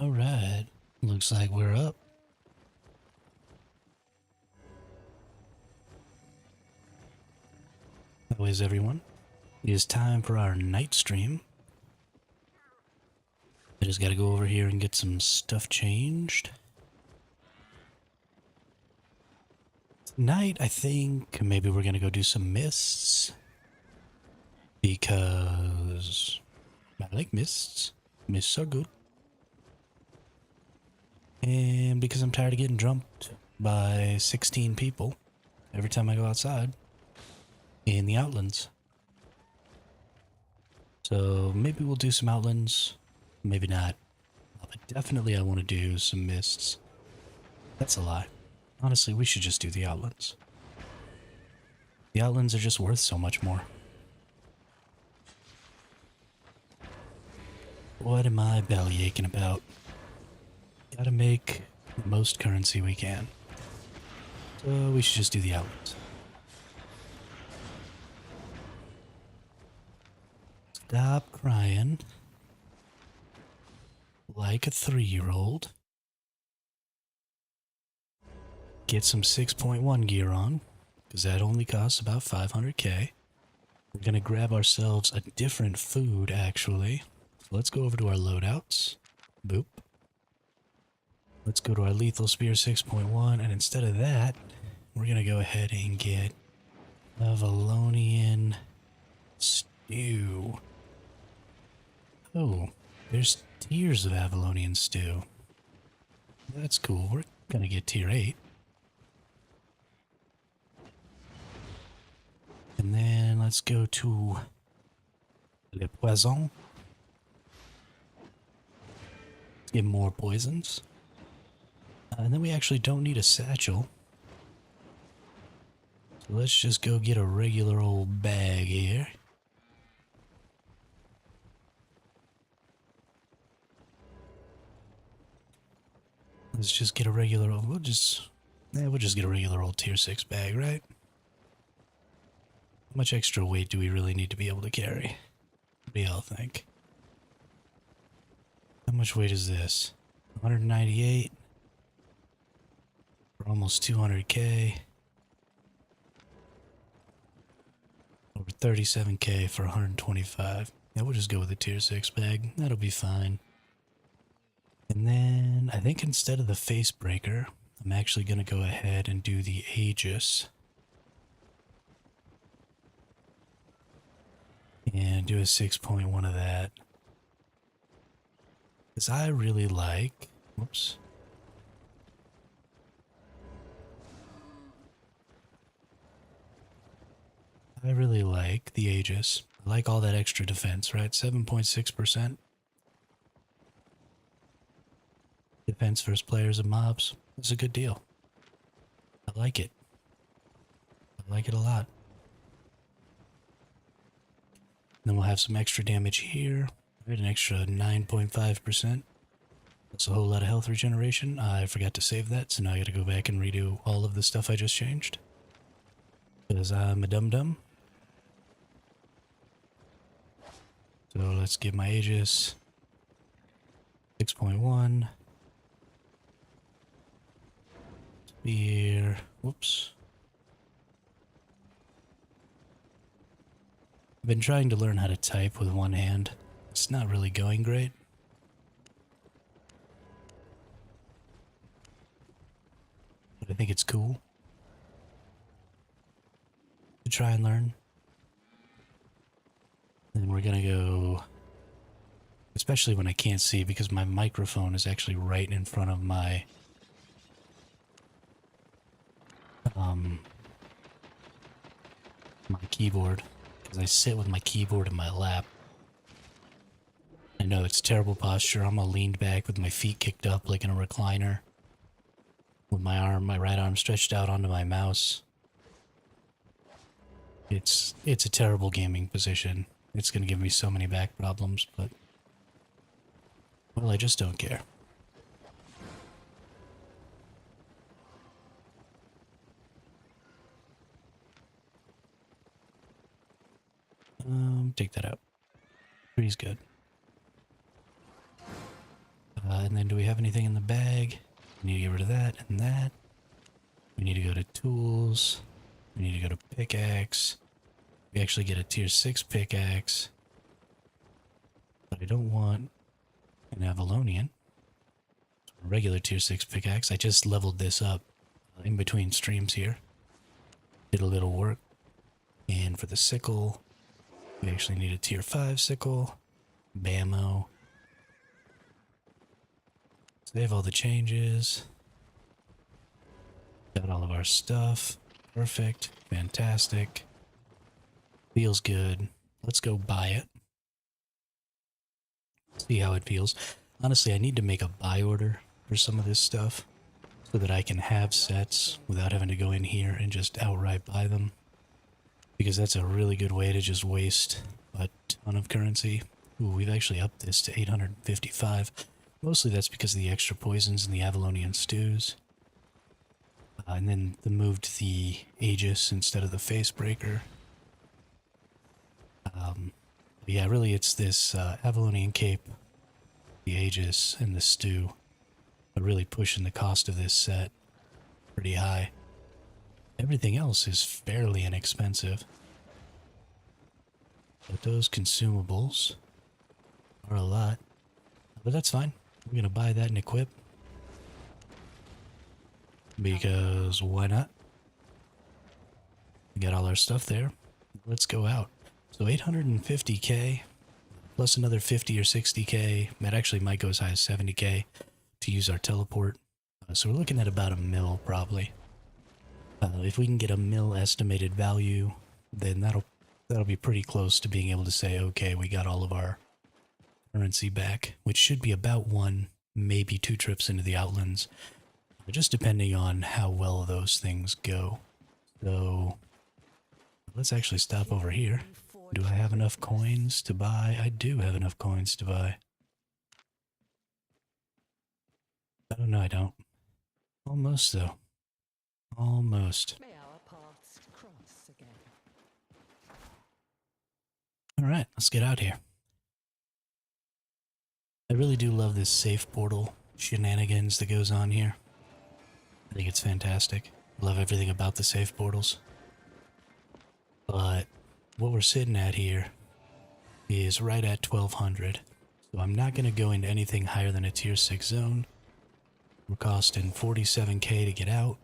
All right. Looks like we're up. How is everyone? It is time for our night stream. I just gotta go over here and get some stuff changed. Tonight, I think maybe we're gonna go do some mists. Because I like mists. Mists are good. And because I'm tired of getting jumped by 16 people every time I go outside in the Outlands. So maybe we'll do some Outlands, maybe not. But definitely I want to do some mists. That's a lie. Honestly, we should just do the Outlands. The Outlands are just worth so much more. What am I belly aching about? Gotta make the most currency we can. So we should just do the Outlands. Stop crying like a 3-year-old. Get some 6.1 gear on, because that only costs about 500k. We're gonna grab ourselves a different food, actually. So let's go over to our loadouts. Boop. Let's go to our Lethal Spear 6.1, and instead of that, we're gonna go ahead and get Avalonian Stew. Oh, there's tiers of Avalonian Stew. That's cool. We're gonna get tier 8. And then let's go to Le Poison. Let's get more poisons. And then we actually don't need a satchel. So let's just go get a regular old bag here. Let's just get a regular old, we'll just get a regular old tier 6 bag, right? How much extra weight do we really need to be able to carry? What do y'all think? How much weight is this? 198. For almost 200k. Over 37k for 125. Yeah, we'll just go with the tier 6 bag. That'll be fine. And then I think instead of the face breaker, I'm actually going to go ahead and do the Aegis. And do a 6.1 of that. Because I really like... Whoops. I really like the Aegis. I like all that extra defense, right? 7.6%. Defense versus players and mobs. That's a good deal. I like it. I like it a lot. Then we'll have some extra damage here. Right, an extra 9.5%. That's a whole lot of health regeneration. I forgot to save that, so now I gotta go back and redo all of the stuff I just changed. Because I'm a dum-dum. So let's get my Aegis. 6.1. Spear. Whoops. I've been trying to learn how to type with one hand. It's not really going great. But I think it's cool to try and learn. Then we're gonna go, especially when I can't see because my microphone is actually right in front of my my keyboard, because I sit with my keyboard in my lap. I know it's terrible posture. I'm all leaned back with my feet kicked up like in a recliner, with my right arm stretched out onto my mouse. It's a terrible gaming position. It's gonna give me so many back problems, but well, I just don't care. Take that out. Tree's good. And then do we have anything in the bag? We need to get rid of that and that. We need to go to tools. We need to go to pickaxe. We actually get a tier 6 pickaxe. But I don't want an Avalonian. A regular tier 6 pickaxe. I just leveled this up in between streams here. Did a little work. And for the sickle, we actually need a tier 5 sickle. Bammo. So they have all the changes. Got all of our stuff. Perfect. Fantastic. Feels good. Let's go buy it. See how it feels. Honestly, I need to make a buy order for some of this stuff so that I can have sets without having to go in here and just outright buy them. Because that's a really good way to just waste a ton of currency. Ooh, we've actually upped this to 855. Mostly that's because of the extra poisons and the Avalonian stews. And then the move to the Aegis instead of the Facebreaker. Yeah, really it's this Avalonian Cape, the Aegis, and the stew are really pushing the cost of this set pretty high. Everything else is fairly inexpensive. But those consumables are a lot. But that's fine. We're going to buy that and equip. Because why not? We got all our stuff there. Let's go out. So 850k plus another 50 or 60k. That actually might go as high as 70k to use our teleport. So we're looking at about a mil probably. If we can get a mil estimated value, then that'll be pretty close to being able to say, okay, we got all of our currency back, which should be about 1, maybe 2 trips into the Outlands, just depending on how well those things go. So let's actually stop over here. Do I have enough coins to buy? I do have enough coins to buy. Oh no, I don't. Almost though. Almost. Alright, let's get out here. I really do love this safe portal shenanigans that goes on here. I think it's fantastic. Love everything about the safe portals. But what we're sitting at here is right at 1200. So I'm not going to go into anything higher than a tier 6 zone. We're costing 47k to get out,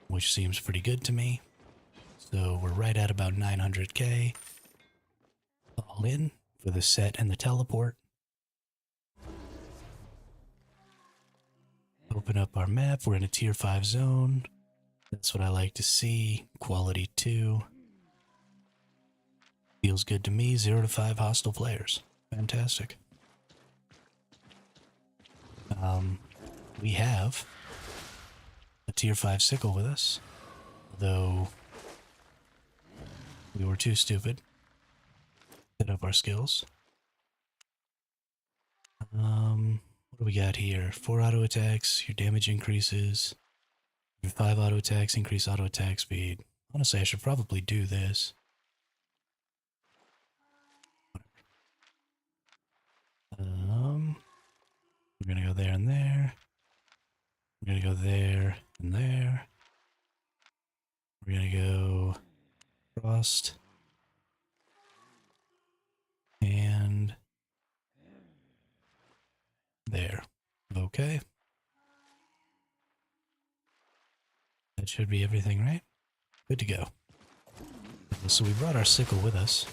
which seems pretty good to me. So we're right at about 900k all in for the set and the teleport. Open up our map. We're in a tier 5 zone. That's what I like to see. Quality 2. Feels good to me. 0 to 5 hostile players. Fantastic. We have a tier 5 sickle with us. Though we were too stupid to set up our skills. What do we got here? 4 auto attacks, your damage increases. Your 5 auto attacks increase auto attack speed. Honestly, I should probably do this. We're gonna go there and there. We're gonna go there and there. We're gonna go frost. And there. Okay. That should be everything, right? Good to go. So we brought our sickle with us.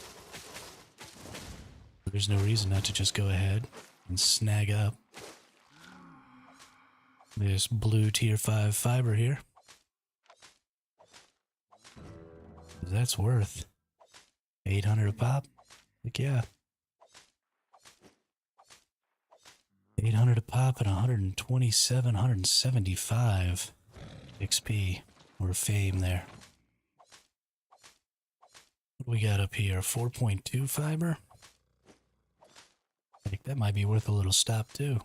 There's no reason not to just go ahead and snag up this blue tier 5 fiber here. That's worth 800 a pop. Heck yeah. 800 a pop and 127, 175 XP or fame there. What do we got up here? 4.2 fiber? I think that might be worth a little stop too.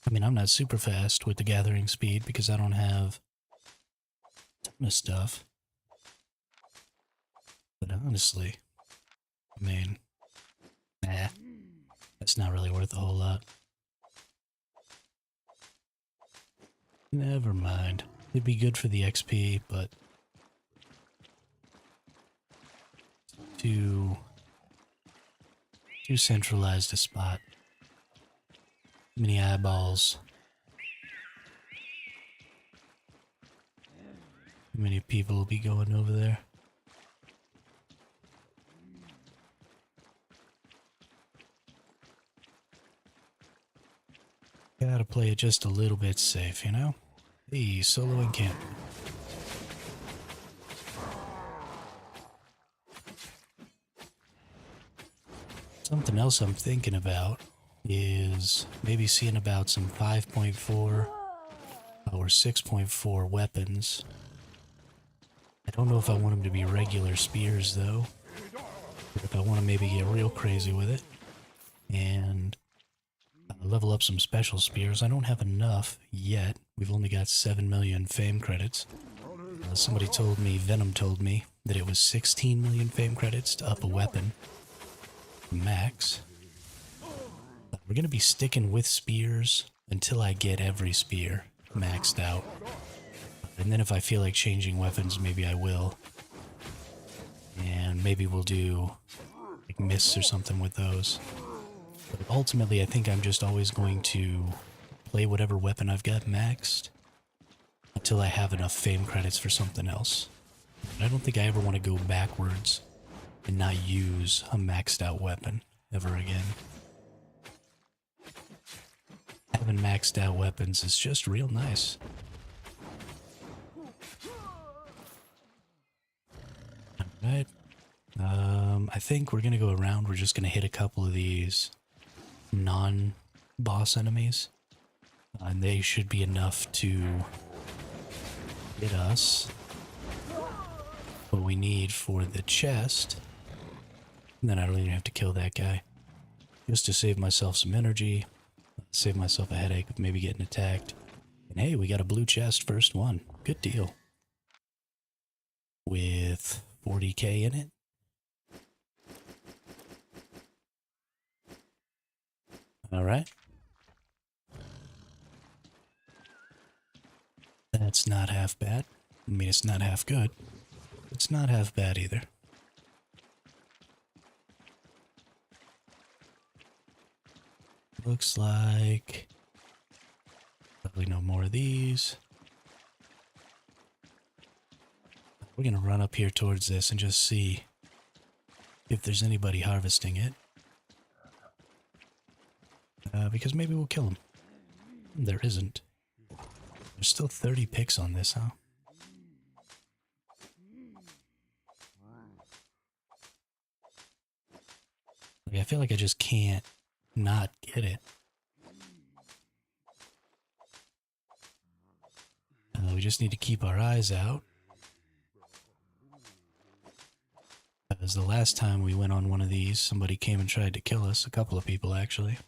I mean, I'm not super fast with the gathering speed because I don't have a ton of stuff. But honestly, I mean, Nah, that's not really worth a whole lot. Never mind. It'd be good for the XP, but too centralized a spot. Too many eyeballs. Too many people will be going over there. Gotta play it just a little bit safe, you know? Hey, solo encampment. Something else I'm thinking about is maybe seeing about some 5.4 or 6.4 weapons. I don't know if I want them to be regular spears though, or if I want to maybe get real crazy with it and level up some special spears. I don't have enough yet. We've only got 7 million fame credits. Somebody told me, Venom told me, that it was 16 million fame credits to up a weapon. Max. We're going to be sticking with spears until I get every spear maxed out. And then if I feel like changing weapons, maybe I will. And maybe we'll do like mists or something with those. But ultimately, I think I'm just always going to play whatever weapon I've got maxed until I have enough fame credits for something else. I don't think I ever want to go backwards and not use a maxed out weapon ever again. Having maxed out weapons is just real nice. Alright. I think we're gonna go around. We're just gonna hit a couple of these non-boss enemies. And they should be enough to get us what we need for the chest. And then I don't even have to kill that guy. Just to save myself some energy. Save myself a headache of maybe getting attacked. And hey, we got a blue chest, first one. Good deal. With 40k in it. Alright. That's not half bad. I mean, it's not half good. It's not half bad either. Looks like probably no more of these. We're gonna run up here towards this and just see if there's anybody harvesting it. Because maybe we'll kill him. There isn't. There's still 30 picks on this, huh? Like, I feel like I just can't not get it. We just need to keep our eyes out. Because the last time we went on one of these, somebody came and tried to kill us. A couple of people, actually.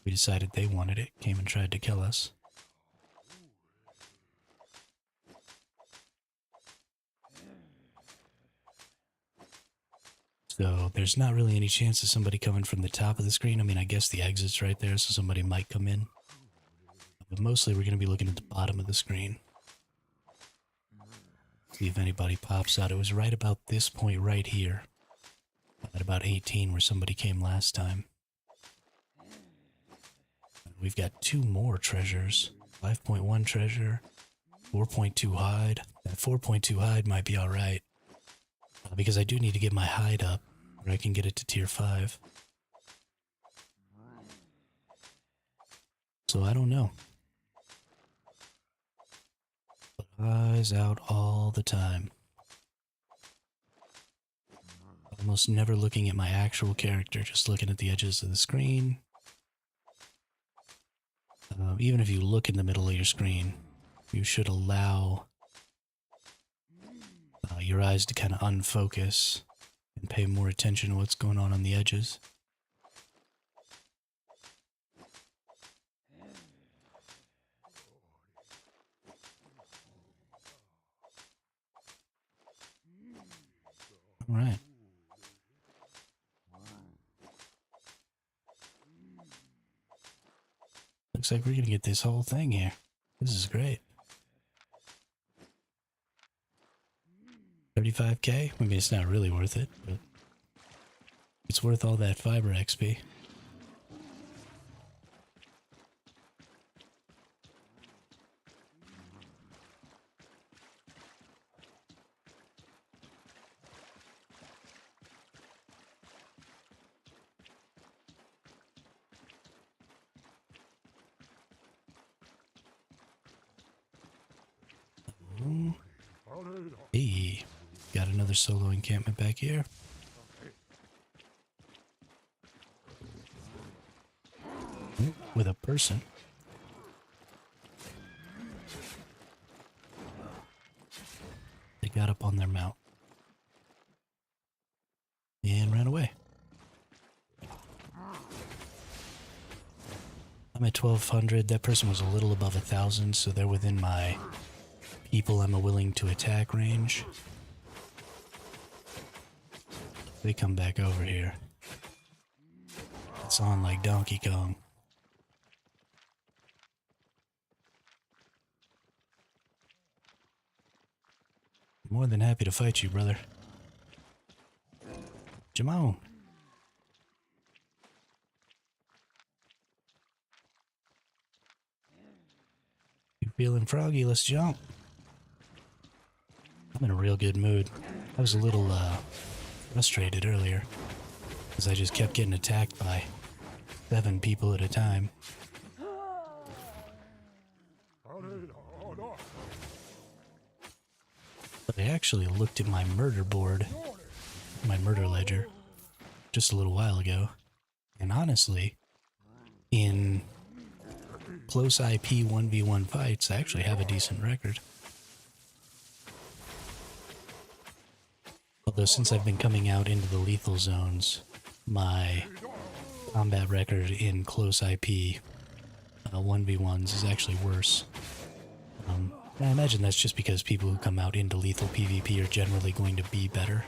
We decided they wanted it, came and tried to kill us. So there's not really any chance of somebody coming from the top of the screen. I mean, I guess the exit's right there, so somebody might come in. But mostly we're going to be looking at the bottom of the screen. See if anybody pops out. It was right about this point right here. At about 18 where somebody came last time. We've got 2 more treasures. 5.1 treasure. 4.2 hide. That 4.2 hide might be alright. Because I do need to get my hide up where I can get it to tier 5. So I don't know. But eyes out all the time. Almost never looking at my actual character, just looking at the edges of the screen. Even if you look in the middle of your screen, you should allow your eyes to kind of unfocus and pay more attention to what's going on the edges. All right. looks like we're gonna get this whole thing here. This is great. 35k? I mean, it's not really worth it, but it's worth all that fiber XP. Hey, got another solo encampment back here. With a person. They got up on their mount. And ran away. I'm at 1200. That person was a little above 1,000, so they're within my people I'm willing to attack range. They come back over here. It's on like Donkey Kong. More than happy to fight you, brother. Jamon. You feeling froggy? Let's jump. I'm in a real good mood. I was a little frustrated earlier because I just kept getting attacked by 7 people at a time. But I actually looked at my murder board, my murder ledger, just a little while ago, and honestly, in close IP 1v1 fights, I actually have a decent record. Although since I've been coming out into the lethal zones, my combat record in close IP 1v1s is actually worse. I imagine that's just because people who come out into lethal PvP are generally going to be better.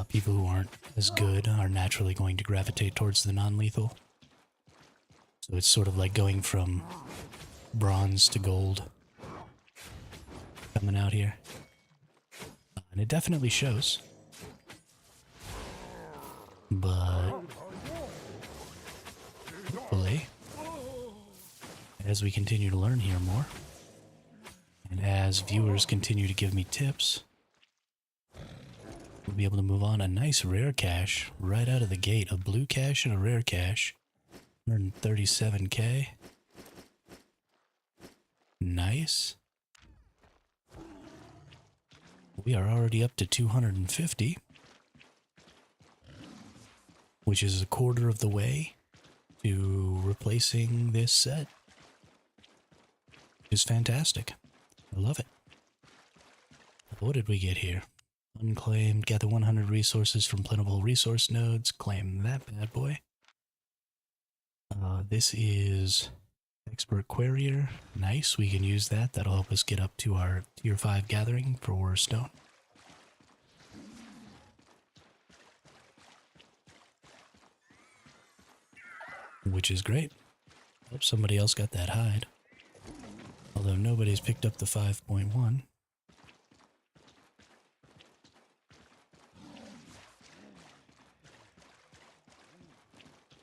People who aren't as good are naturally going to gravitate towards the non-lethal. So it's sort of like going from bronze to gold coming out here. And it definitely shows. But hopefully, as we continue to learn here more, and as viewers continue to give me tips, we'll be able to move on. A nice rare cache right out of the gate. A blue cache and a rare cache. 137k. Nice. We are already up to 250, which is a quarter of the way to replacing this set. It's fantastic. I love it. What did we get here? Unclaimed, gather 100 resources from plentiful resource nodes, claim that bad boy. This is Expert Querier. Nice, we can use that. That'll help us get up to our tier 5 gathering for stone. Which is great. Hope somebody else got that hide. Although nobody's picked up the 5.1.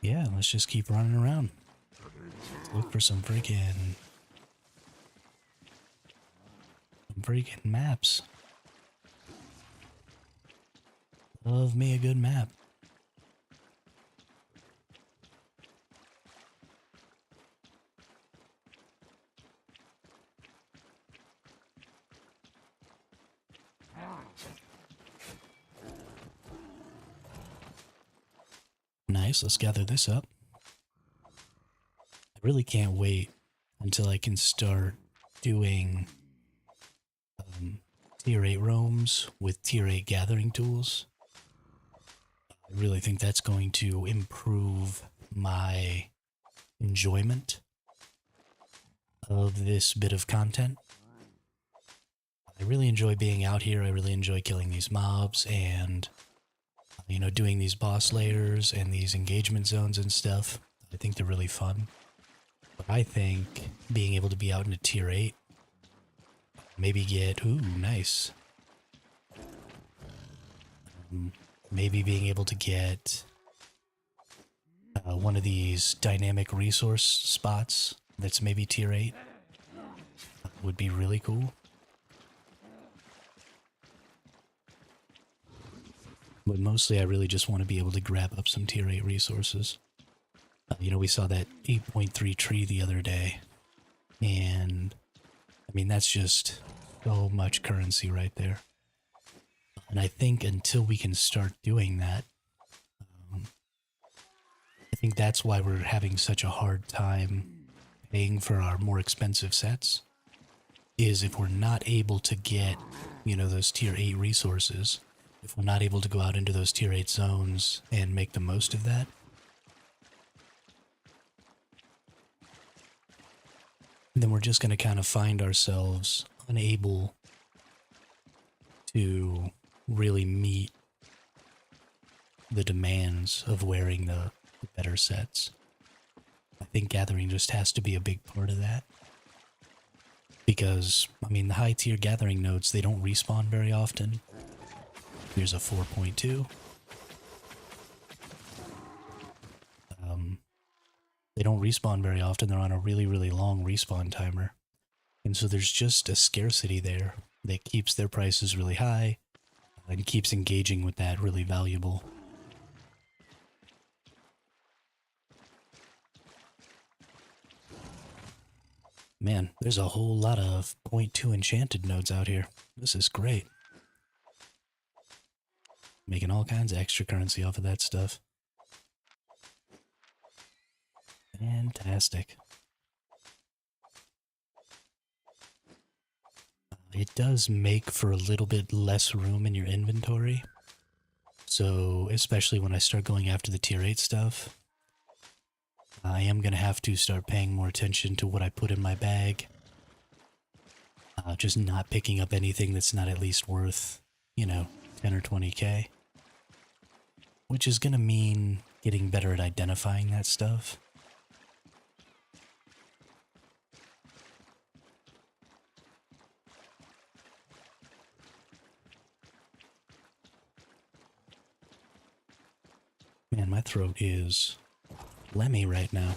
Yeah, let's just keep running around. Let's look for some freaking maps. Love me a good map. Nice, let's gather this up. I really can't wait until I can start doing tier 8 roams with tier 8 gathering tools. I really think that's going to improve my enjoyment of this bit of content. I really enjoy being out here. I really enjoy killing these mobs and, you know, doing these boss layers and these engagement zones and stuff. I think they're really fun. But I think being able to be out in a tier 8, maybe get, ooh, nice. Maybe being able to get one of these dynamic resource spots that's maybe tier 8 would be really cool. But mostly I really just want to be able to grab up some tier 8 resources. You know, we saw that 8.3 tree the other day, and I mean, that's just so much currency right there. And I think until we can start doing that, I think that's why we're having such a hard time paying for our more expensive sets, is if we're not able to get, you know, those tier 8 resources, if we're not able to go out into those tier 8 zones and make the most of that, then we're just going to kind of find ourselves unable to really meet the demands of wearing the better sets. I think gathering just has to be a big part of that. Because, I mean, the high tier gathering nodes, they don't respawn very often. Here's a 4.2. They don't respawn very often. They're on a really, really long respawn timer. And so there's just a scarcity there that keeps their prices really high and keeps engaging with that really valuable. Man, there's a whole lot of 0.2 enchanted nodes out here. This is great. Making all kinds of extra currency off of that stuff. Fantastic. It does make for a little bit less room in your inventory. So, especially when I start going after the tier 8 stuff, I am going to have to start paying more attention to what I put in my bag. Just not picking up anything that's not at least worth, you know, 10 or 20k. Which is going to mean getting better at identifying that stuff. Man, my throat is lemmy right now.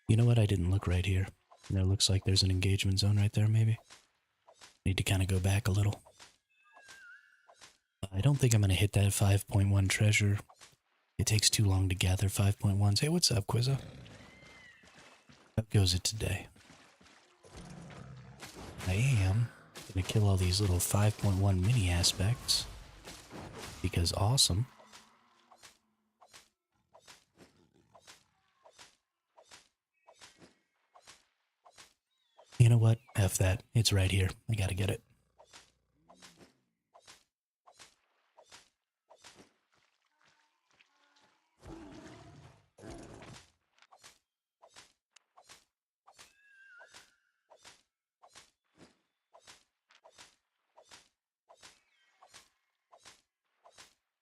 You know what? I didn't look right here. There looks like there's an engagement zone right there, maybe. Need to kind of go back a little. I don't think I'm going to hit that 5.1 treasure. It takes too long to gather 5.1s. Hey, what's up, Quizzo? How goes it today? I am going to kill all these little 5.1 mini aspects. Because awesome. You know what? F that. It's right here. I gotta get it.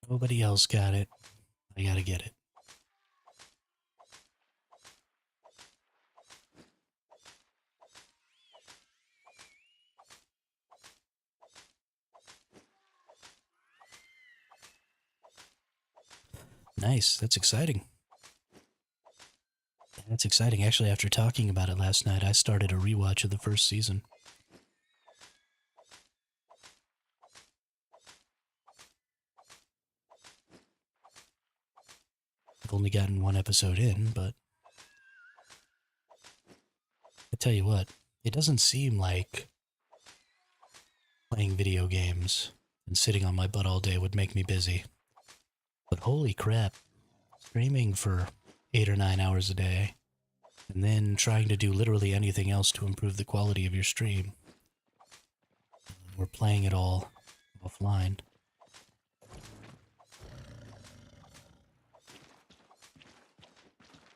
Nobody else got it. I gotta get it. Nice. That's exciting. That's exciting. Actually, after talking about it last night, I started a rewatch of the first season. I've only gotten one episode in, but I tell you what, it doesn't seem like playing video games and sitting on my butt all day would make me busy. But holy crap, streaming for 8 or 9 hours a day, and then trying to do literally anything else to improve the quality of your stream. We're playing it all offline.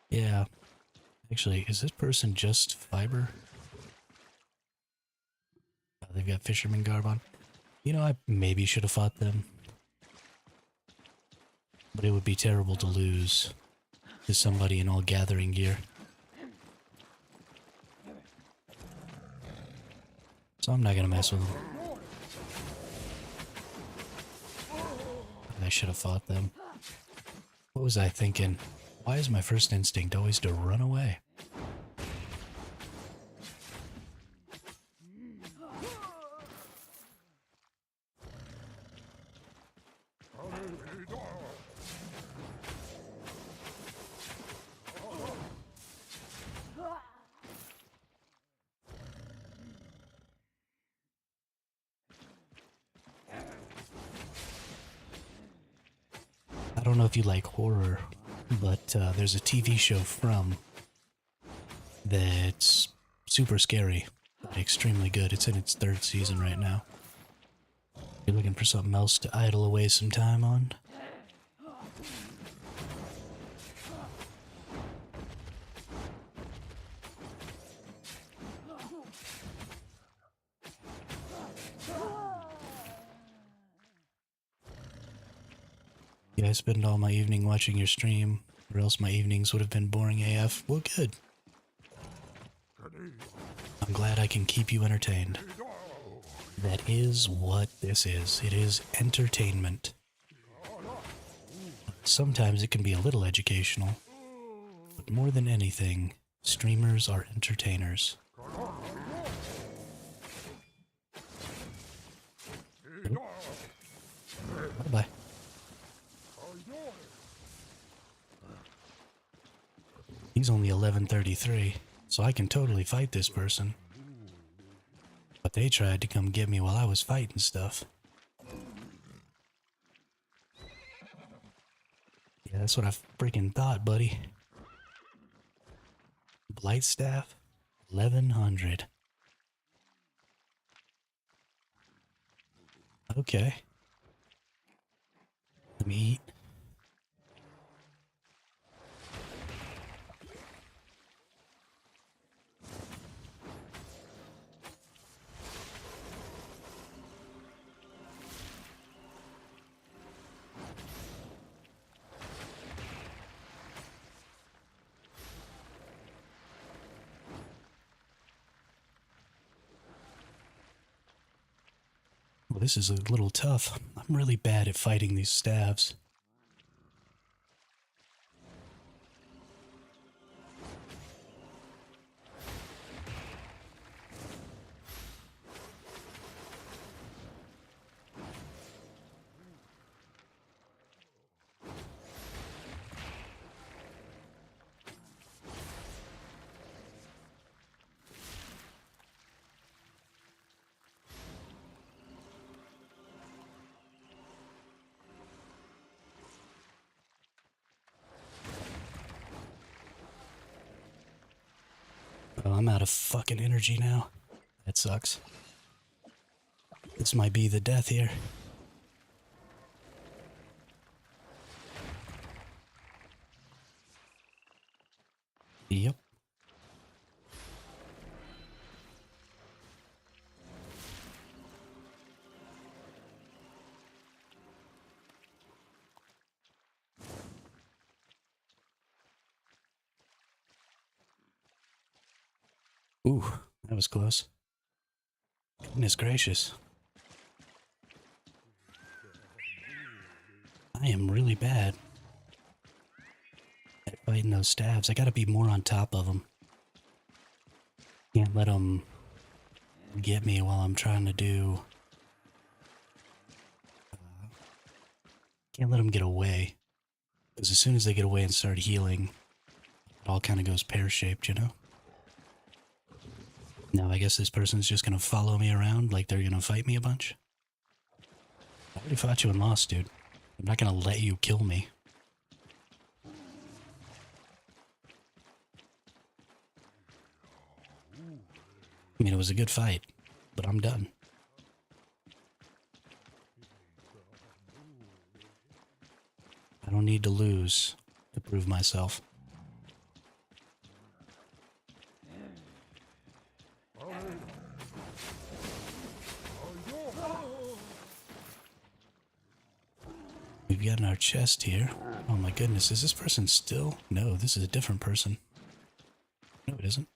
Yeah. Actually, is this person just fiber? Oh, they've got fisherman garb on. You know, I maybe should have fought them. But it would be terrible to lose to somebody in all gathering gear. So I'm not gonna mess with them. I should have fought them. What was I thinking? Why is my first instinct always to run away? I don't know if you like horror, but there's a TV show from that's super scary, but extremely good. It's in its 3rd season right now. You're looking for something else to idle away some time on? Yeah, I spend all my evening watching your stream, or else my evenings would have been boring AF. Well, good. I'm glad I can keep you entertained. That is what this is. It is entertainment. Sometimes it can be a little educational, but more than anything, streamers are entertainers. Bye-bye. He's only 1133, so I can totally fight this person. But they tried to come get me while I was fighting stuff. Yeah, that's what I freaking thought, buddy. Blight staff, 1100. Okay. Let me eat. Well, this is a little tough. I'm really bad at fighting these staves. Oh, I'm out of fucking energy now. That sucks. This might be the death here. Yep. Ooh, that was close. Goodness gracious. I am really bad at fighting those stabs. I gotta be more on top of them. Can't let them get me while I'm trying to do... Can't let them get away. Because as soon as they get away and start healing, it all kind of goes pear-shaped, you know? Now I guess this person's just gonna follow me around like they're gonna fight me a bunch. I already fought you and lost, dude. I'm not gonna let you kill me. I mean, it was a good fight, but I'm done. I don't need to lose to prove myself. we've got in our chest here. Oh my goodness, is this person still? No, this is a different person. No, it isn't.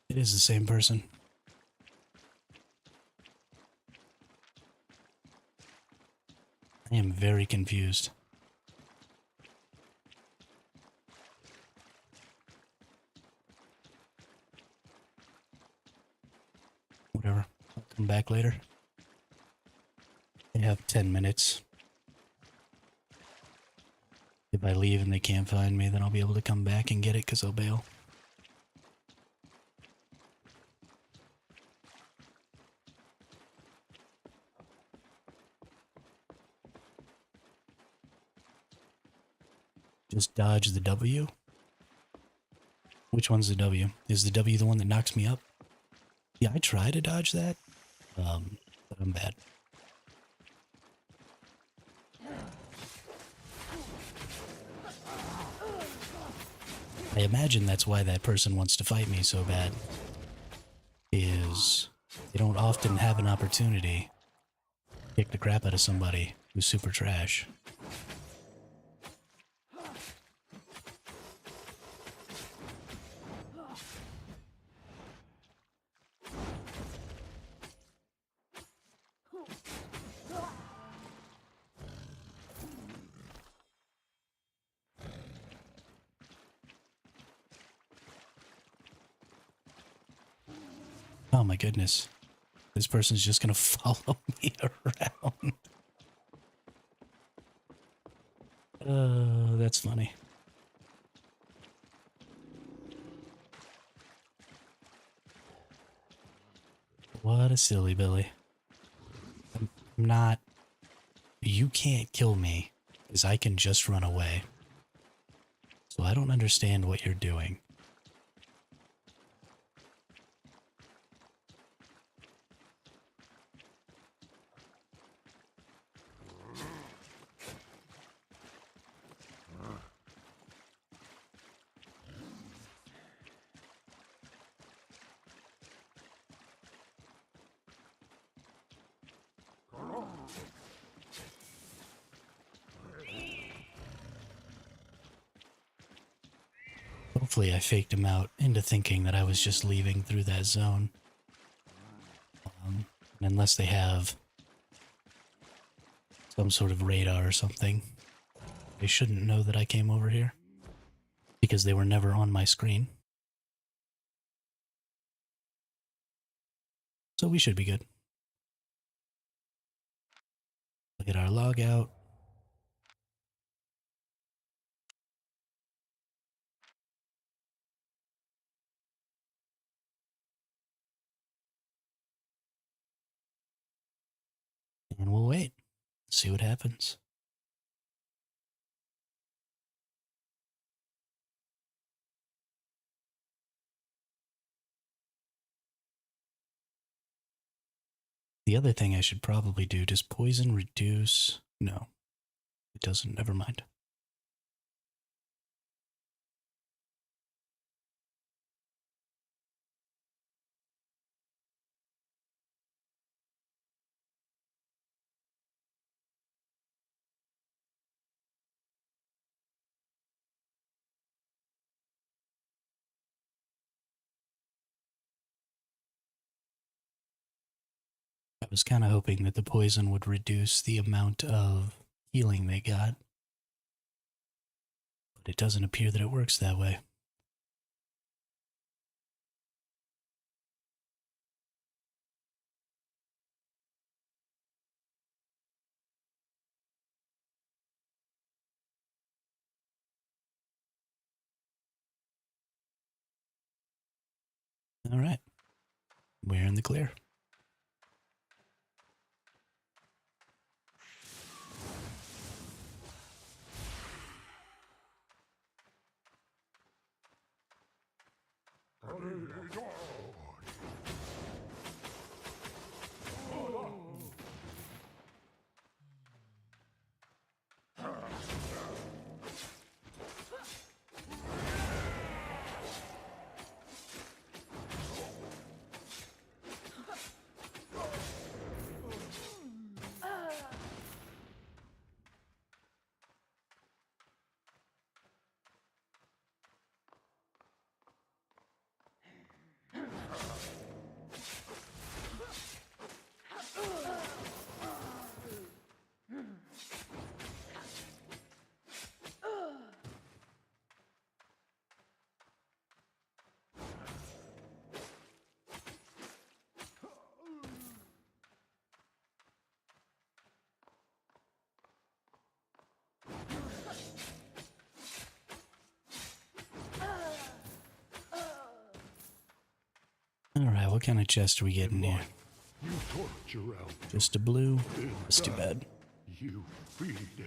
It is the same person. I am very confused. Whatever. I'll come back later. I have 10 minutes. If I leave and they can't find me, then I'll be able to come back and get it because I'll bail. Just dodge the W? Which one's the W? Is the W the one that knocks me up? Yeah, I try to dodge that. But I'm bad. I imagine that's why that person wants to fight me so bad. Is they don't often have an opportunity to kick the crap out of somebody who's super trash. Oh my goodness. This person's just gonna follow me around. Oh, that's funny. What a silly Billy. I'm not... You can't kill me, because I can just run away. So I don't understand what you're doing. Hopefully I faked him out into thinking that I was just leaving through that zone. Unless they have some sort of radar or something, they shouldn't know that I came over here. Because they were never on my screen. So we should be good. Look at our logout. And we'll wait. See what happens. The other thing I should probably do, does poison reduce? No, it doesn't. Never mind. I was kind of hoping that the poison would reduce the amount of healing they got. But it doesn't appear that it works that way. All right. We're in the clear. Alright, what kind of chest are we getting here? You torture Albion. Just a blue? That's too bad. You feed it.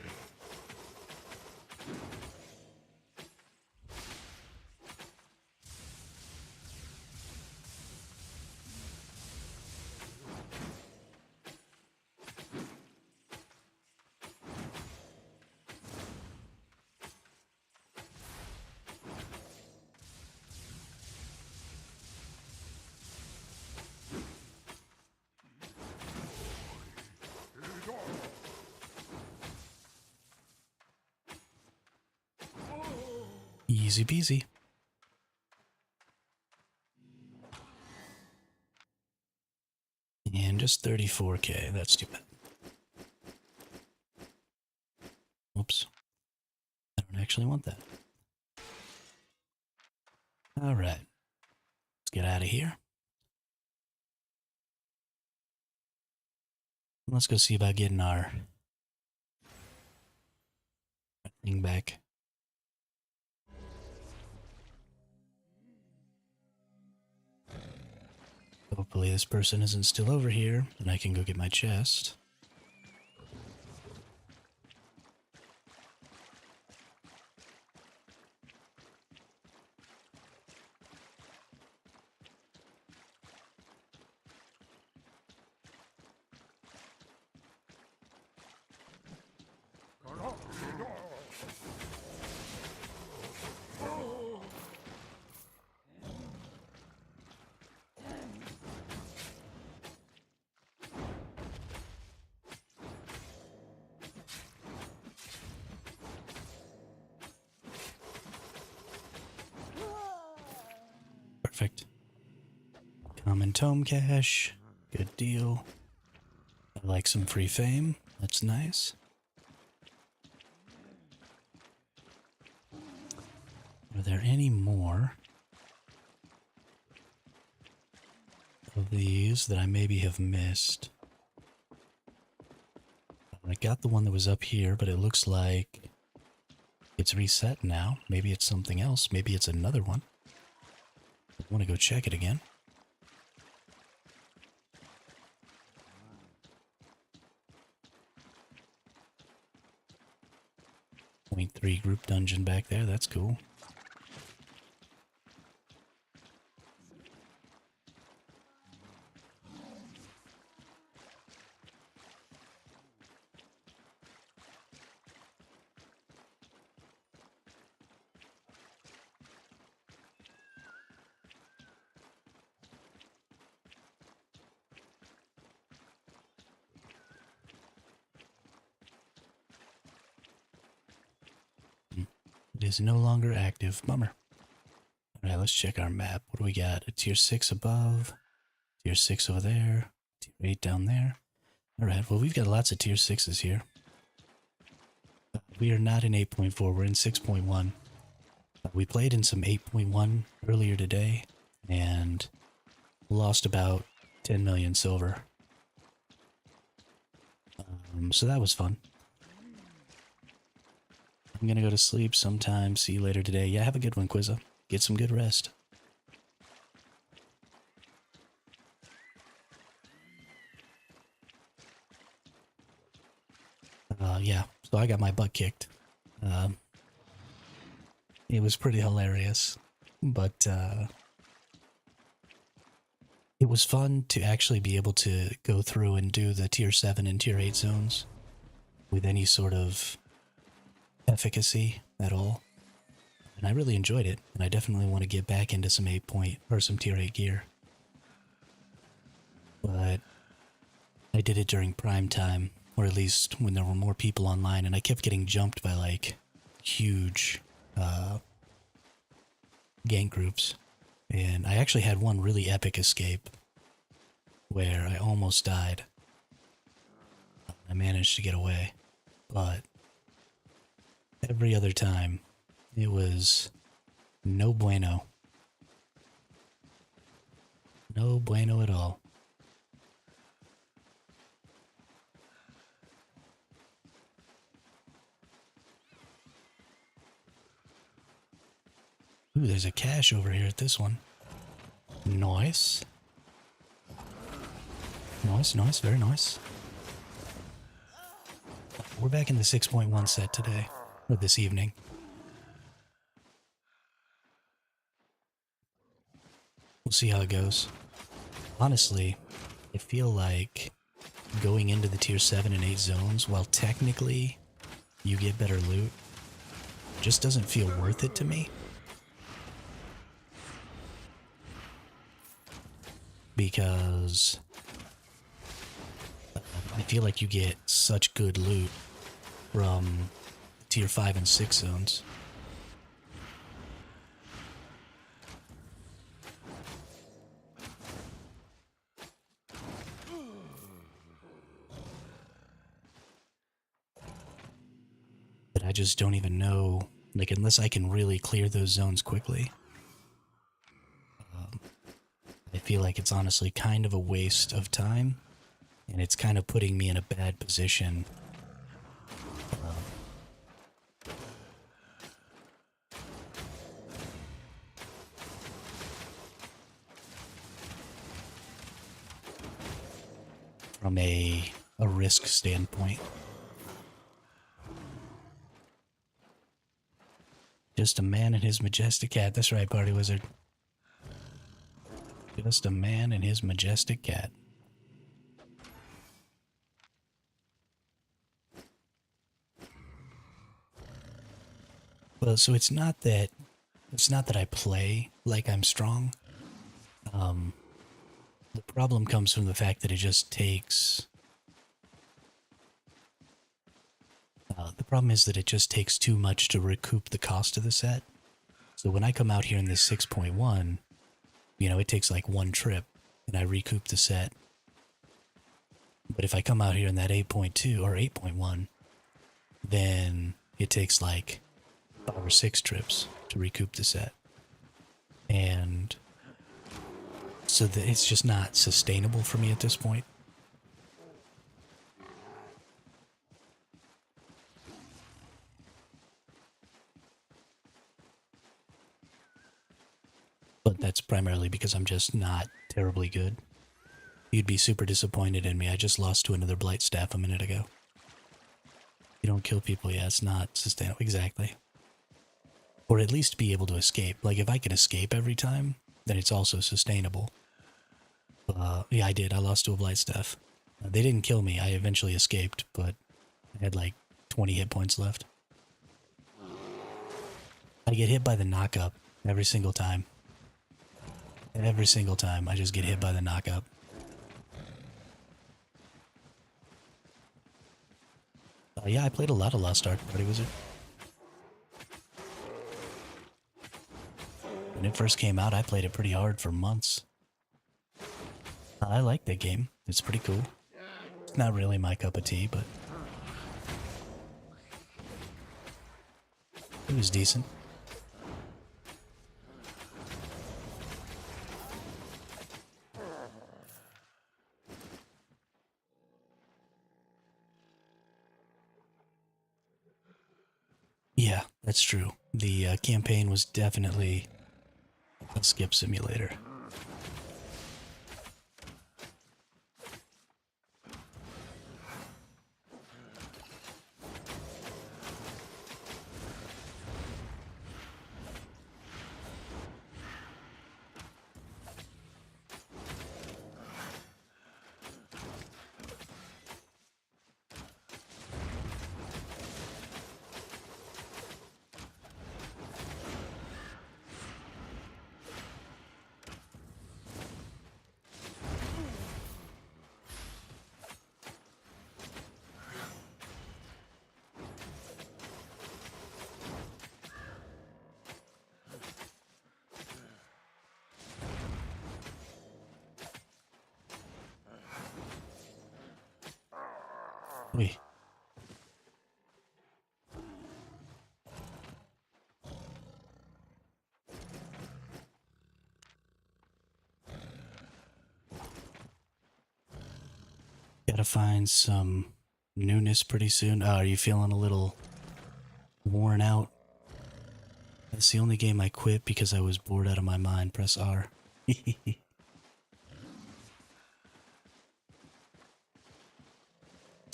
Easy peasy. And just 34k, that's too bad. Oops. I don't actually want that. Alright. Let's get out of here. Let's go see about getting our thing back. Hopefully this person isn't still over here, and I can go get my chest. Perfect. Common tome cache. Good deal. I like some free fame. That's nice. Are there any more of these that I maybe have missed? I got the one that was up here, but it looks like it's reset now. Maybe it's something else. Maybe it's another one. I want to go check it again. Point 3 group dungeon back there. That's cool. It is no longer active. Bummer. Alright, let's check our map. What do we got? A tier 6 above. Tier 6 over there. Tier 8 down there. Alright, well we've got lots of tier 6s here. We are not in 8.4, we're in 6.1. We played in some 8.1 earlier today, and lost about 10 million silver. So that was fun. I'm gonna go to sleep sometime. See you later today. Yeah, have a good one, Quizza. Get some good rest. Yeah, so I got my butt kicked. It was pretty hilarious, but it was fun to actually be able to go through and do the tier 7 and tier 8 zones with any sort of efficacy at all. And I really enjoyed it, and I definitely want to get back into some 8 point or some tier 8 gear. But I did it during prime time, or at least when there were more people online, and I kept getting jumped by like huge gank groups. And I actually had one really epic escape where I almost died. I managed to get away, but every other time it was no bueno. No bueno at all. Ooh, there's a cache over here at this one. Nice. Nice, nice, very nice. We're back in the 6.1 set today, or this evening. We'll see how it goes. Honestly, I feel like going into the tier 7 and 8 zones, while technically you get better loot, just doesn't feel worth it to me. Because I feel like you get such good loot from tier 5 and 6 zones. But I just don't even know, like, unless I can really clear those zones quickly. I feel like it's honestly kind of a waste of time, and it's kind of putting me in a bad position. From a risk standpoint. Just a man and his majestic cat. That's right, Party Wizard. Just a man and his majestic cat. Well, so it's not that I play like I'm strong. The problem comes from the fact that it just takes... the problem is that it just takes too much to recoup the cost of the set. So when I come out here in this 6.1, you know, it takes like one trip and I recoup the set. But if I come out here in that 8.2 or 8.1, then it takes like 5 or 6 trips to recoup the set. And so it's just not sustainable for me at this point. But that's primarily because I'm just not terribly good. You'd be super disappointed in me. I just lost to another Blight Staff a minute ago. You don't kill people, yeah, it's not sustainable. Exactly. Or at least be able to escape. Like, if I can escape every time, then it's also sustainable. Yeah, I did. I lost to a Blight Staff. They didn't kill me. I eventually escaped, but I had like 20 hit points left. I get hit by the knock-up every single time. Every single time, I just get hit by the knock-up. Yeah, I played a lot of Lost Ark, Party Wizard. When it first came out, I played it pretty hard for months. I like that game. It's pretty cool. It's not really my cup of tea, but it was decent. Yeah, that's true. The campaign was definitely a skip simulator. Wait. Gotta find some newness pretty soon. Are you feeling a little worn out? That's the only game I quit because I was bored out of my mind. Press R.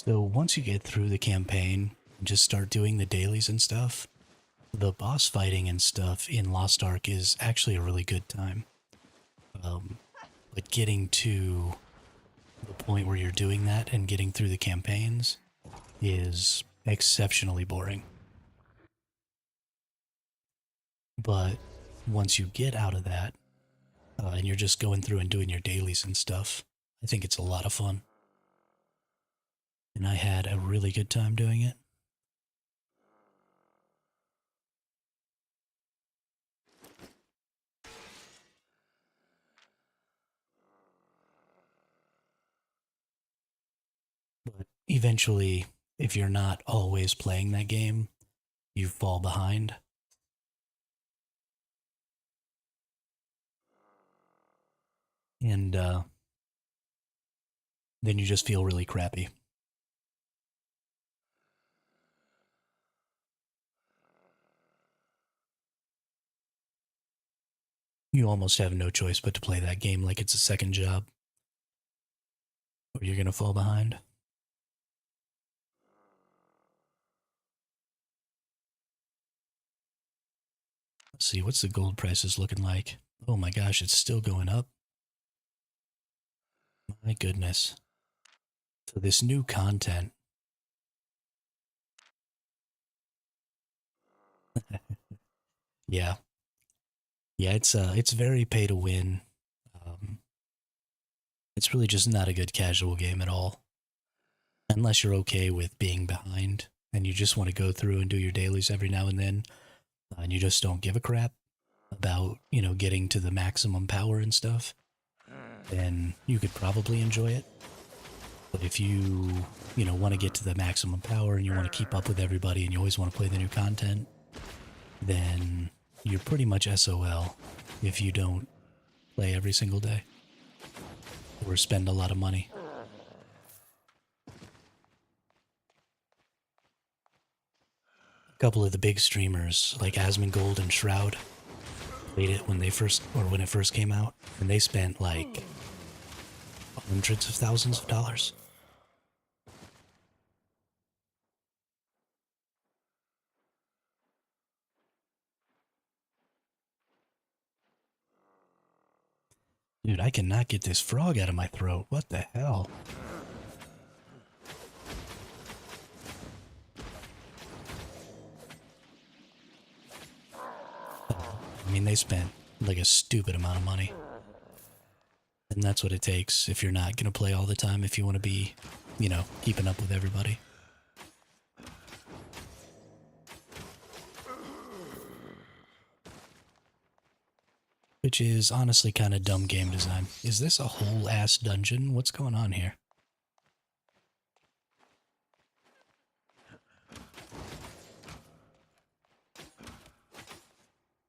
So once you get through the campaign and just start doing the dailies and stuff, the boss fighting and stuff in Lost Ark is actually a really good time. But getting to the point where you're doing that and getting through the campaigns is exceptionally boring. But once you get out of that, and you're just going through and doing your dailies and stuff, I think it's a lot of fun. And I had a really good time doing it. But eventually, if you're not always playing that game, you fall behind. And then you just feel really crappy. You almost have no choice but to play that game like it's a second job, or you're going to fall behind. Let's see, what's the gold prices looking like? Oh my gosh, it's still going up. My goodness. So this new content. Yeah. Yeah, it's very pay to win. Um, it's really just not a good casual game at all. Unless you're okay with being behind and you just want to go through and do your dailies every now and then, and you just don't give a crap about, getting to the maximum power and stuff, then you could probably enjoy it. But if you want to get to the maximum power and you want to keep up with everybody and you always want to play the new content, then you're pretty much SOL if you don't play every single day or spend a lot of money. A couple of the big streamers like Asmongold and Shroud played it when it first came out, and they spent like hundreds of thousands of dollars. Dude, I cannot get this frog out of my throat. What the hell? I mean, they spent like a stupid amount of money. And that's what it takes if you're not going to play all the time, if you want to be, keeping up with everybody. Which is honestly kind of dumb game design. Is this a whole ass dungeon? What's going on here?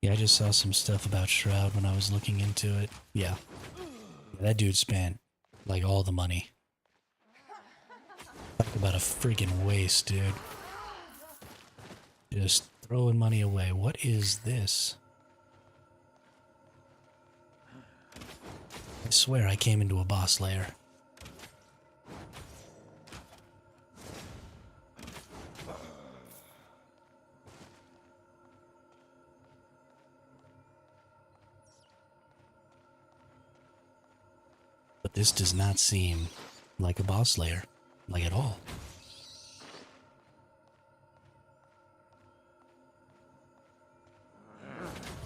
Yeah, I just saw some stuff about Shroud when I was looking into it. Yeah. That dude spent, like, all the money. Talk about a freaking waste, dude. Just throwing money away. What is this? I swear I came into a boss lair. But this does not seem like a boss lair. Like at all.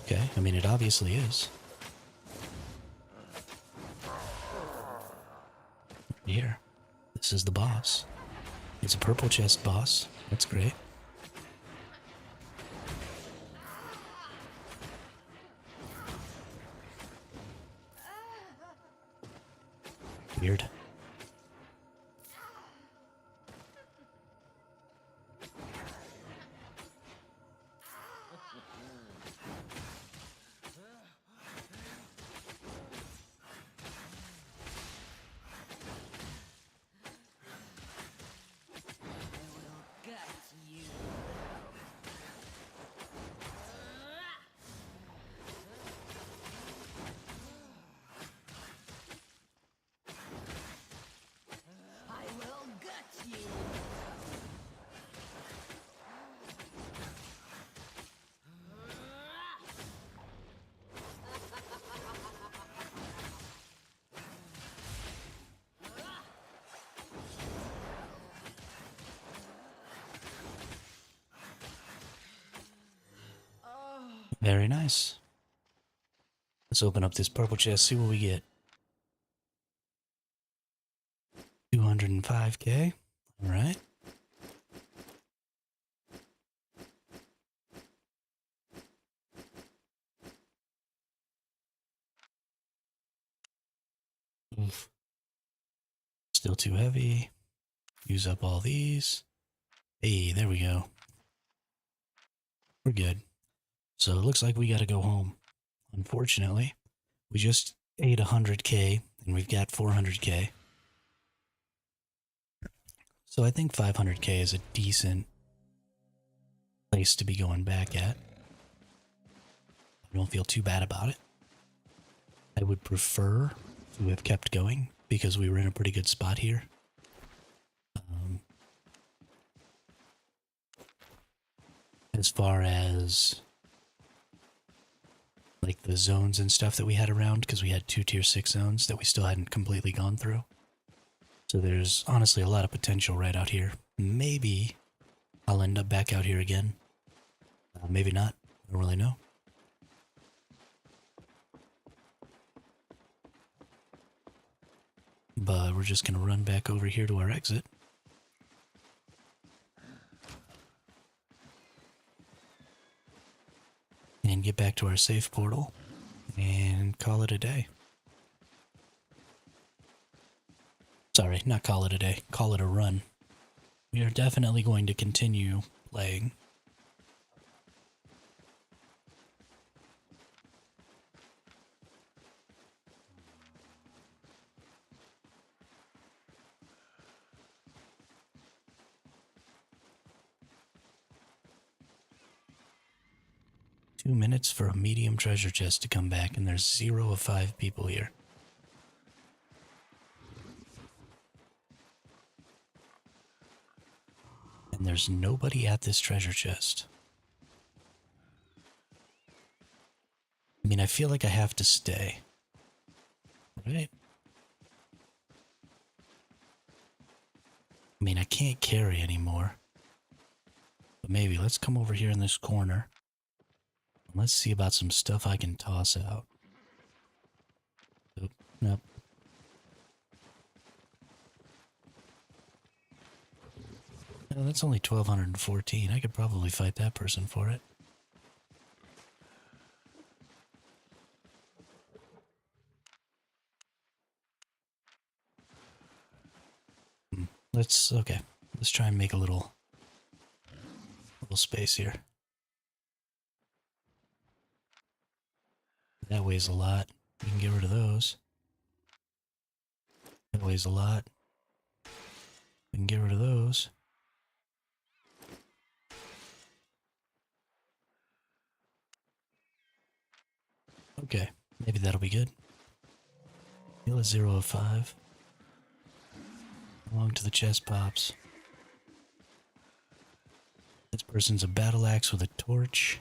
Okay, I mean it obviously is. Here. This is the boss. It's a purple chest boss. That's great. Weird. Very nice. Let's open up this purple chest, see what we get. 205k. Alright. Oof. Still too heavy. Use up all these. Hey, there we go. We're good. So it looks like we gotta go home. Unfortunately, we just ate 100k and we've got 400k. So I think 500k is a decent place to be going back at. I don't feel too bad about it. I would prefer to have kept going because we were in a pretty good spot here. As far as like the zones and stuff that we had around, because we had 2 tier 6 zones that we still hadn't completely gone through. So there's honestly a lot of potential right out here. Maybe I'll end up back out here again. Maybe not. I don't really know. But we're just going to run back over here to our exit. And get back to our safe portal. And call it a day. Sorry, not call it a day. Call it a run. We are definitely going to continue playing. Two minutes for a medium treasure chest to come back, and there's 0 of 5 people here. And there's nobody at this treasure chest. I mean, I feel like I have to stay. Right? I mean, I can't carry anymore. But maybe let's come over here in this corner. Let's see about some stuff I can toss out. Oop, nope. No, that's only 1,214. I could probably fight that person for it. Okay. Let's try and make a little space here. That weighs a lot. We can get rid of those. That weighs a lot. We can get rid of those. Okay, maybe that'll be good. Heal a 0 of 5. Along to the chest pops. This person's a battle axe with a torch.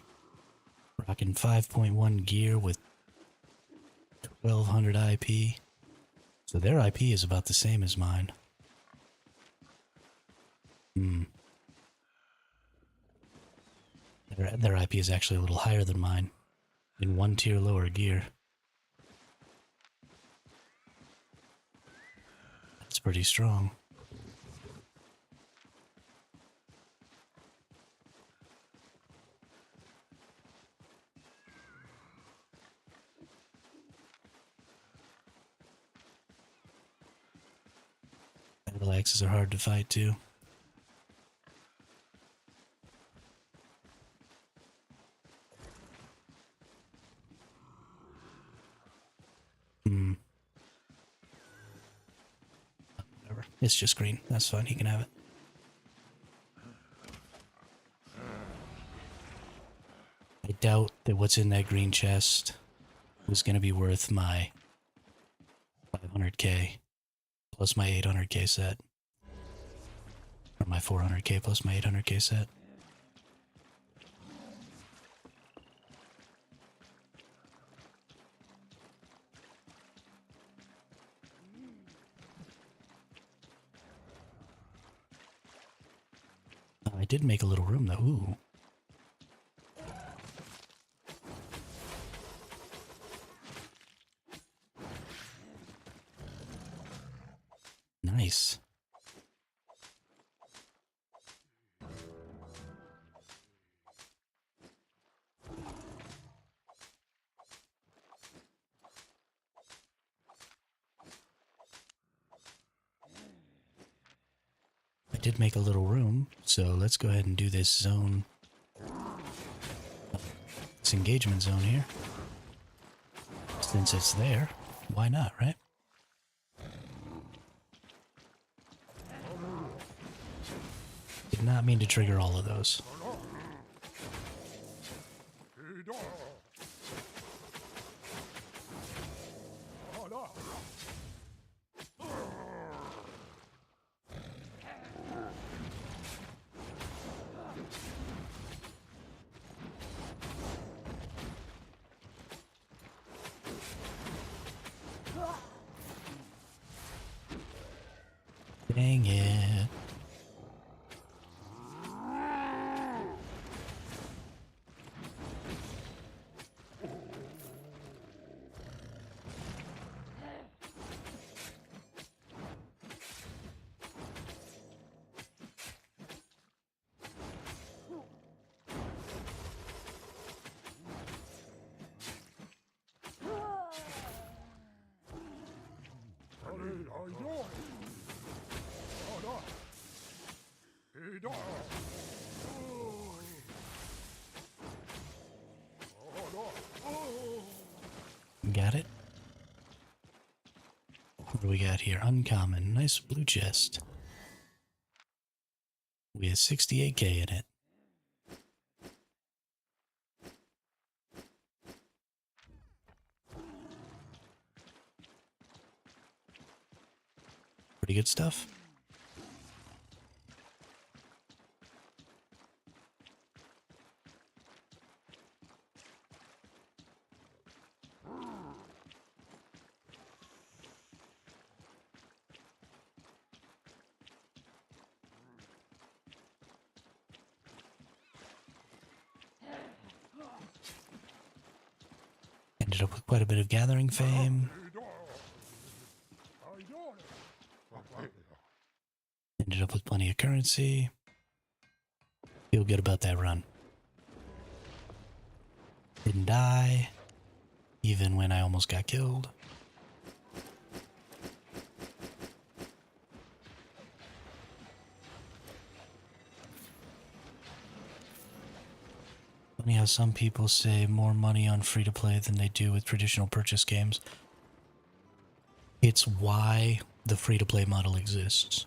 Rocking 5.1 gear with 1,200 IP. So their IP is about the same as mine. Their IP is actually a little higher than mine. In 1 tier lower gear. That's pretty strong. Battle axes are hard to fight too. Whatever. It's just green. That's fine. He can have it. I doubt that what's in that green chest was going to be worth my 500k plus my 800k set. Or my 400k plus my 800k set. I did make a little room though. Ooh. Nice. I did make a little room, so let's go ahead and do this zone. This engagement zone here. Since it's there, why not, right? Did not mean to trigger all of those. Dang it. Got it. What do we got here? Uncommon. Nice blue chest. With 68k in it. Pretty good stuff. Ended up with quite a bit of gathering fame. Ended up with plenty of currency. Feel good about that run. Didn't die, even when I almost got killed. Funny how some people save more money on free-to-play than they do with traditional purchase games. It's why the free-to-play model exists.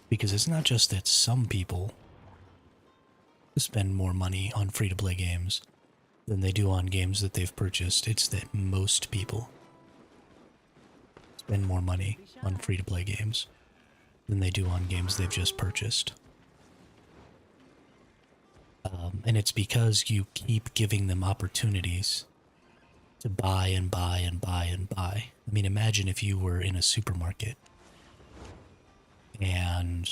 Because it's not just that some people spend more money on free-to-play games than they do on games that they've purchased. It's that most people spend more money on free-to-play games than they do on games they've just purchased. And it's because you keep giving them opportunities to buy and buy and buy and buy. I mean, imagine if you were in a supermarket and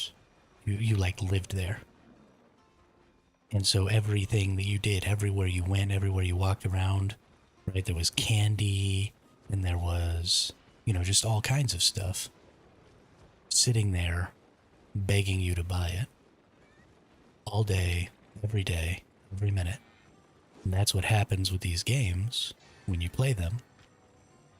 you like lived there. And so everything that you did, everywhere you went, everywhere you walked around, right, there was candy and there was, you know, just all kinds of stuff sitting there begging you to buy it all day, every minute. And that's what happens with these games when you play them.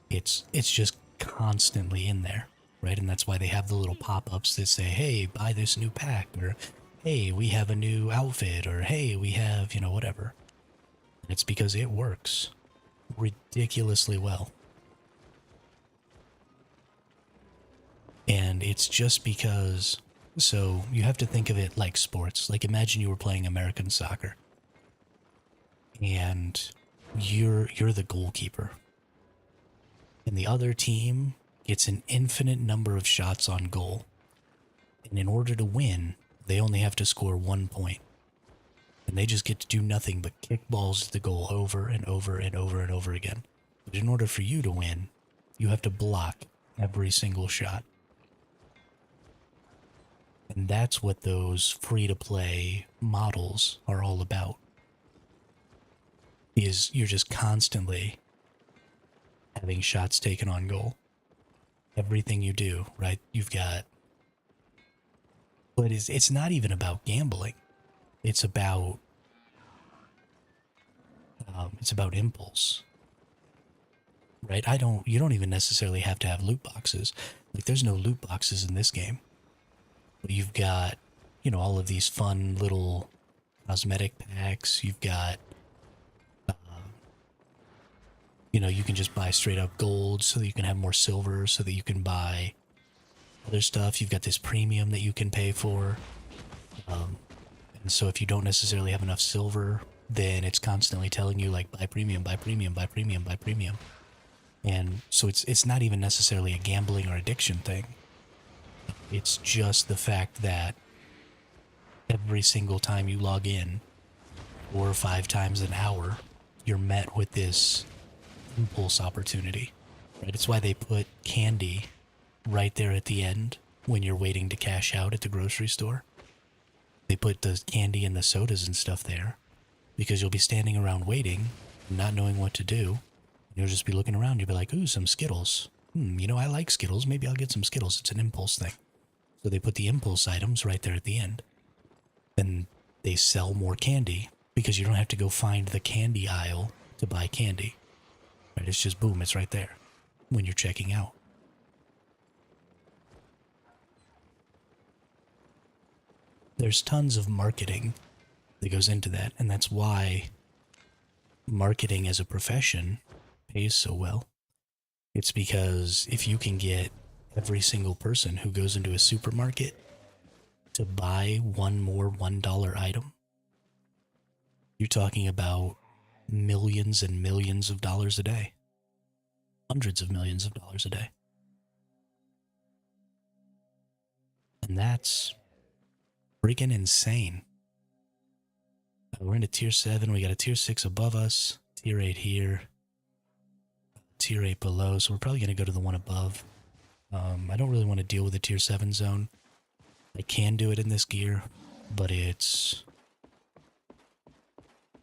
It's just constantly in there, right? And that's why they have the little pop-ups that say, hey, buy this new pack, or hey, we have a new outfit, or hey, we have, you know, whatever. And it's because it works ridiculously well. And it's just because, so you have to think of it like sports. Like imagine you were playing American soccer and you're the goalkeeper. And the other team gets an infinite number of shots on goal. And in order to win, they only have to score 1 point. And they just get to do nothing but kick balls to the goal over and over and over and over again. But in order for you to win, you have to block every single shot. And that's what those free-to-play models are all about. Is you're just constantly having shots taken on goal. Everything you do, right? You've got But it's not even about gambling. It's about impulse, right? You don't even necessarily have to have loot boxes. Like, there's no loot boxes in this game. But you've got, all of these fun little cosmetic packs. You've got, you can just buy straight up gold so that you can have more silver so that you can buy other stuff. You've got this premium that you can pay for. And so if you don't necessarily have enough silver, then it's constantly telling you, like, buy premium, buy premium, buy premium, buy premium. And so it's not even necessarily a gambling or addiction thing. It's just the fact that every single time you log in, 4 or 5 times an hour, you're met with this impulse opportunity, right? It's why they put candy right there at the end when you're waiting to cash out at the grocery store. They put the candy and the sodas and stuff there because you'll be standing around waiting, not knowing what to do. You'll just be looking around. You'll be like, ooh, some Skittles. I like Skittles. Maybe I'll get some Skittles. It's an impulse thing. So they put the impulse items right there at the end. Then they sell more candy because you don't have to go find the candy aisle to buy candy. Right? It's just boom, it's right there when you're checking out. There's tons of marketing that goes into that, and that's why marketing as a profession pays so well. It's because if you can get every single person who goes into a supermarket to buy one more $1 item, you're talking about millions and millions of dollars a day. Hundreds of millions of dollars a day. And that's freaking insane. We're into tier 7. We got a tier 6 above us, tier 8 here, tier 8 below, so we're probably going to go to the one above. I don't really want to deal with the tier 7 zone. I can do it in this gear, but it's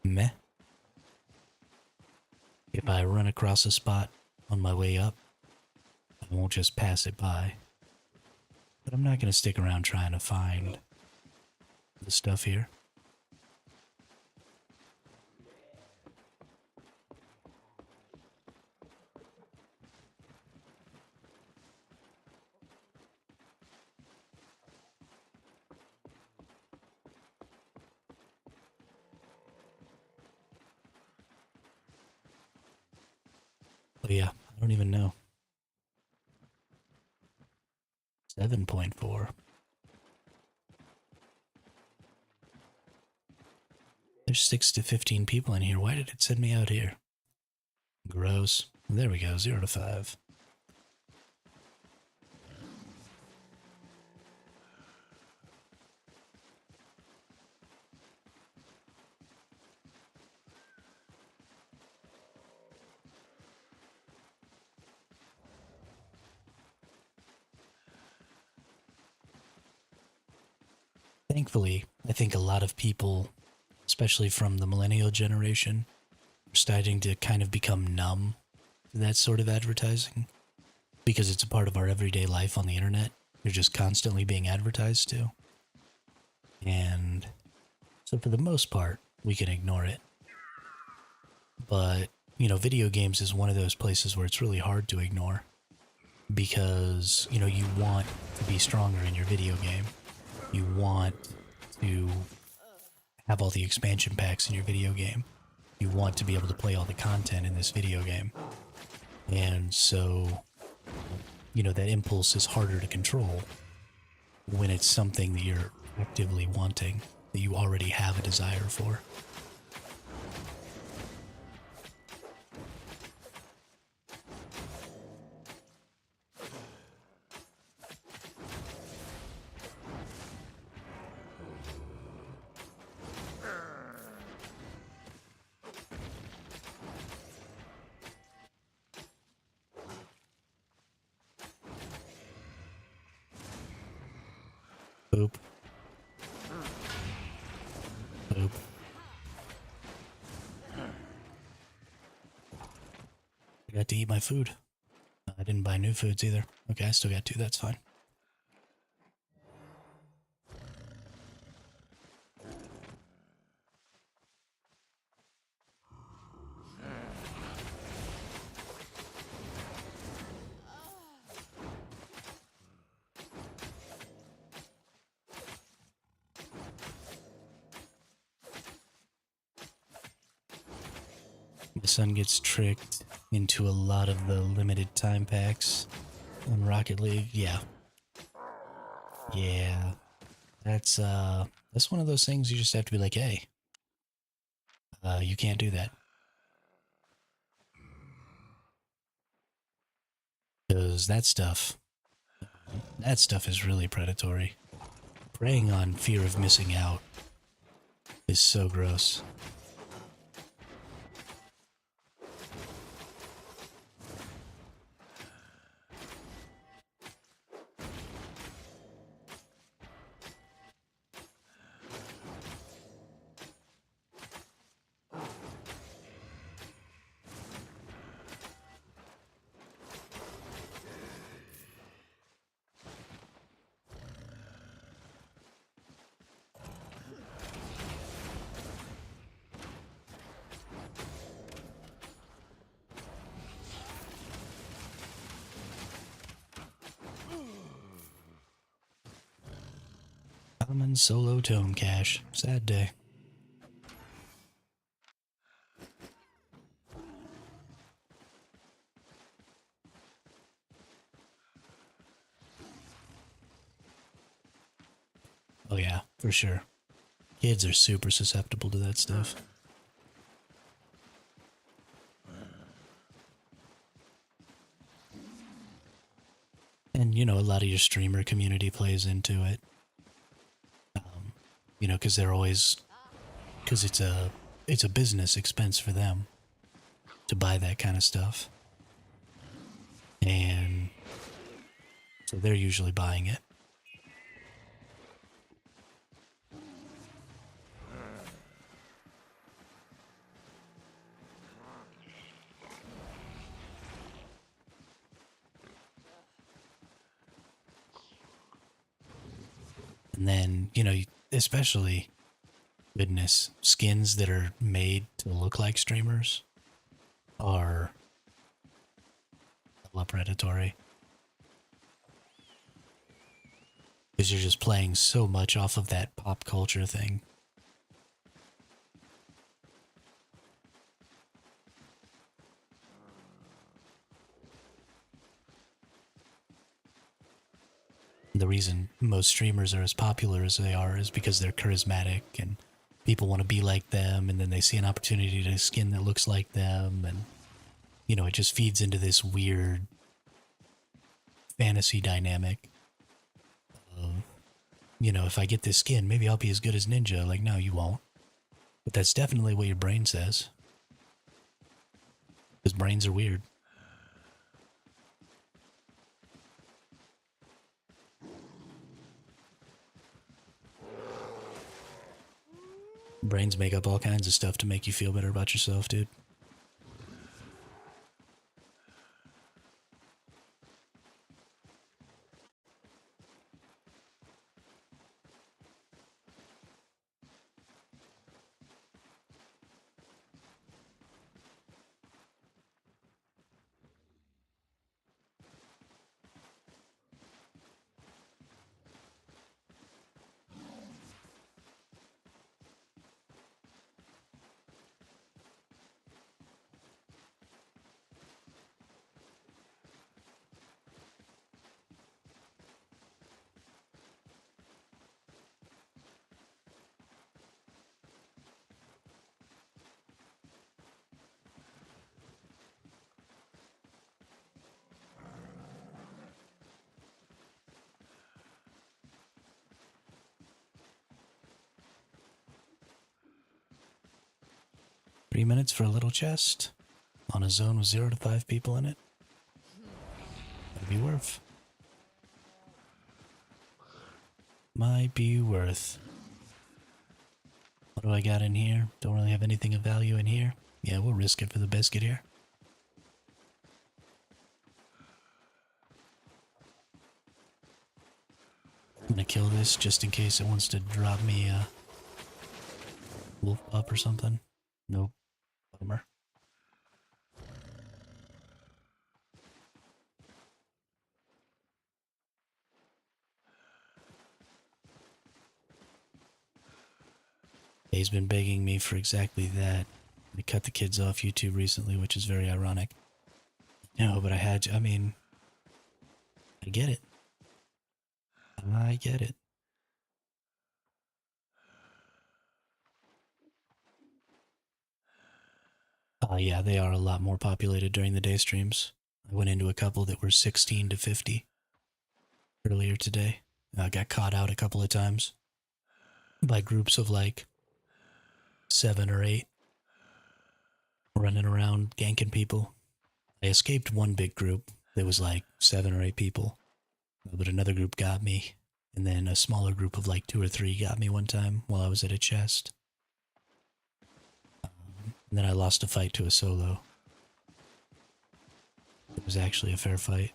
meh. If I run across a spot on my way up, I won't just pass it by. But I'm not going to stick around trying to find the stuff here. Oh yeah, I don't even know. 7.4. There's 6 to 15 people in here. Why did it send me out here? Gross. There we go, 0 to 5. Thankfully, I think a lot of people, especially from the millennial generation, are starting to kind of become numb to that sort of advertising because it's a part of our everyday life on the internet. You're just constantly being advertised to. And so for the most part, we can ignore it. But, video games is one of those places where it's really hard to ignore because, you want to be stronger in your video game. You want to have all the expansion packs in your video game. You want to be able to play all the content in this video game. And so, that impulse is harder to control when it's something that you're actively wanting, that you already have a desire for. Boop. Boop. I got to eat my food. I didn't buy new foods either. Okay, I still got 2, that's fine. My son gets tricked into a lot of the limited time packs on Rocket League. Yeah. Yeah. That's one of those things you just have to be like, hey, you can't do that. Because that stuff is really predatory. Preying on fear of missing out is so gross. Common solo tome cache. Sad day. Oh yeah, for sure. Kids are super susceptible to that stuff. And, you know, a lot of your streamer community plays into it. You know, because they're always, because it's a business expense for them to buy that kind of stuff. And so they're usually buying it. And then, you know, especially, goodness, skins that are made to look like streamers are a lot predatory. Because you're just playing so much off of that pop culture thing. The reason most streamers are as popular as they are is because they're charismatic and people want to be like them, and then they see an opportunity to skin that looks like them, and you know, it just feeds into this weird fantasy dynamic of, you know, if I get this skin, maybe I'll be as good as Ninja. Like, no, you won't. But that's definitely what your brain says. Because brains are weird. Brains make up all kinds of stuff to make you feel better about yourself, dude. 3 minutes for a little chest on a zone with 0 to 5 people in it. Might be worth. Might be worth. What do I got in here? Don't really have anything of value in here. Yeah, we'll risk it for the biscuit here. I'm gonna kill this just in case it wants to drop me a wolf pup or something. Nope. Bummer. He's been begging me for exactly that. I cut the kids off YouTube recently, which is very ironic. No, but I had to, I mean, I get it. I get it. Yeah, they are a lot more populated during the day streams. I went into a couple that were 16 to 50 earlier today. I got caught out a couple of times by groups of like 7 or 8 running around ganking people. I escaped one big group that was like 7 or 8 people, but another group got me, and then a smaller group of like 2 or 3 got me one time while I was at a chest. And then I lost a fight to a solo. It was actually a fair fight.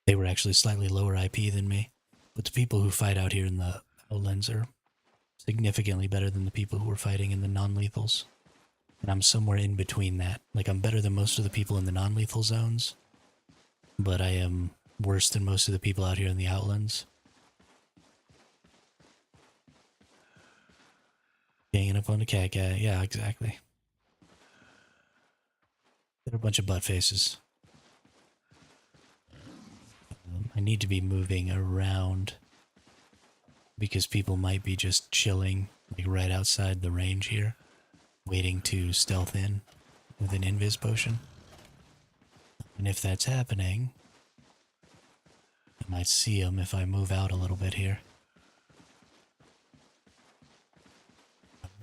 They were actually slightly lower IP than me, but the people who fight out here in the Outlands are significantly better than the people who were fighting in the non-lethals. And I'm somewhere in between that. Like, I'm better than most of the people in the non-lethal zones, but I am worse than most of the people out here in the Outlands. Ganging up on the cat guy. Yeah, exactly. They're a bunch of butt faces. I need to be moving around because people might be just chilling, like right outside the range here, waiting to stealth in with an invis potion. And if that's happening, I might see them if I move out a little bit here.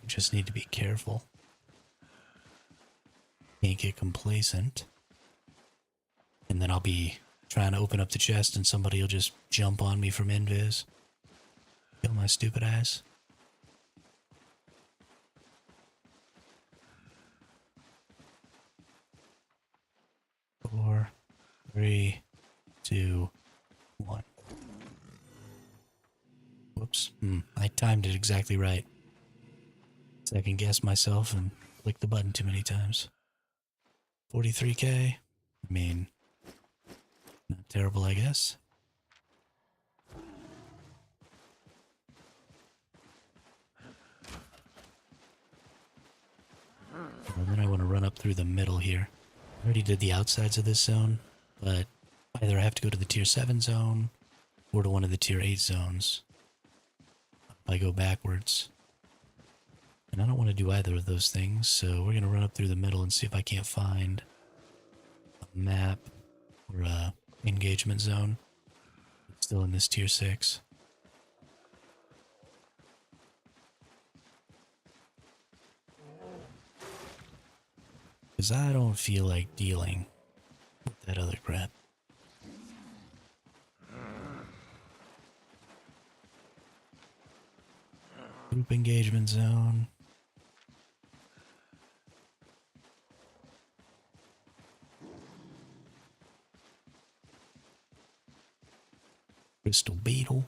Just need to be careful. Can't get complacent. And then I'll be trying to open up the chest and somebody will just jump on me from invis. Kill my stupid ass. Four, 3, 2, 1. Whoops. I timed it exactly right. Second guess myself and clicked the button too many times. 43k. I mean, not terrible, I guess. And then I want to run up through the middle here. I already did the outsides of this zone, but either I have to go to the tier 7 zone or to one of the tier 8 zones. If I go backwards. And I don't want to do either of those things, so we're going to run up through the middle and see if I can't find a map or a engagement zone. It's still in this tier 6. Because I don't feel like dealing with that other crap. Group engagement zone. Crystal beetle.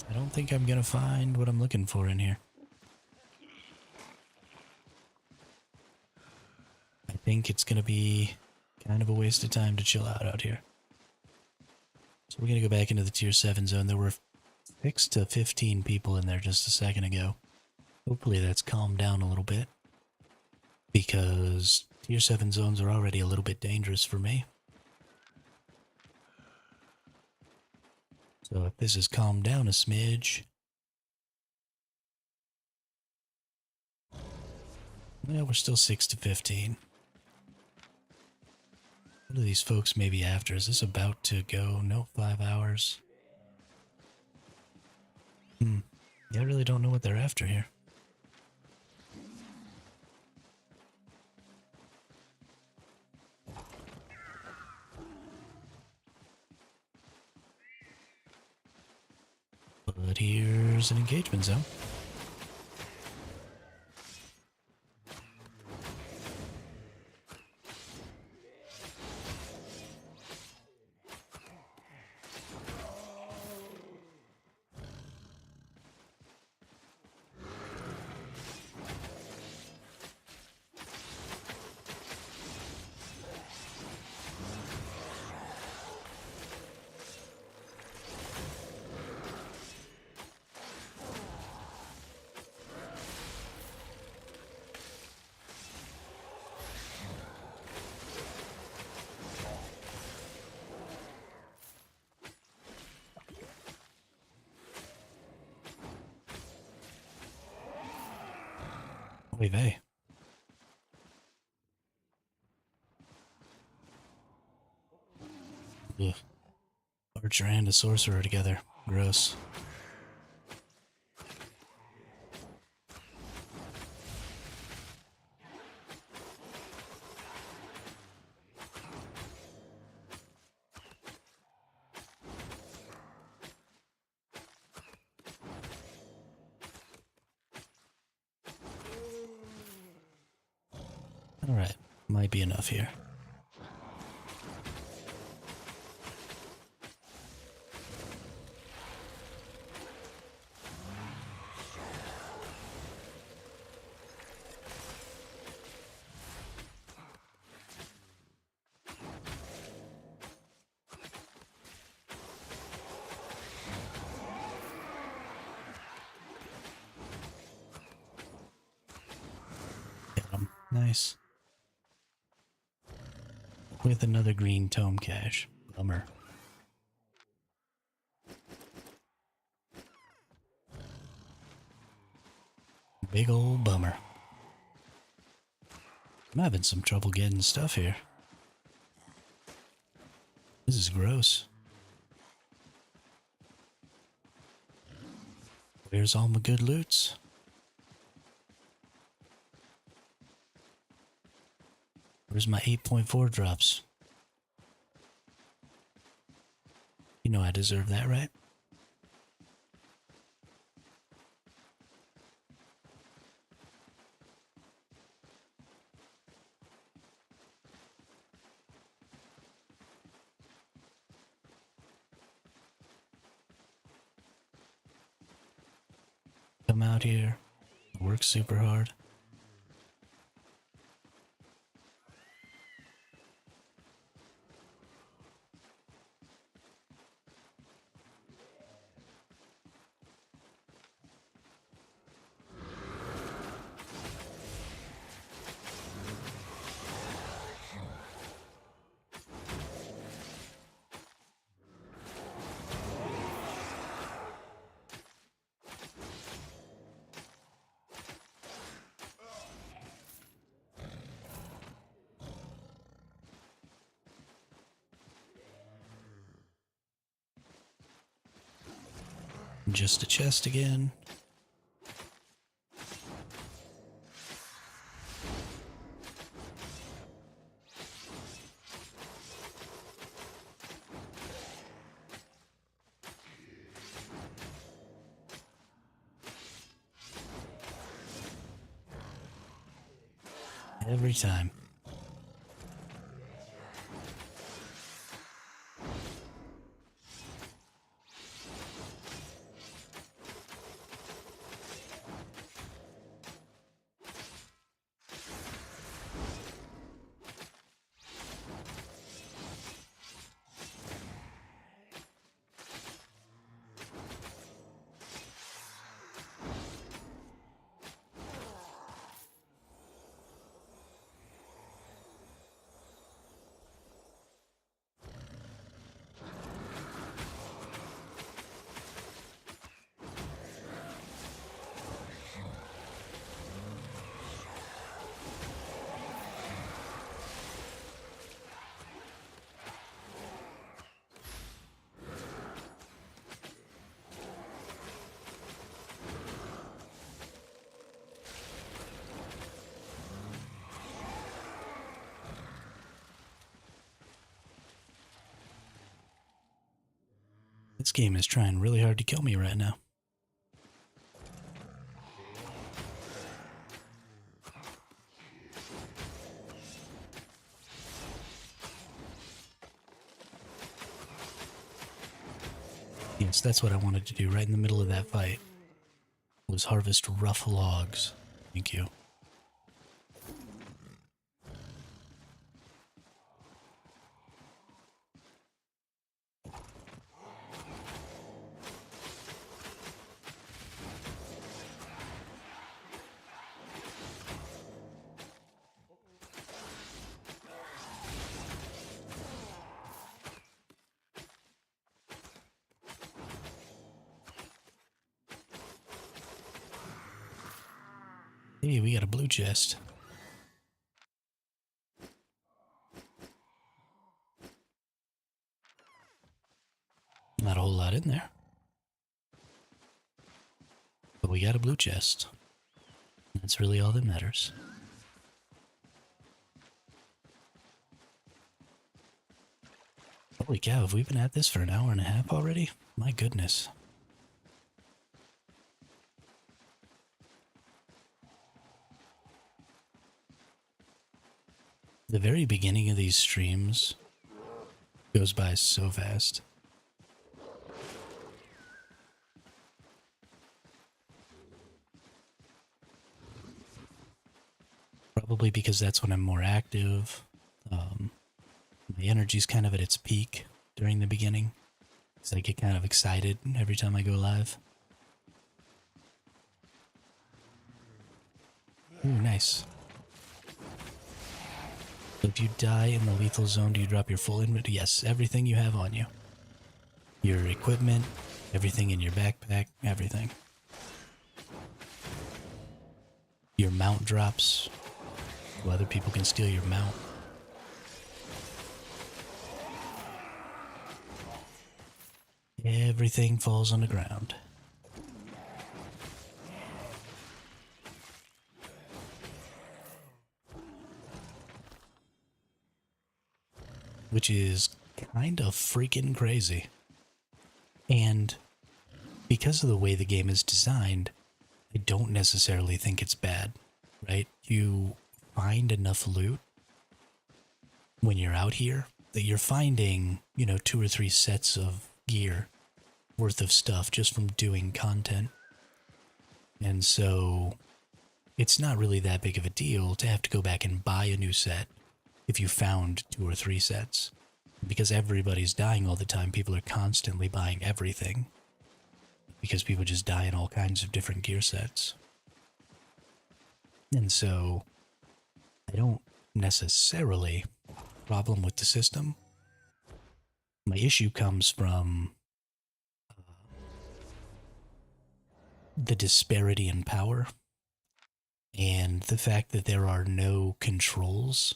I don't think I'm gonna find what I'm looking for in here. I think it's gonna be kind of a waste of time to chill out here. So we're gonna go back into the tier 7 zone. There were 6 to 15 people in there just a second ago. Hopefully that's calmed down a little bit, because tier 7 zones are already a little bit dangerous for me. So if this has calmed down a smidge... Well, we're still 6 to 15. What are these folks maybe after? Is this about to go? No, 5 hours. Yeah, I really don't know what they're after here. But here's an engagement zone. Oy vey. Ugh. Archer and a sorcerer together. Gross. Alright, might be enough here. Got him. Nice. With another green tome cache. Bummer. Big old bummer. I'm having some trouble getting stuff here. This is gross. Where's all my good loots? Where's my 8.4 drops? You know I deserve that, right? Come out here, work super hard. Just a chest again. Every time. This game is trying really hard to kill me right now. Yes, that's what I wanted to do right in the middle of that fight. Was harvest rough logs. Thank you. Hey, we got a blue chest. Not a whole lot in there. But we got a blue chest. That's really all that matters. Holy cow, have we been at this for an hour and a half already? My goodness. The very beginning of these streams goes by so fast. Probably because that's when I'm more active. My energy's kind of at its peak during the beginning. So I get kind of excited every time I go live. Ooh, nice. If you die in the lethal zone, do you drop your full inventory? Yes, everything you have on you. Your equipment, everything in your backpack, everything. Your mount drops, so other people can steal your mount. Everything falls on the ground. Which is kind of freaking crazy. And because of the way the game is designed, I don't necessarily think it's bad, right? You find enough loot when you're out here that you're finding, 2 or 3 sets of gear worth of stuff just from doing content. And so it's not really that big of a deal to have to go back and buy a new set if you found 2 or 3 sets. Because everybody's dying all the time, people are constantly buying everything. Because people just die in all kinds of different gear sets. And so I don't necessarily have a problem with the system. My issue comes from the disparity in power and the fact that there are no controls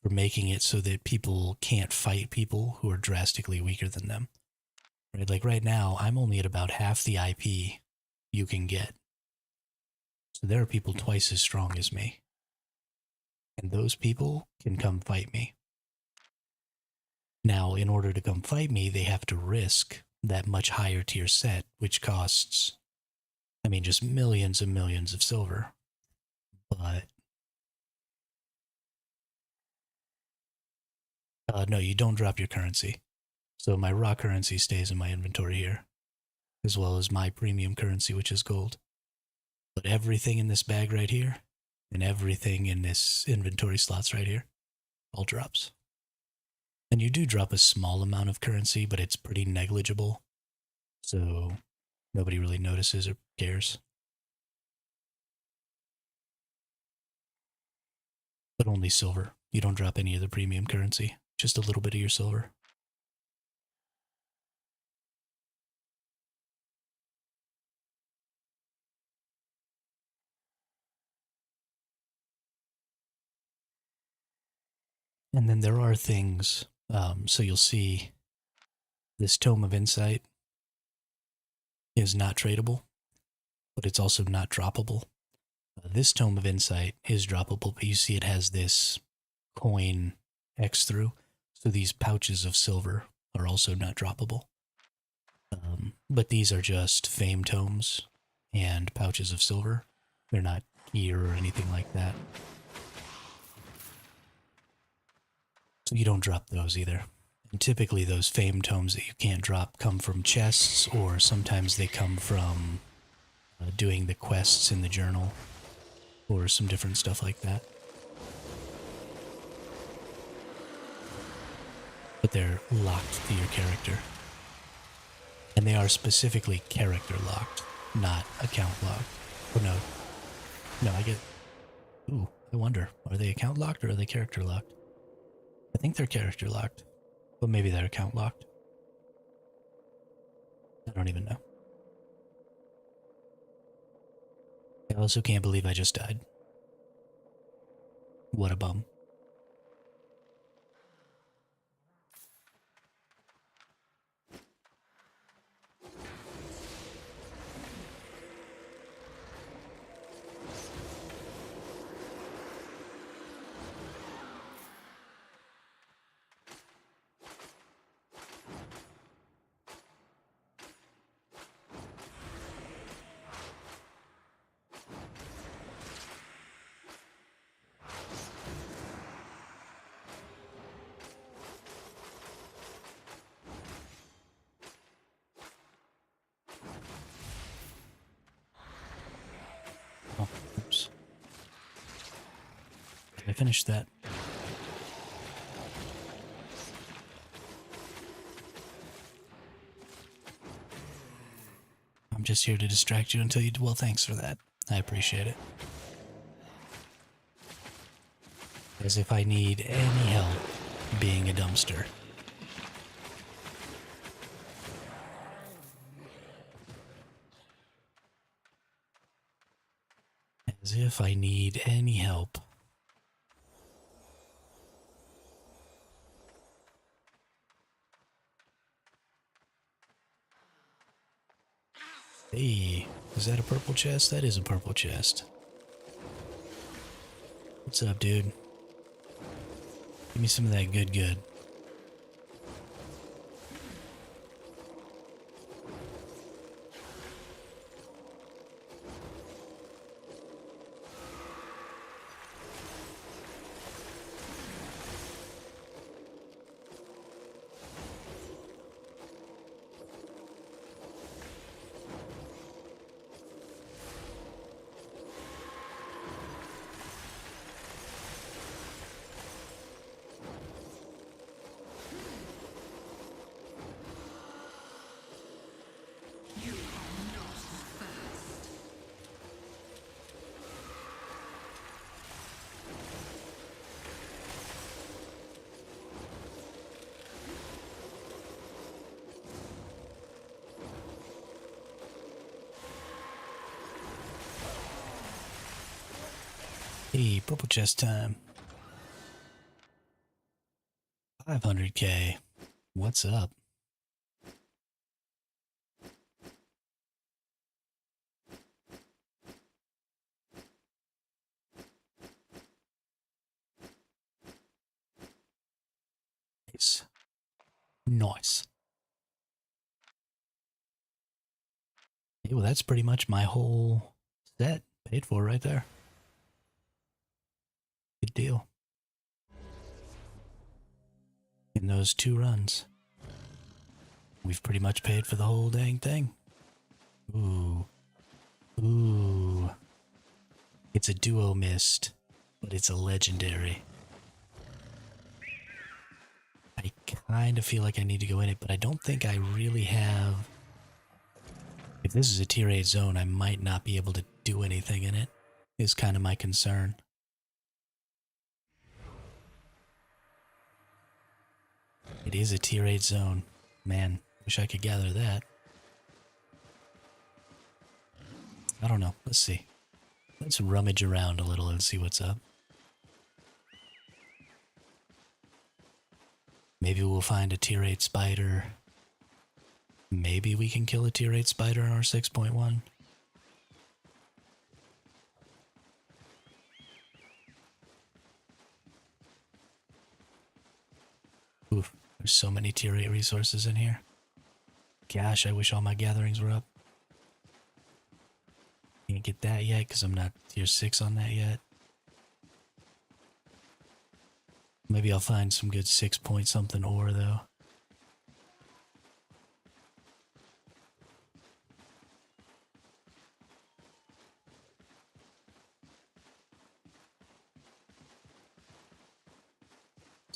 for making it so that people can't fight people who are drastically weaker than them. Right? Like right now, I'm only at about half the IP you can get. So there are people twice as strong as me. And those people can come fight me. Now, in order to come fight me, they have to risk that much higher tier set, which costs, just millions and millions of silver. But no, you don't drop your currency. So my raw currency stays in my inventory here, as well as my premium currency, which is gold. But everything in this bag right here, and everything in this inventory slots right here, all drops. And you do drop a small amount of currency, but it's pretty negligible. So nobody really notices or cares. But only silver. You don't drop any of the premium currency, just a little bit of your silver. And then there are things, so you'll see this Tome of Insight is not tradable, but it's also not droppable. This Tome of Insight is droppable, but you see it has this coin X through, so these pouches of silver are also not droppable. But these are just fame tomes and pouches of silver. They're not gear or anything like that. So you don't drop those either. And typically those fame tomes that you can't drop come from chests, or sometimes they come from doing the quests in the journal, or some different stuff like that. But they're locked to your character. And they are specifically character locked, not account locked. Oh no. No, I get... Ooh, I wonder, are they account locked or are they character locked? I think they're character locked, but maybe they're account locked. I don't even know. I also can't believe I just died. What a bum. Oh, oops. Did I finish that? I'm just here to distract you until you... Well, thanks for that. I appreciate it. As if I need any help being a dumpster. As if I need any help. Hey, is that a purple chest? That is a purple chest. What's up, dude? Give me some of that good. Hey, purple chest time. 500k. What's up? Nice. Nice. Hey, well, that's pretty much my whole set paid for right there. Good deal. In those 2 runs, we've pretty much paid for the whole dang thing. Ooh. Ooh. It's a duo mist, but it's a legendary. I kind of feel like I need to go in it, but I don't think I really have... If this is a tier 8 zone, I might not be able to do anything in it, is kind of my concern. It is a tier 8 zone. Man, wish I could gather that. I don't know. Let's see. Let's rummage around a little and see what's up. Maybe we'll find a tier 8 spider. Maybe we can kill a tier 8 spider in our 6.1. Oof, there's so many tier 8 resources in here. Gosh, I wish all my gatherings were up. Can't get that yet because I'm not tier 6 on that yet. Maybe I'll find some good 6 point something ore though.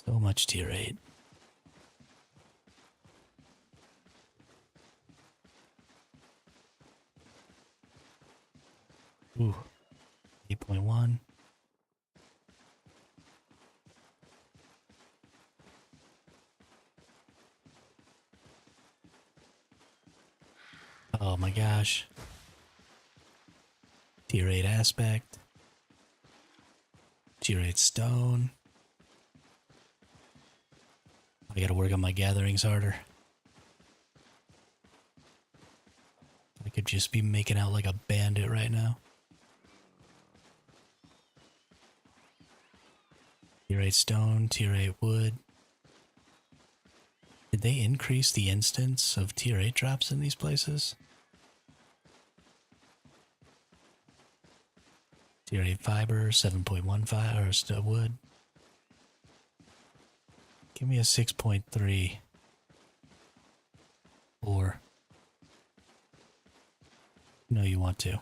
So much tier 8. Ooh, 8.1. Oh my gosh. Tier 8 aspect. Tier 8 stone. I gotta work on my gatherings harder. I could just be making out like a bandit right now. Tier 8 stone, tier 8 wood. Did they increase the instance of tier 8 drops in these places? Tier 8 fiber, 7.15 or wood. Give me a 6.3. Or no, you want to.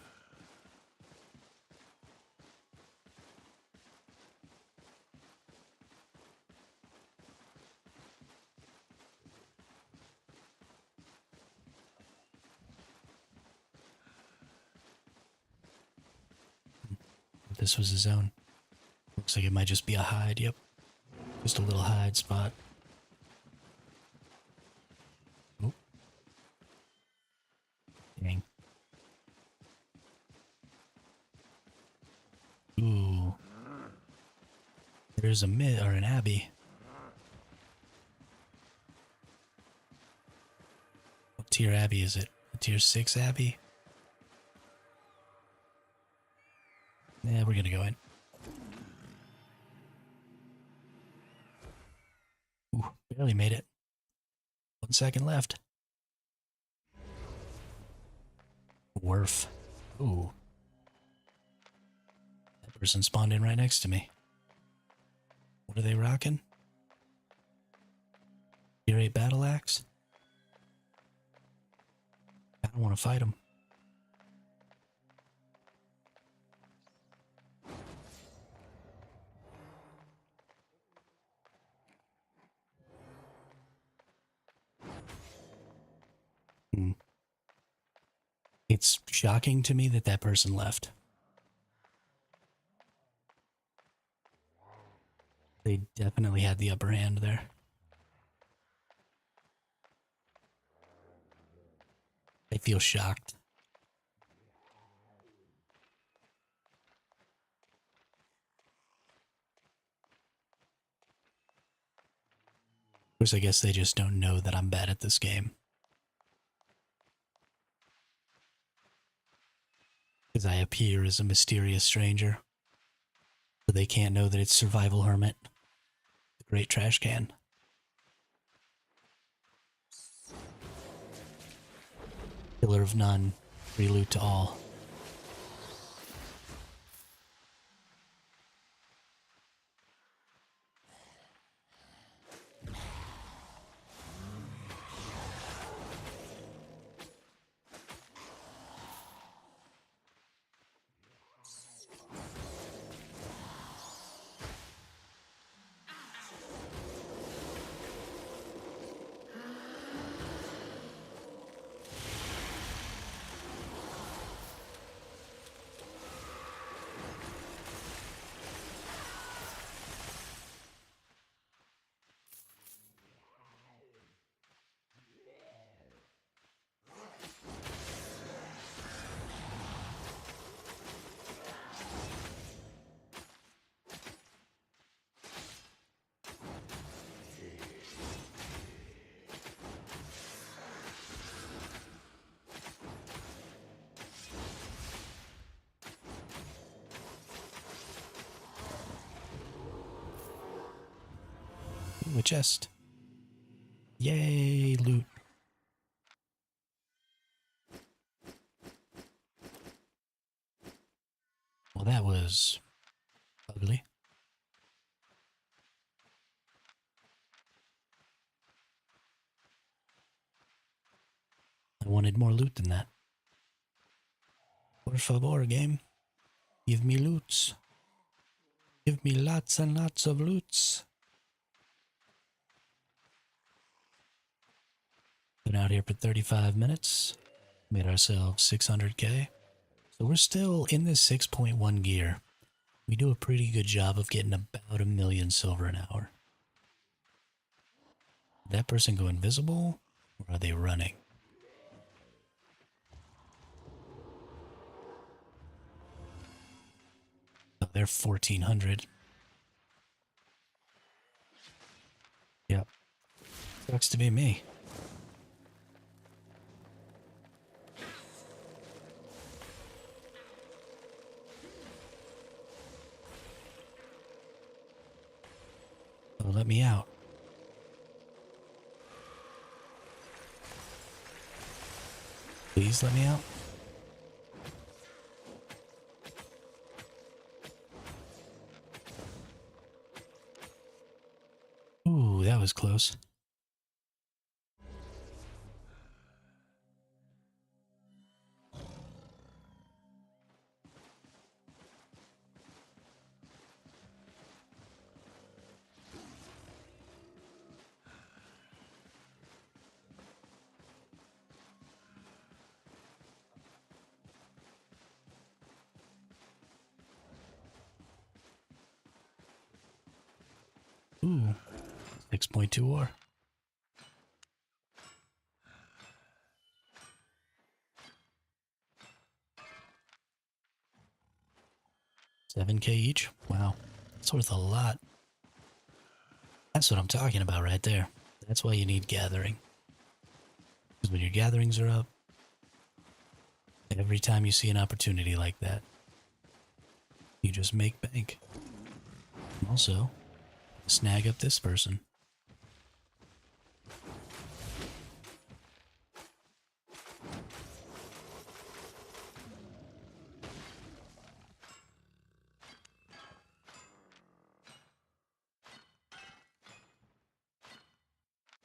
This was a zone. Looks like it might just be a hide, yep. Just a little hide spot. Oh. Dang. Ooh. There's a mid or an abbey. What tier abbey is it? A tier 6 abbey? Yeah, we're gonna go in. Ooh, barely made it. 1 second left. Worf. Ooh. That person spawned in right next to me. What are they rocking? Tier 8 battle axe? I don't want to fight them. It's shocking to me that that person left. They definitely had the upper hand there. I feel shocked. Of course, I guess they just don't know that I'm bad at this game. Because I appear as a mysterious stranger. So they can't know that it's Survival Hermit. The Great Trash Can. Killer of none. Free loot to all. Ooh, a chest. Yay, loot. Well, that was ugly. I wanted more loot than that. Por favor, game. Give me loots. Give me lots and lots of loots. Been out here for 35 minutes. Made ourselves 600k. So we're still in this 6.1 gear. We do a pretty good job of getting about 1,000,000 silver an hour. Did that person go invisible? Or are they running? they're 1,400. Yep. Sucks to be me. Oh, let me out. Please let me out. Ooh, that was close. Ooh, 6.2 ore. $7K each? Wow. That's worth a lot. That's what I'm talking about right there. That's why you need gathering. Because when your gatherings are up, every time you see an opportunity like that, you just make bank. Also, snag up this person.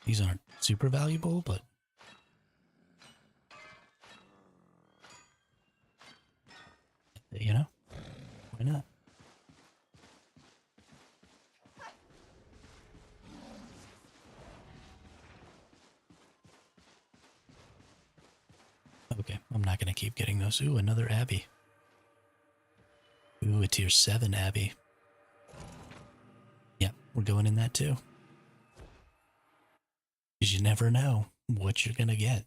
These aren't super valuable, but you know, why not? Okay, I'm not gonna keep getting those. Ooh, another Abbey. Ooh, a tier 7 Abbey. Yep, we're going in that too. Because you never know what you're gonna get.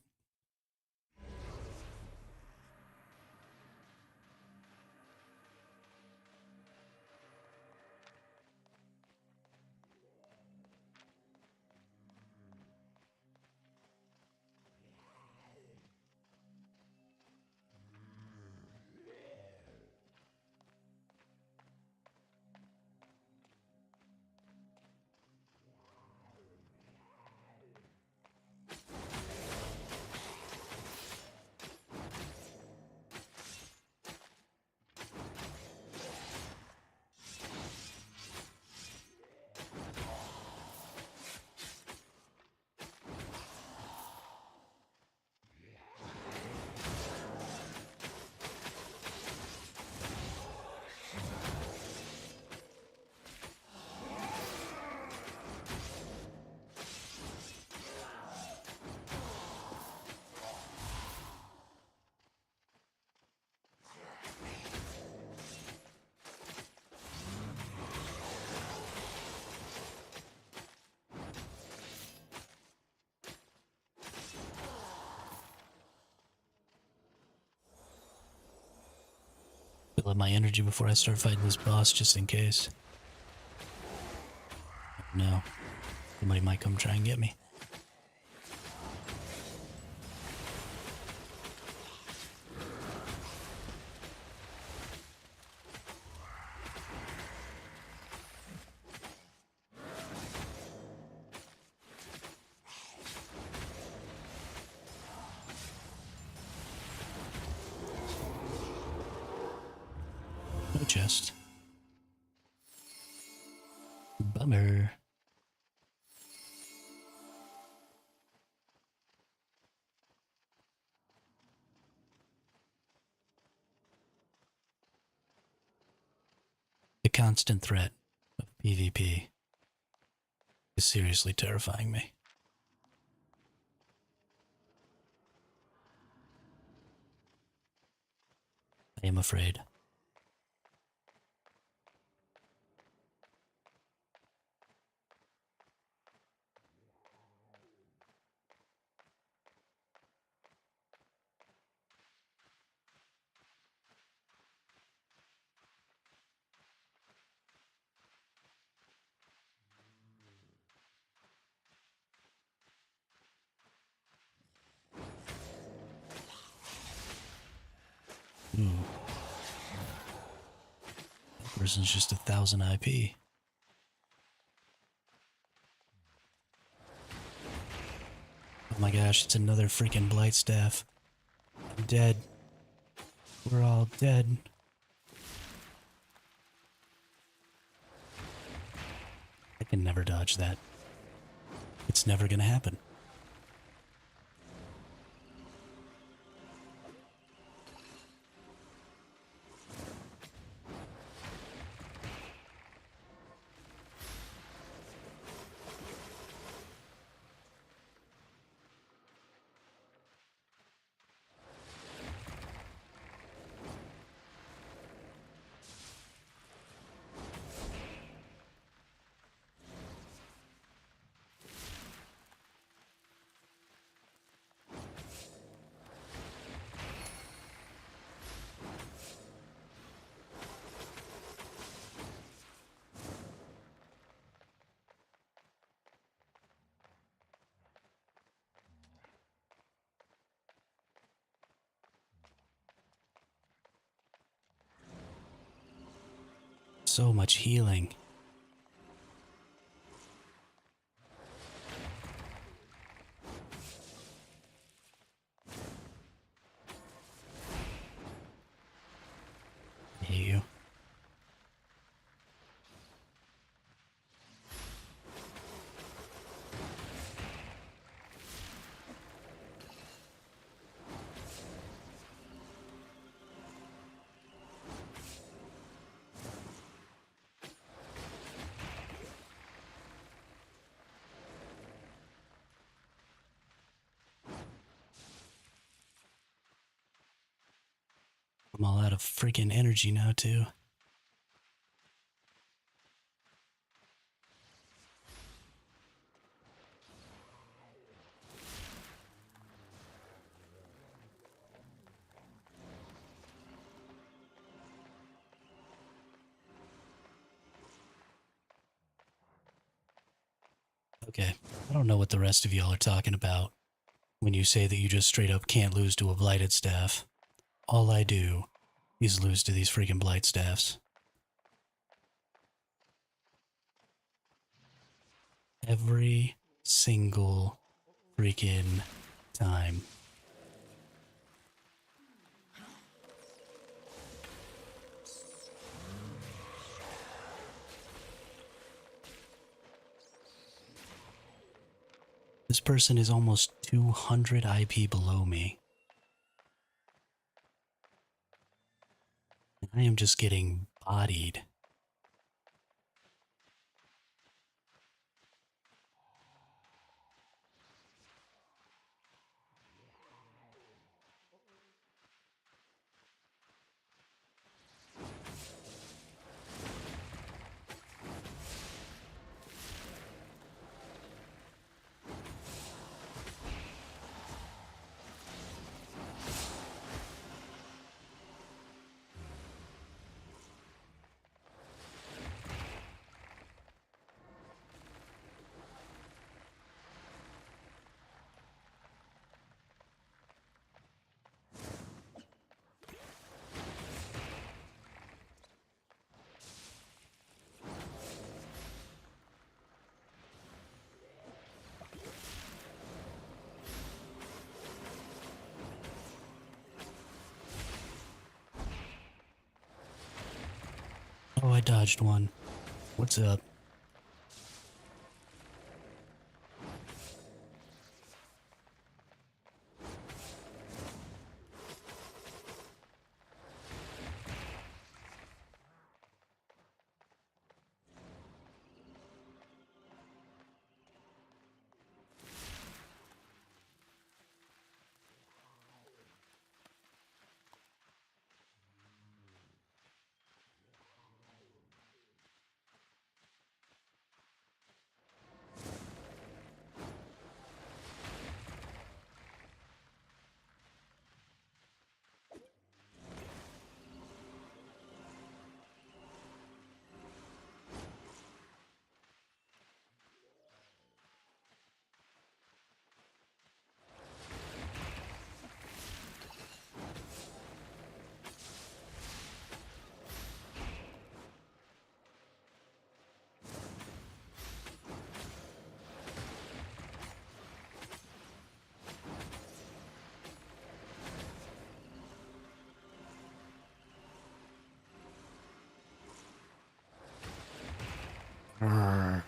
Fill up my energy before I start fighting this boss, just in case. No, somebody might come try and get me. No chest. Bummer. The constant threat of PvP is seriously terrifying me. I am afraid. Ooh. That person's just 1,000 IP. Oh my gosh, it's another freaking blight staff. I'm dead. We're all dead. I can never dodge that. It's never gonna happen. So much healing. I hate you. I'm all out of freaking energy now, too. Okay, I don't know what the rest of y'all are talking about when you say that you just straight up can't lose to a blighted staff. All I do is lose to these freaking blight staffs. Every single freaking time. This person is almost 200 IP below me. And I am just getting bodied. Oh, I dodged one. What's up? Arr.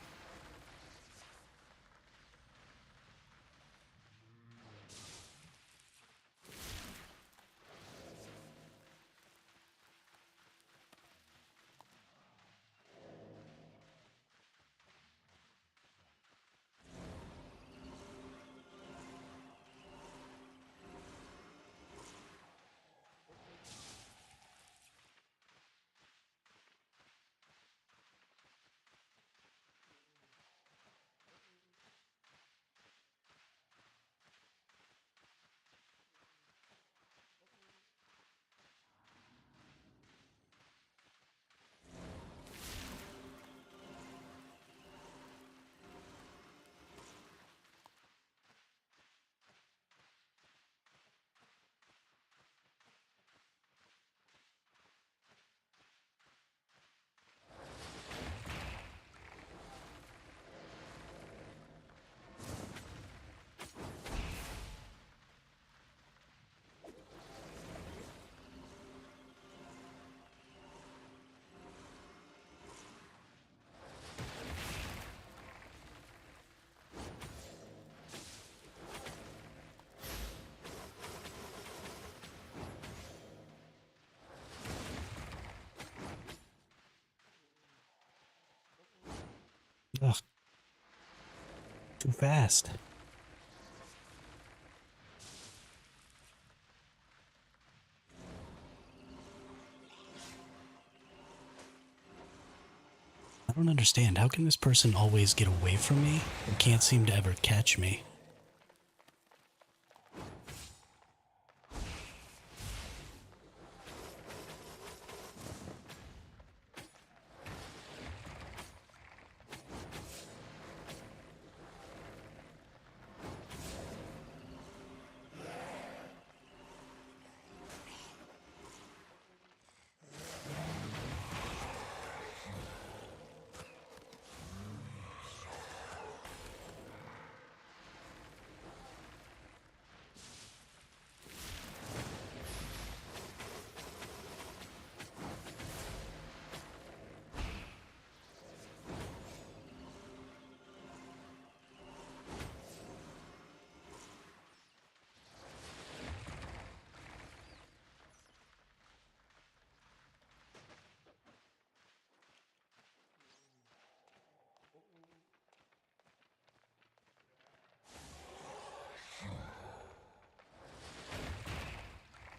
Ugh. Too fast. I don't understand. How can this person always get away from me and can't seem to ever catch me?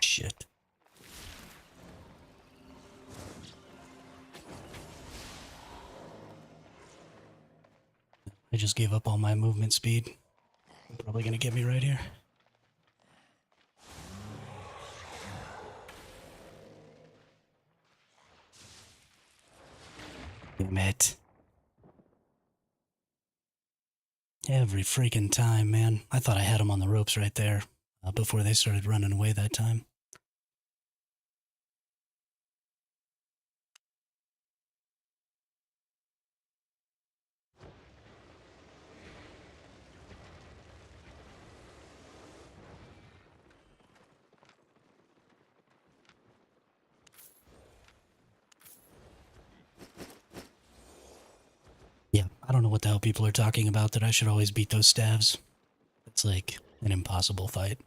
Shit. I just gave up all my movement speed. They're probably gonna get me right here. Damn it. Every freaking time, man. I thought I had them on the ropes right there before they started running away that time. Yeah, I don't know what the hell people are talking about that I should always beat those staves. It's like an impossible fight.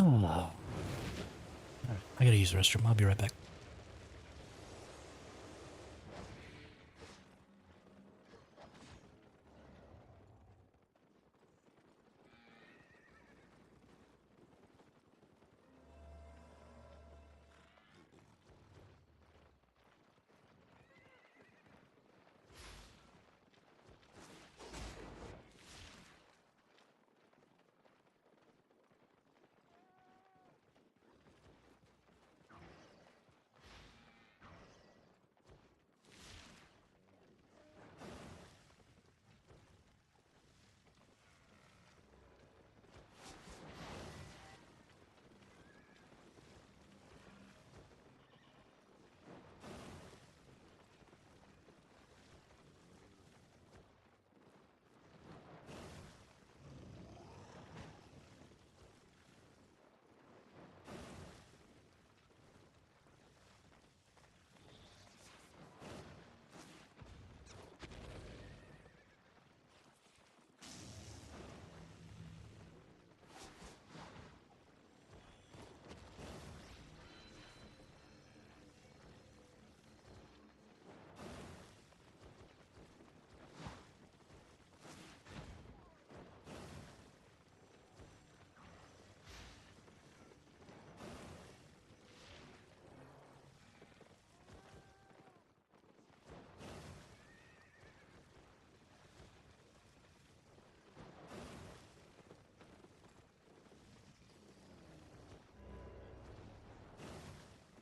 Oh. I gotta use the restroom. I'll be right back.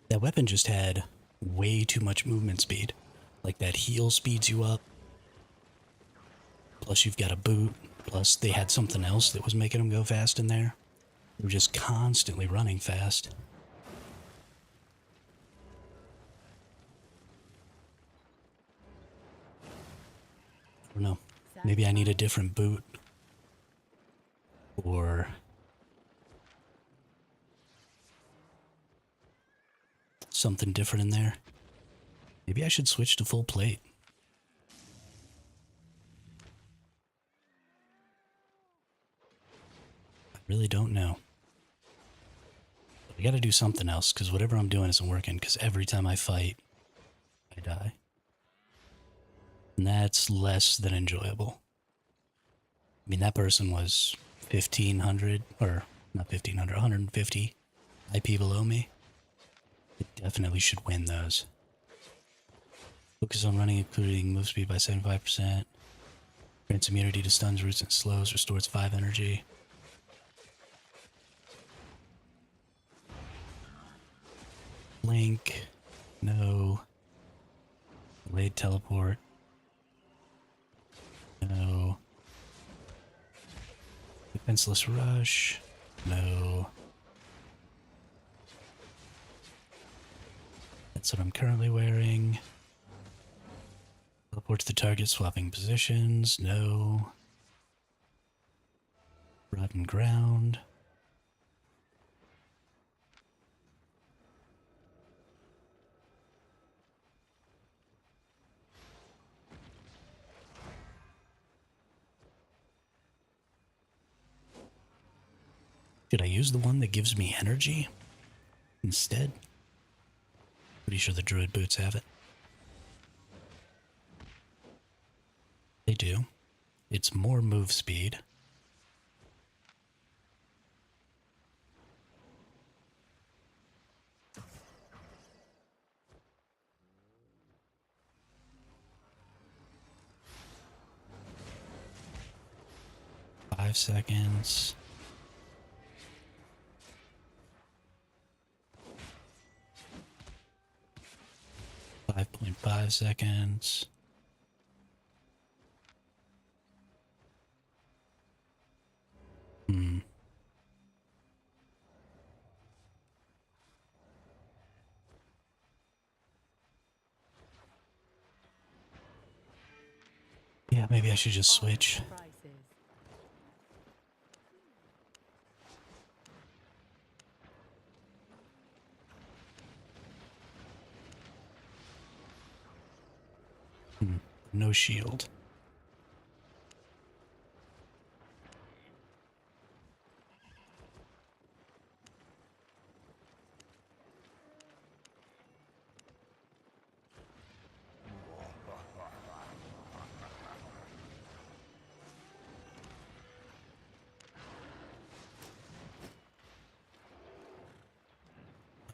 That weapon just had way too much movement speed. Like that heal speeds you up. Plus you've got a boot. Plus they had something else that was making them go fast in there. They were just constantly running fast. I don't know. Maybe I need a different boot. Or something different in there. Maybe I should switch to full plate. I really don't know. I gotta do something else, because whatever I'm doing isn't working, because every time I fight, I die. And that's less than enjoyable. I mean, that person was 1,500, or not 1,500, 150 IP below me. It definitely should win those. Focus on running, including move speed by 75%. Grants immunity to stuns, roots, and slows. Restores 5 energy. Blink. No. Delayed teleport. No. Defenseless rush. No. That's what I'm currently wearing. Teleport to the target, swapping positions. No. Rotten ground. Should I use the one that gives me energy instead? Pretty sure the druid boots have it. They do. It's more move speed. Five seconds. 5.5 seconds. Yeah, maybe I should just switch. No shield.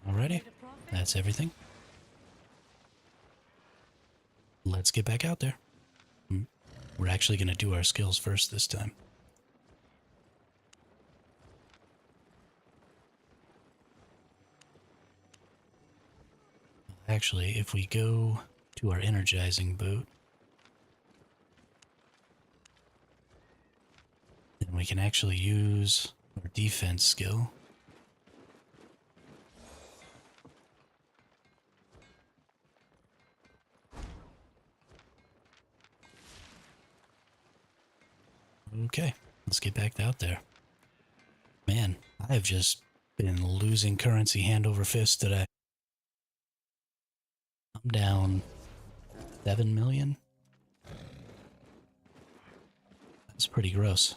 Alrighty, that's everything. Let's get back out there. We're actually going to do our skills first this time. Actually, if we go to our energizing boot, then we can actually use our defense skill. Okay, let's get back out there. Man, I have just been losing currency hand over fist today. I'm down 7 million. That's pretty gross.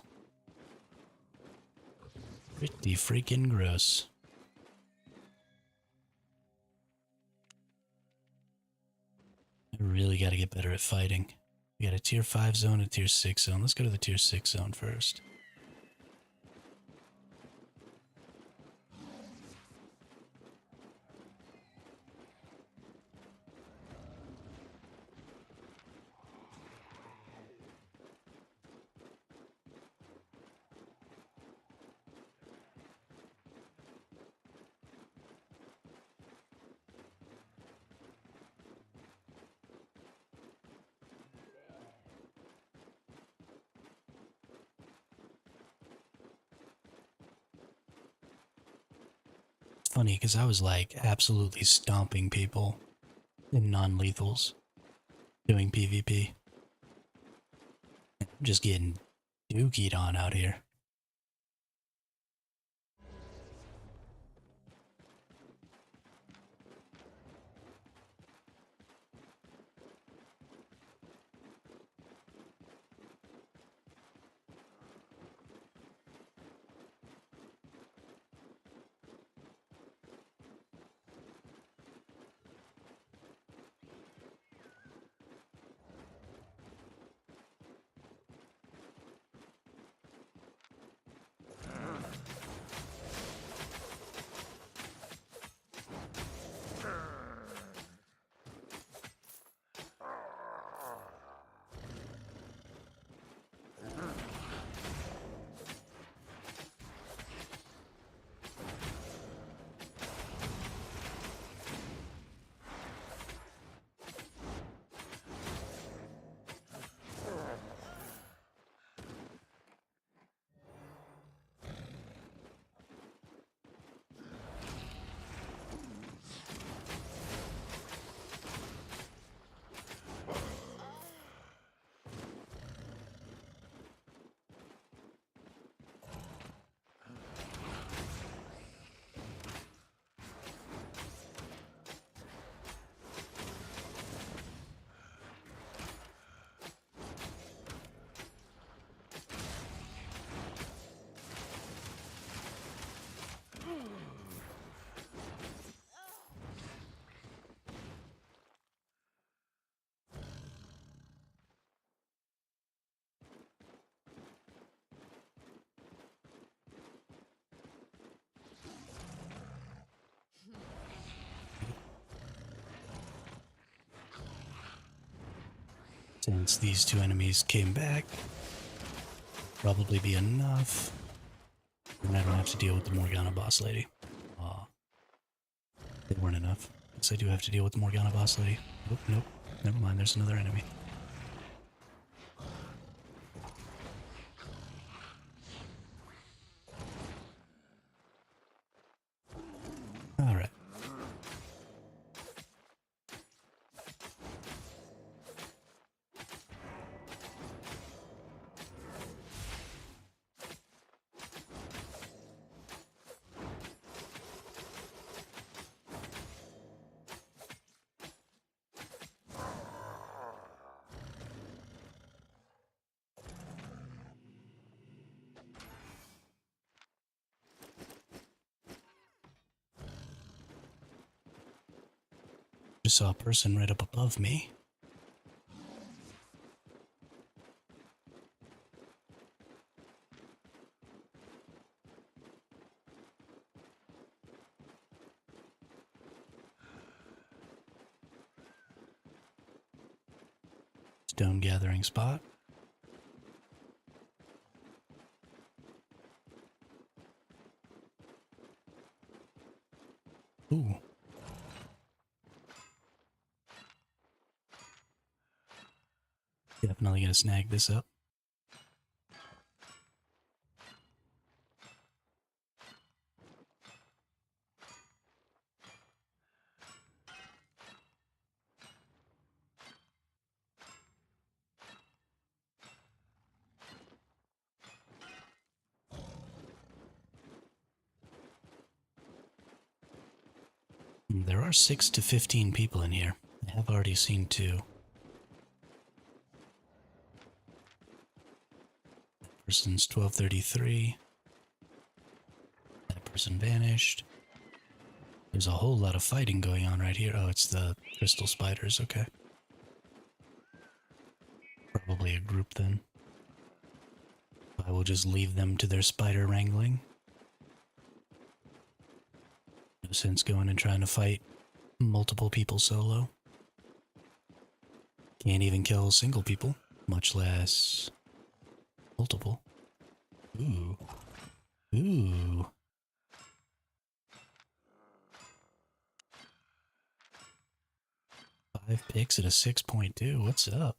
Pretty freaking gross. I really got to get better at fighting. We got a tier 5 zone, a tier 6 zone. Let's go to the tier 6 zone first. funny because I was like absolutely stomping people in non-lethals doing PvP. I'm just getting dookied on out here. Since these two enemies came back, probably be enough. And I don't have to deal with the Morgana boss lady. Aw. They weren't enough. Guess I do have to deal with the Morgana boss lady. Nope, nope. Never mind, there's another enemy. Alright. Just saw a person right up above me. Stone gathering spot. Ooh. Definitely gonna snag this up. There are 6 to 15 people in here. I have already seen 2. That person's 1233. That person vanished. There's a whole lot of fighting going on right here. Oh, it's the crystal spiders, okay. Probably a group then. I will just leave them to their spider wrangling. No sense going and trying to fight multiple people solo. Can't even kill single people, much less multiple. Ooh. Ooh. Five picks at a 6.2. What's up?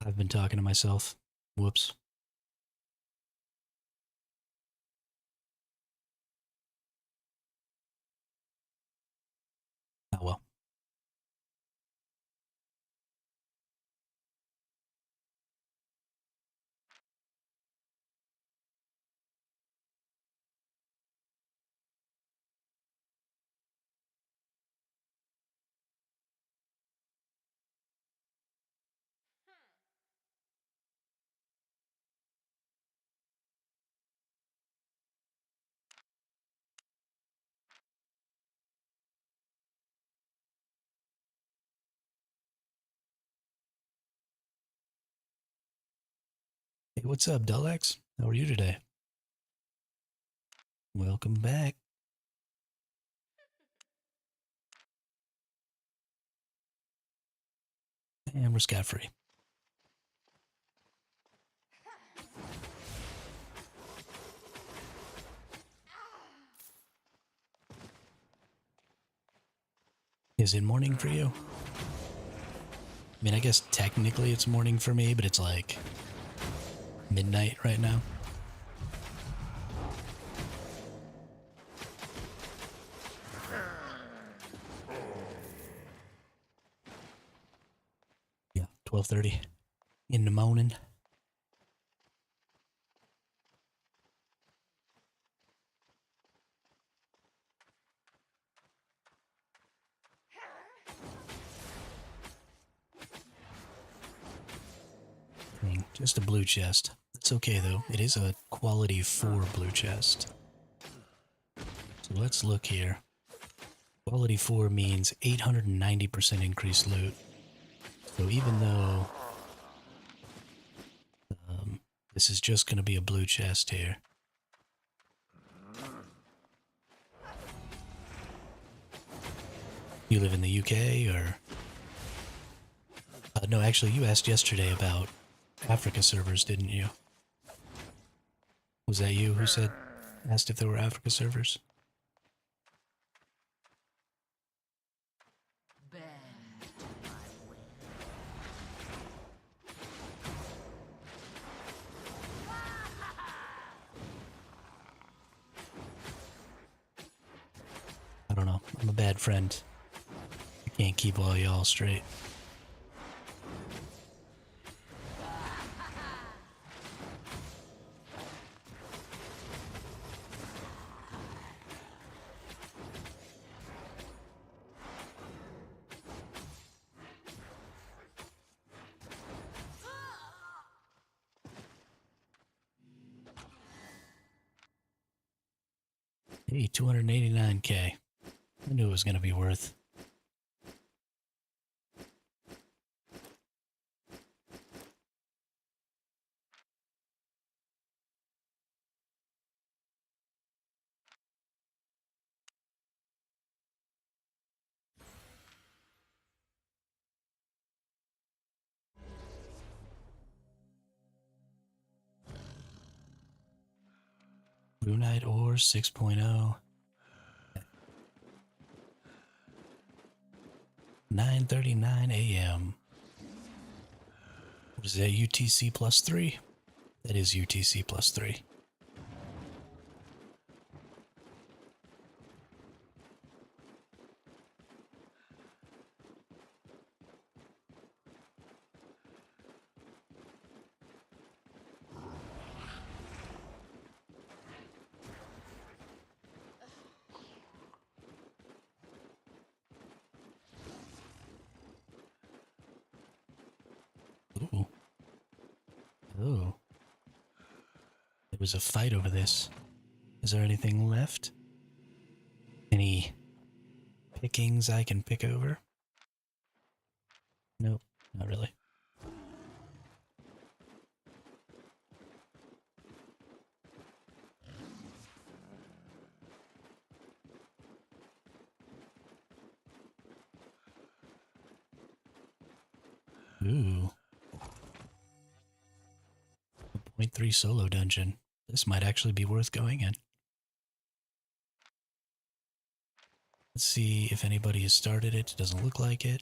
I've been talking to myself. Whoops. Oh well. Hey, what's up, Dullex? How are you today? Welcome back. And we're scot free. Is it morning for you? I mean, I guess technically it's morning for me, but it's like midnight right now. Yeah, 12:30 in the morning. Just a blue chest. It's okay though. It is a quality 4 blue chest. So let's look here. Quality 4 means 890% increased loot. So even though this is just going to be a blue chest here. You live in the UK or... no, actually you asked yesterday about Africa servers, didn't you? Was that you who asked if there were Africa servers? I don't know. I'm a bad friend. I can't keep all y'all straight. Hey, 289k. I knew it was going to be worth. Blue Knight Ore 6.0. 9:39 a.m. What is that, UTC plus 3? That is UTC plus 3. Ooh. Oh. There was a fight over this. Is there anything left? Any pickings I can pick over? Nope, not really. Ooh. A point 3 solo dungeon. This might actually be worth going in. Let's see if anybody has started it. Doesn't look like it.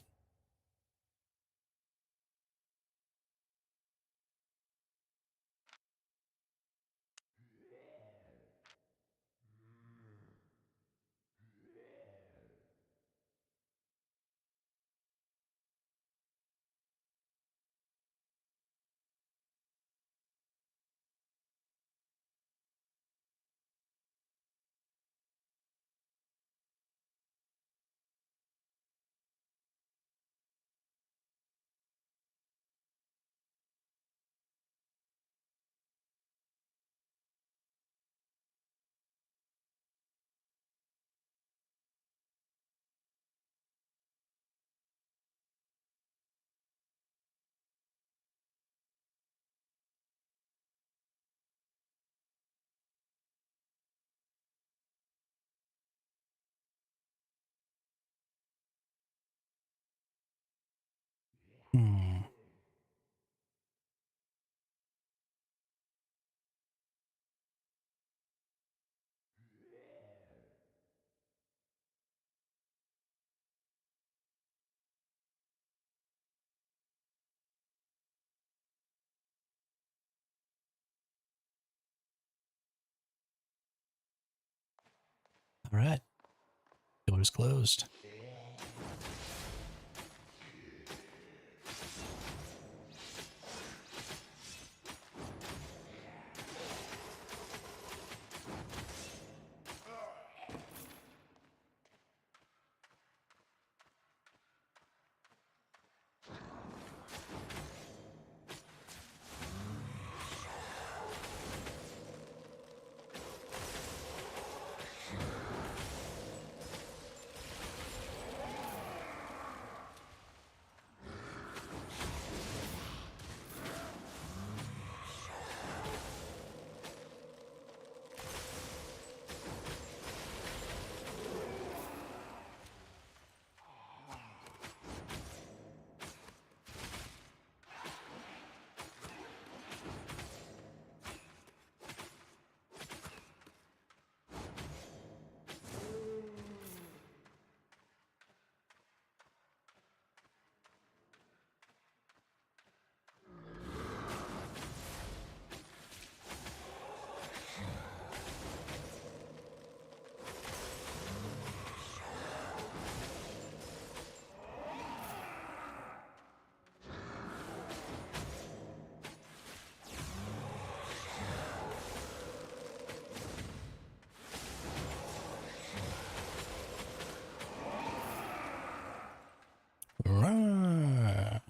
Hmm. All right. Door's closed. Rawr.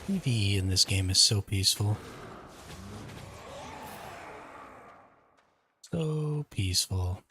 PvE in this game is so peaceful. So peaceful.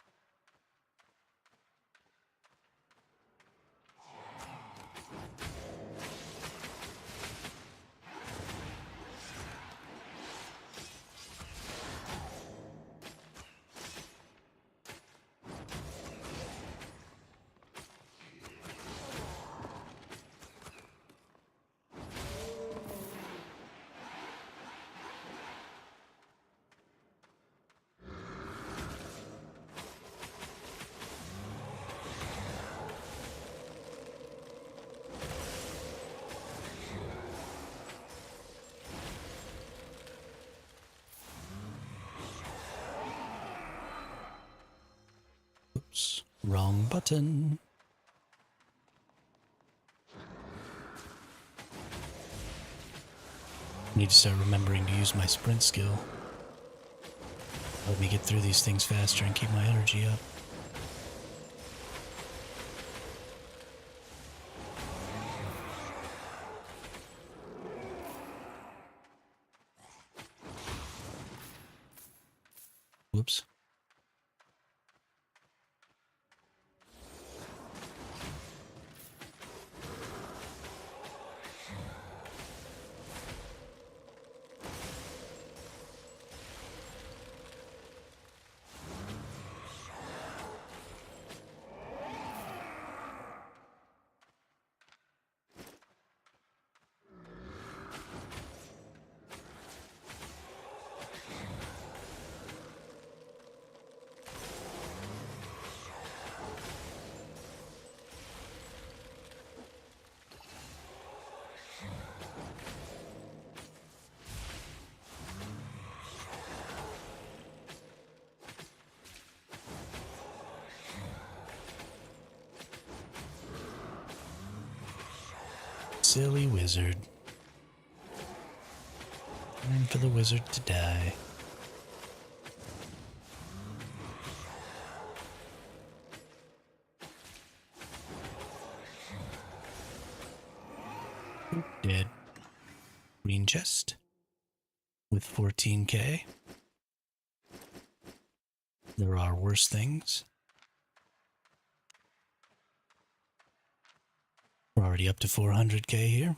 Oops. Wrong button. Need to start remembering to use my sprint skill. Let me get through these things faster and keep my energy up. Whoops. Silly wizard. Time for the wizard to die. Oop, dead. Green chest with 14k. There are worse things. We're already up to 400k here.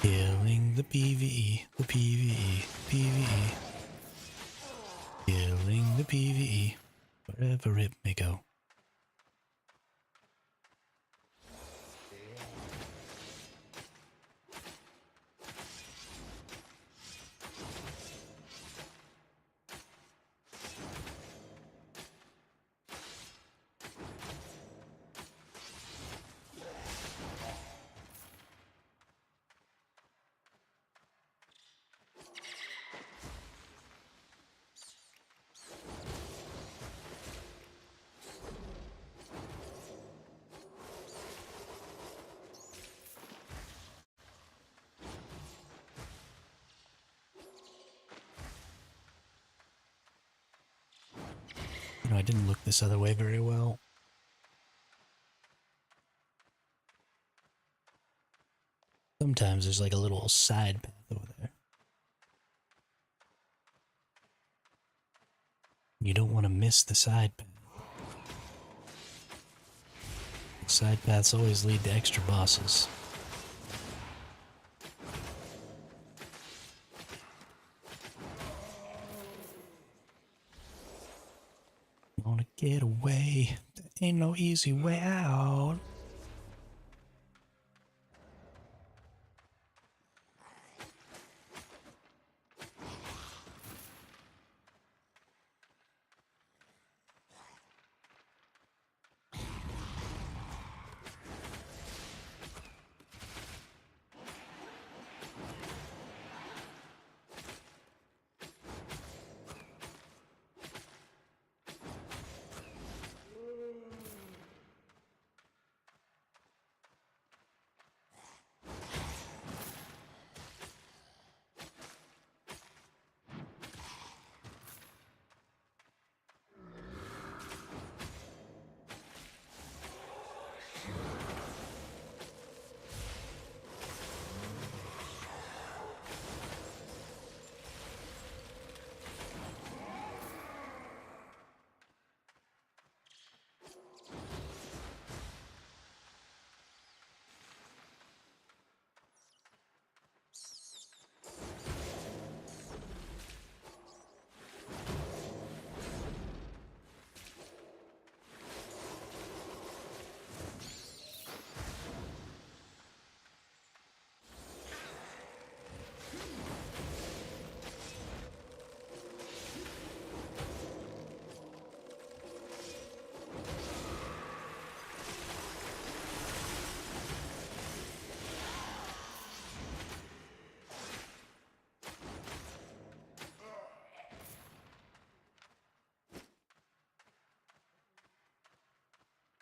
Killing the PvE, the PvE, PvE. Killing the PvE, wherever it may go. You know, I didn't look this other way very well. Sometimes there's like a little side path over there. You don't want to miss the side path. Side paths always lead to extra bosses. Wanna get away? There ain't no easy way out.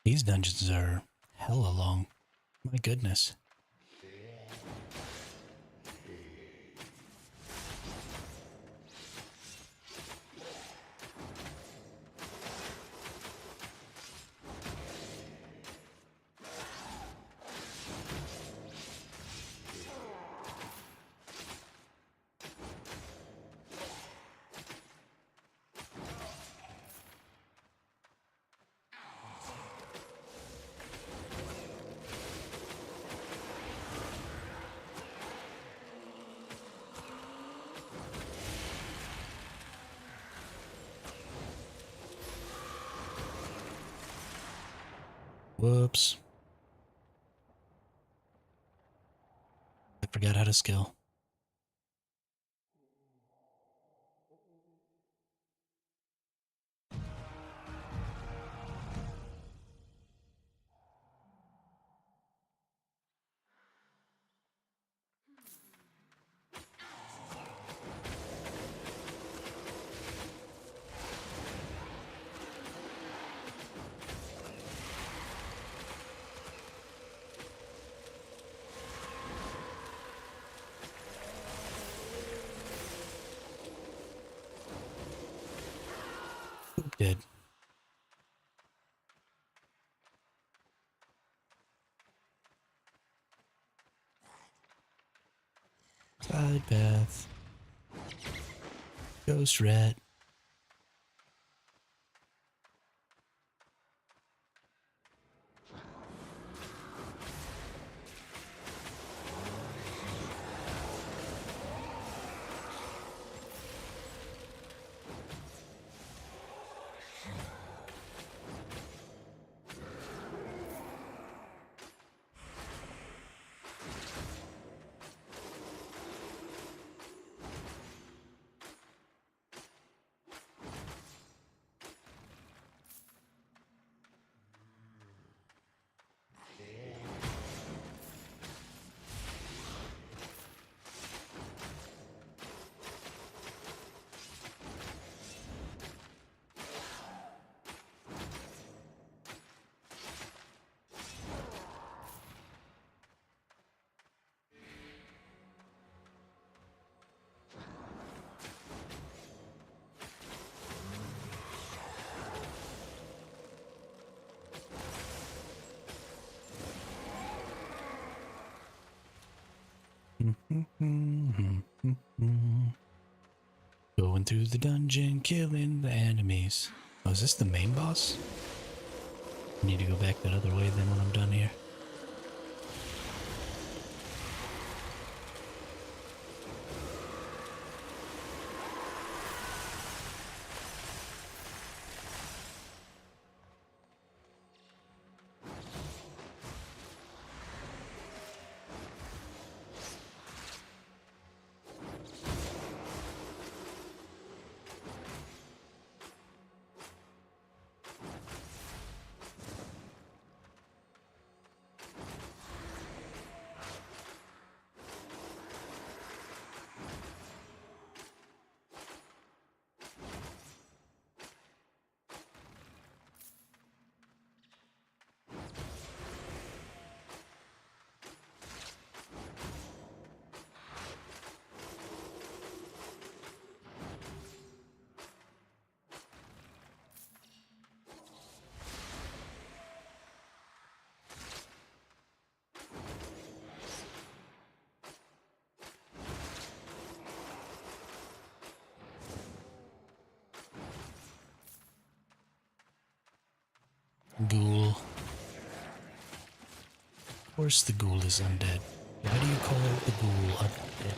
These dungeons are hella long. My goodness. Whoops. I forgot how to skill. Dead. Side path. Ghost rat. Going through the dungeon, killing the enemies. Oh, is this the main boss? I need to go back that other way then when I'm done here. Ghoul. Of course the ghoul is undead. Why do you call the ghoul undead?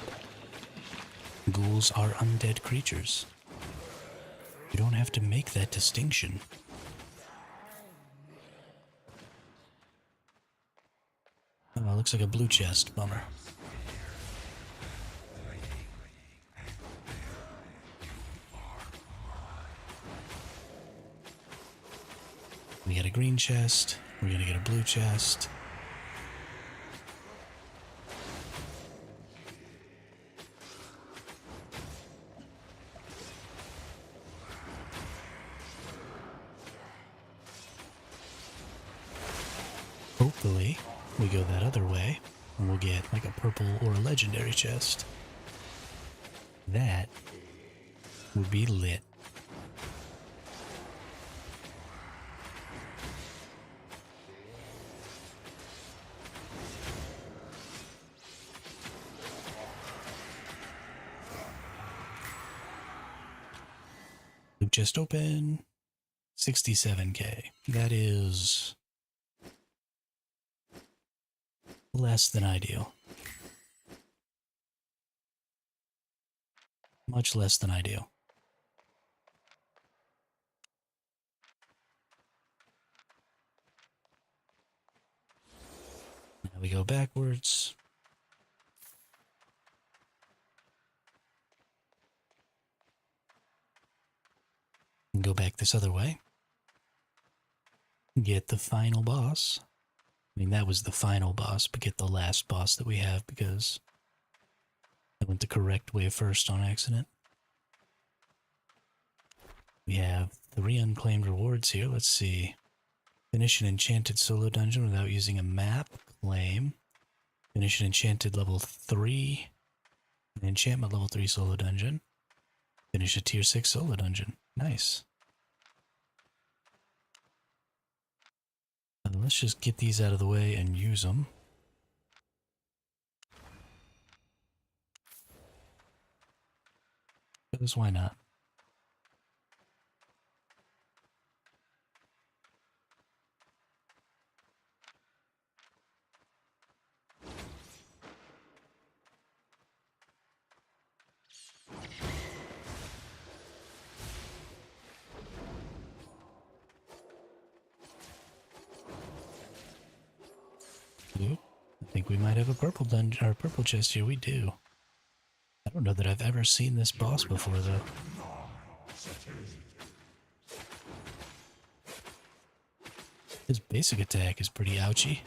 Ghouls are undead creatures. You don't have to make that distinction. Oh, looks like a blue chest. Bummer. We get a green chest. We're gonna get a blue chest. Hopefully, we go that other way, and we'll get like a purple or a legendary chest. That would be lit. Loot chest open. 67k. That is less than ideal. Much less than ideal. We go backwards. And go back this other way. Get the final boss. I mean, that was the final boss, but get the last boss that we have because I went the correct way first on accident. We have 3 unclaimed rewards here. Let's see. Finish an enchanted solo dungeon without using a map. Claim. Finish an enchanted level 3. An enchantment level 3 solo dungeon. Finish a tier 6 solo dungeon. Nice. Let's just get these out of the way and use them. Because why not? I think we might have a purple dungeon or purple chest here. We do. I don't know that I've ever seen this boss before though. His basic attack is pretty ouchy.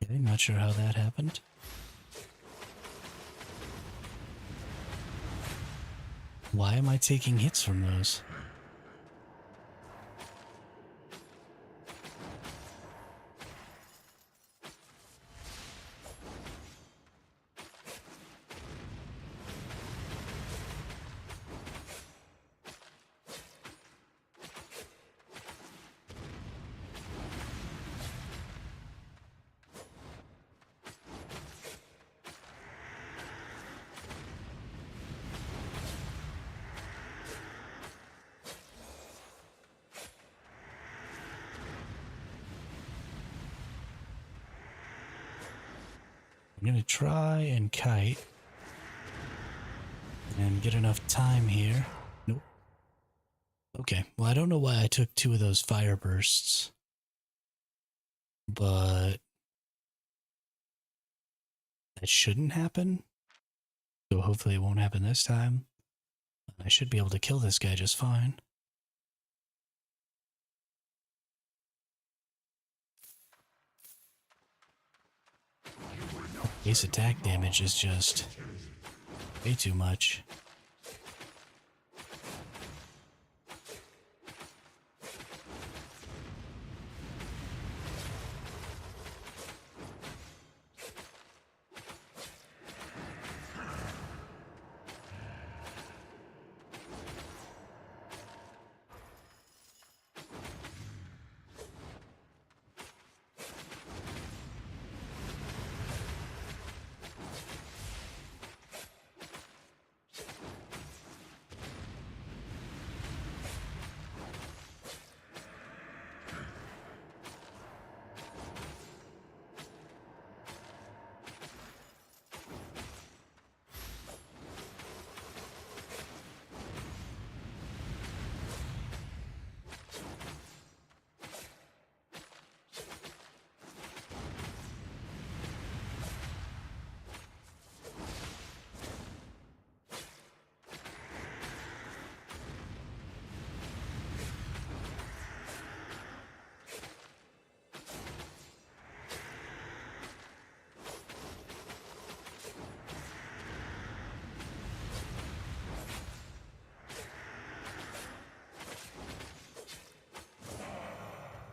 Okay, not sure how that happened. Why am I taking hits from those? I'm gonna try and kite and get enough time here. Nope. Okay, well I don't know why I took 2 of those fire bursts, but that shouldn't happen. So hopefully it won't happen this time. I should be able to kill this guy just fine. Base attack damage is just way too much.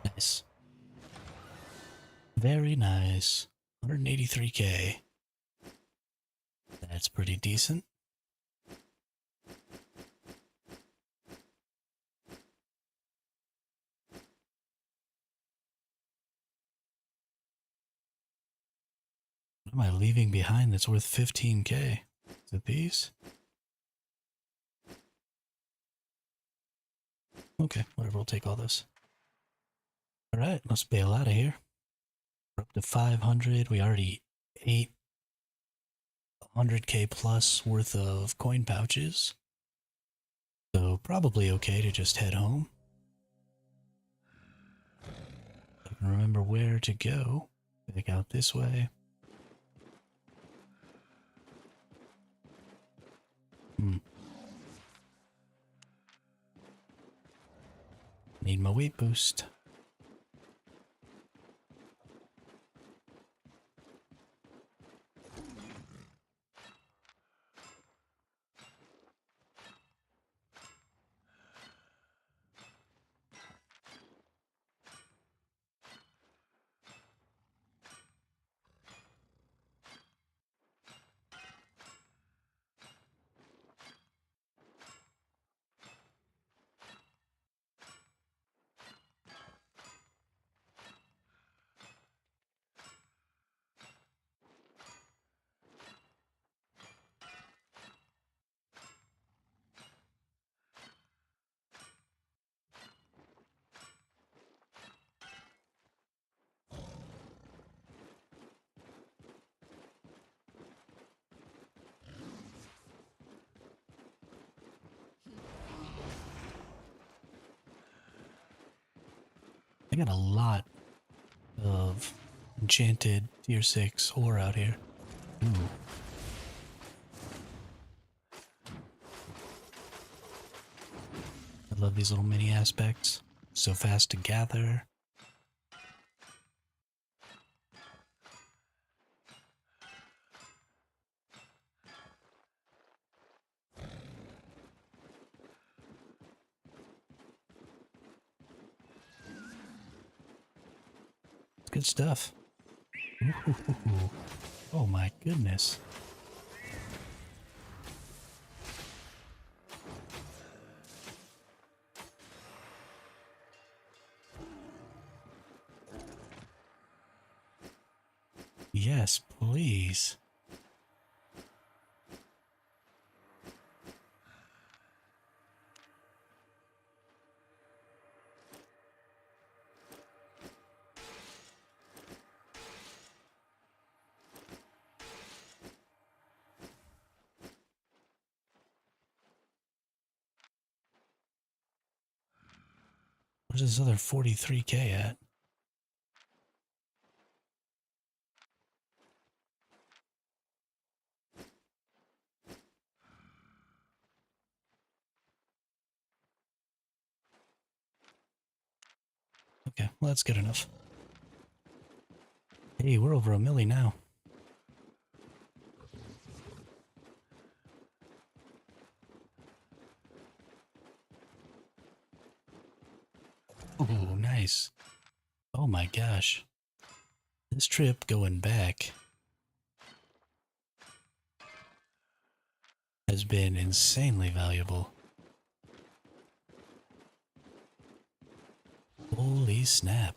Nice. Very nice. 183k. That's pretty decent. What am I leaving behind that's worth 15k? Is it these? Okay, whatever, we'll take all this. Alright, let's bail out of here. We're up to 500. We already ate 100k plus worth of coin pouches. So probably okay to just head home. I can remember where to go. Back out this way. Need my weight boost. I got a lot of enchanted tier 6 ore out here. Ooh. I love these little mini aspects. So fast to gather. It's good stuff. Ooh. Oh my goodness. Yes, please. Where's this other 43k at? Okay, well that's good enough. Hey, we're over a milli now. Ooh, nice. Oh my gosh. This trip going back has been insanely valuable. Holy snap.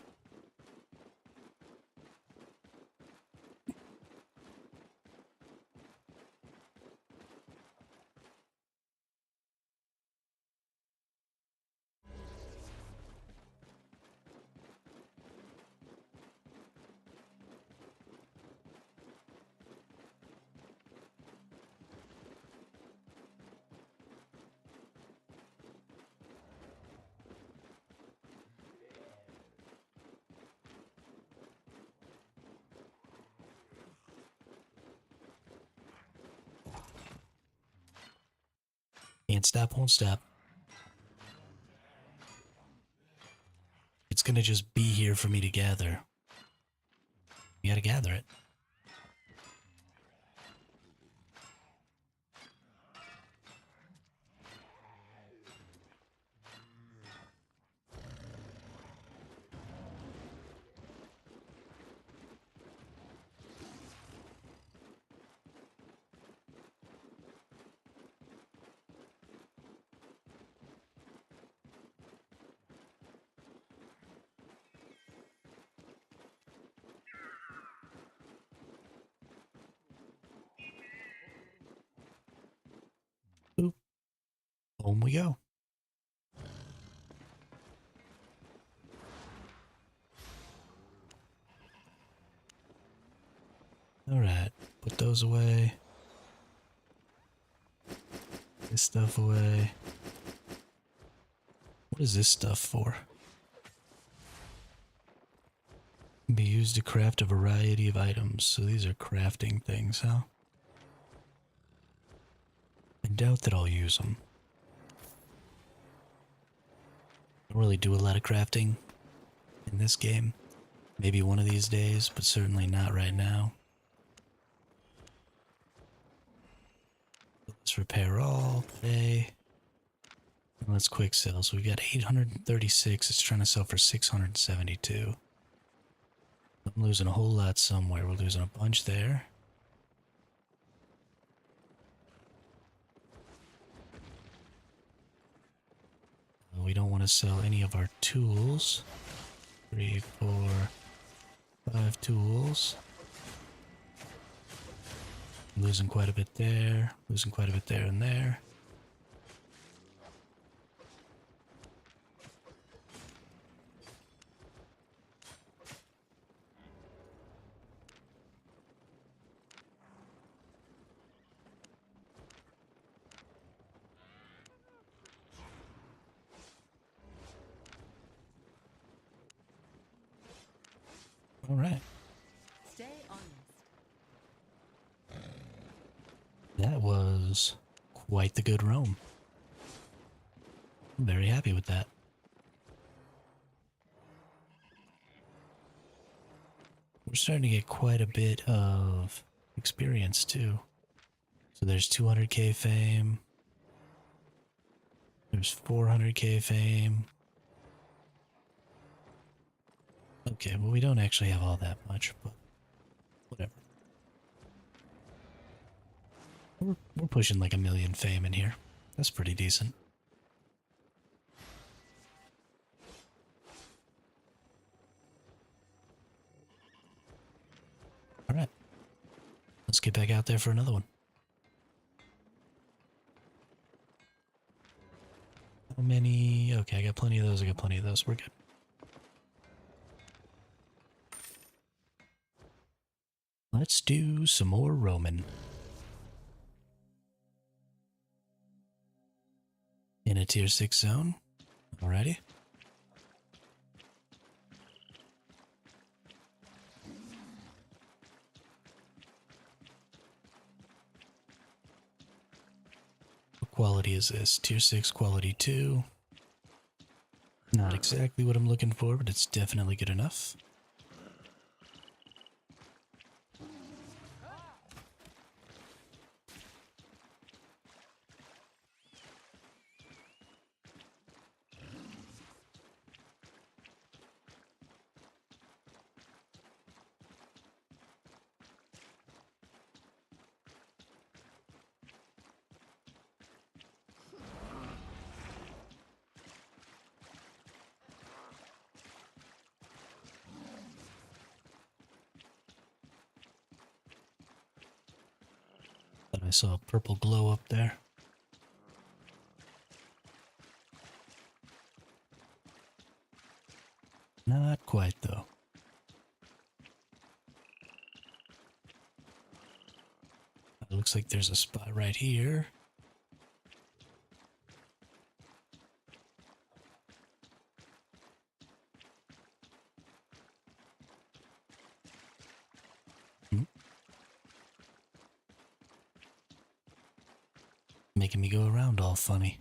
Can't stop, won't stop. It's gonna just be here for me to gather. You gotta gather it. Boop. Home we go. Alright, put those away. This stuff away. What is this stuff for? Can be used to craft a variety of items. So these are crafting things, huh? I doubt that I'll use them. I don't really do a lot of crafting in this game. Maybe one of these days, but certainly not right now. Let's repair all today. And let's quick sell. So we've got 836. It's trying to sell for 672. I'm losing a whole lot somewhere. We're losing a bunch there. We don't want to sell any of our tools. 3, 4, 5 tools. Losing quite a bit there. Losing quite a bit there and there. All right. Stay honest. That was quite the good roam. I'm very happy with that. We're starting to get quite a bit of experience too. So there's 200k fame. There's 400k fame. Okay, well we don't actually have all that much, but whatever. We're pushing like 1,000,000 fame in here. That's pretty decent. Alright. Let's get back out there for another one. How many? Okay, I got plenty of those. I got plenty of those. We're good. Let's do some more roaming. In a tier 6 zone. Alrighty. What quality is this? Tier 6 quality 2. Not exactly what I'm looking for, but it's definitely good enough. Thought I saw a purple glow up there. Not quite, though. It looks like there's a spot right here. Hmm. Making me go around all funny.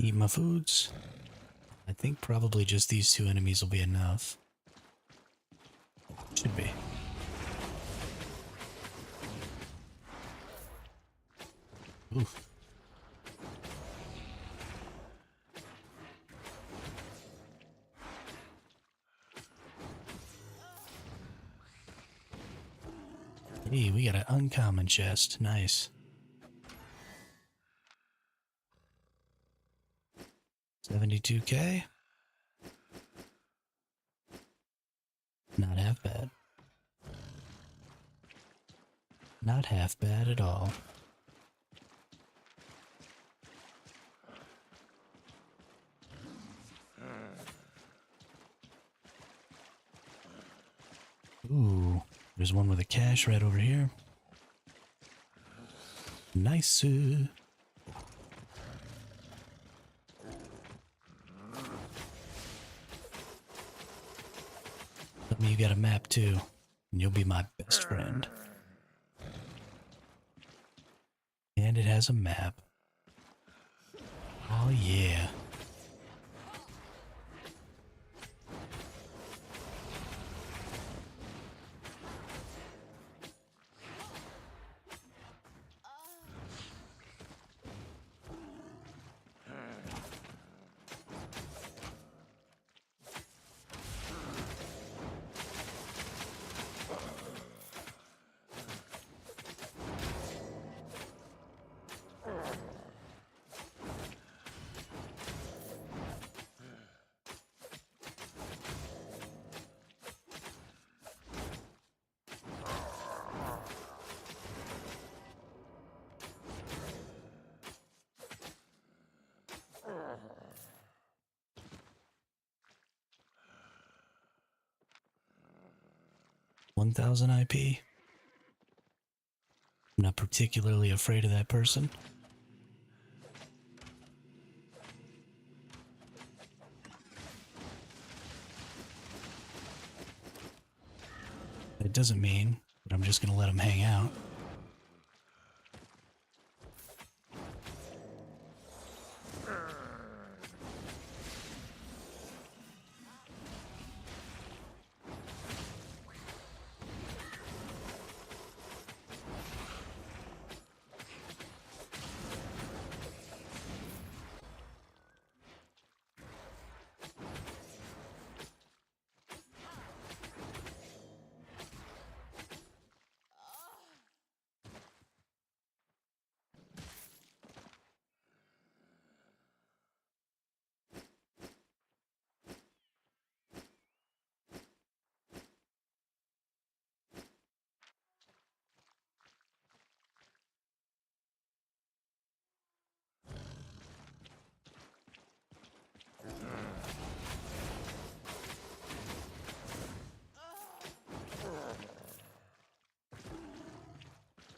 Eat my foods. I think probably just these two enemies will be enough. Should be. Oof. Hey, we got an uncommon chest. Nice. 72k? Not half bad. Not half bad at all. Ooh, there's one with a cache right over here. Nice. Tell me you got a map too, and you'll be my best friend. And it has a map. Oh yeah. $1,000 IP. I'm not particularly afraid of that person. It doesn't mean that I'm just gonna let him hang out.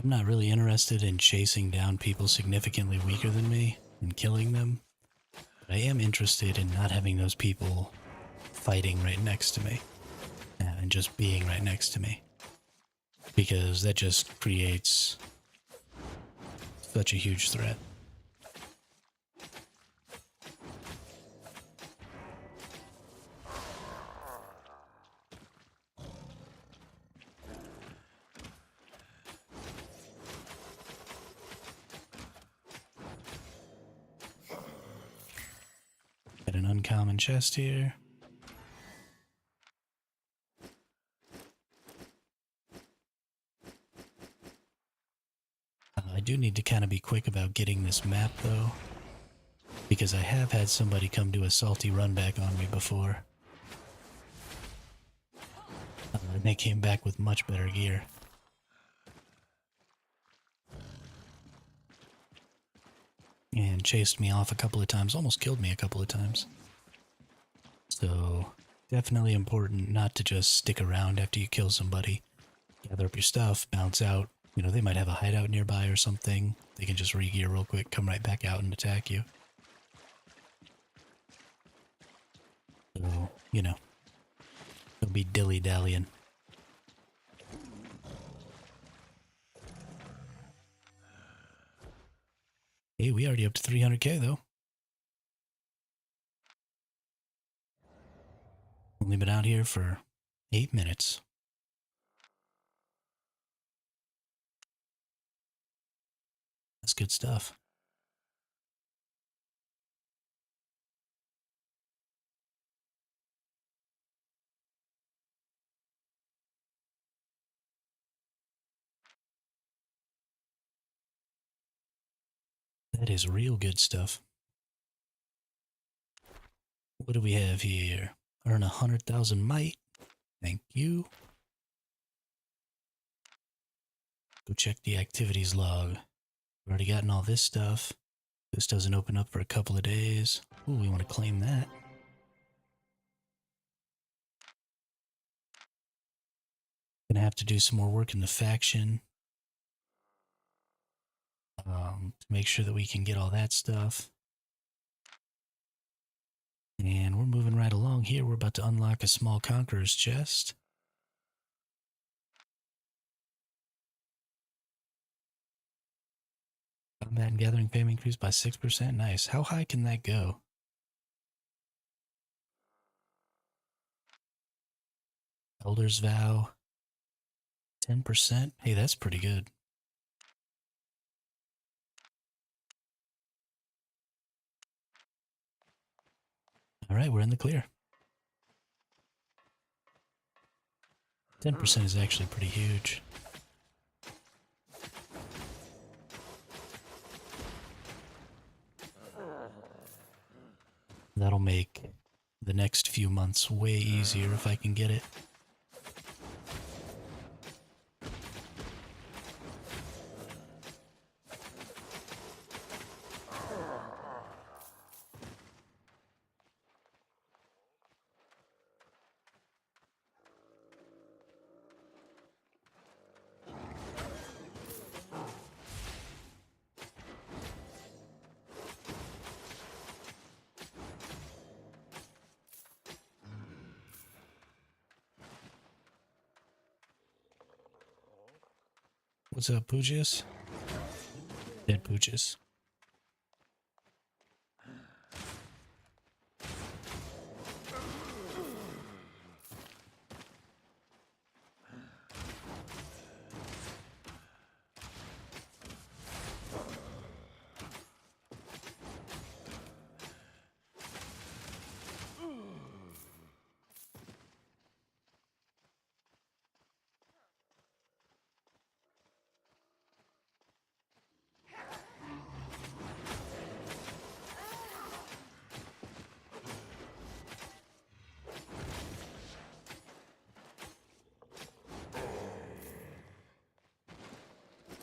I'm not really interested in chasing down people significantly weaker than me and killing them. But I am interested in not having those people fighting right next to me and just being right next to me. Because that just creates such a huge threat. Got an uncommon chest here. I do need to kind of be quick about getting this map though, because I have had somebody come do a salty run back on me before. And they came back with much better gear. And chased me off a couple of times, almost killed me a couple of times. So, definitely important not to just stick around after you kill somebody. Gather up your stuff, bounce out. You know, they might have a hideout nearby or something. They can just re-gear real quick, come right back out and attack you. So, you know, don't be dilly-dallying. Hey, we already up to 300k though. Only been out here for 8 minutes. That's good stuff. That is real good stuff. What do we have here? Earn 100,000 might. Thank you. Go check the activities log. We've already gotten all this stuff. This doesn't open up for a couple of days. Ooh, we want to claim that. Gonna have to do some more work in the faction. To make sure that we can get all that stuff. And we're moving right along here. We're about to unlock a small conqueror's chest. Combat and gathering fame increased by 6%. Nice. How high can that go? Elder's Vow. 10%. Hey, that's pretty good. Alright, we're in the clear. 10% is actually pretty huge. That'll make the next few months way easier if I can get it. What's up, Pooches? Dead Pooches.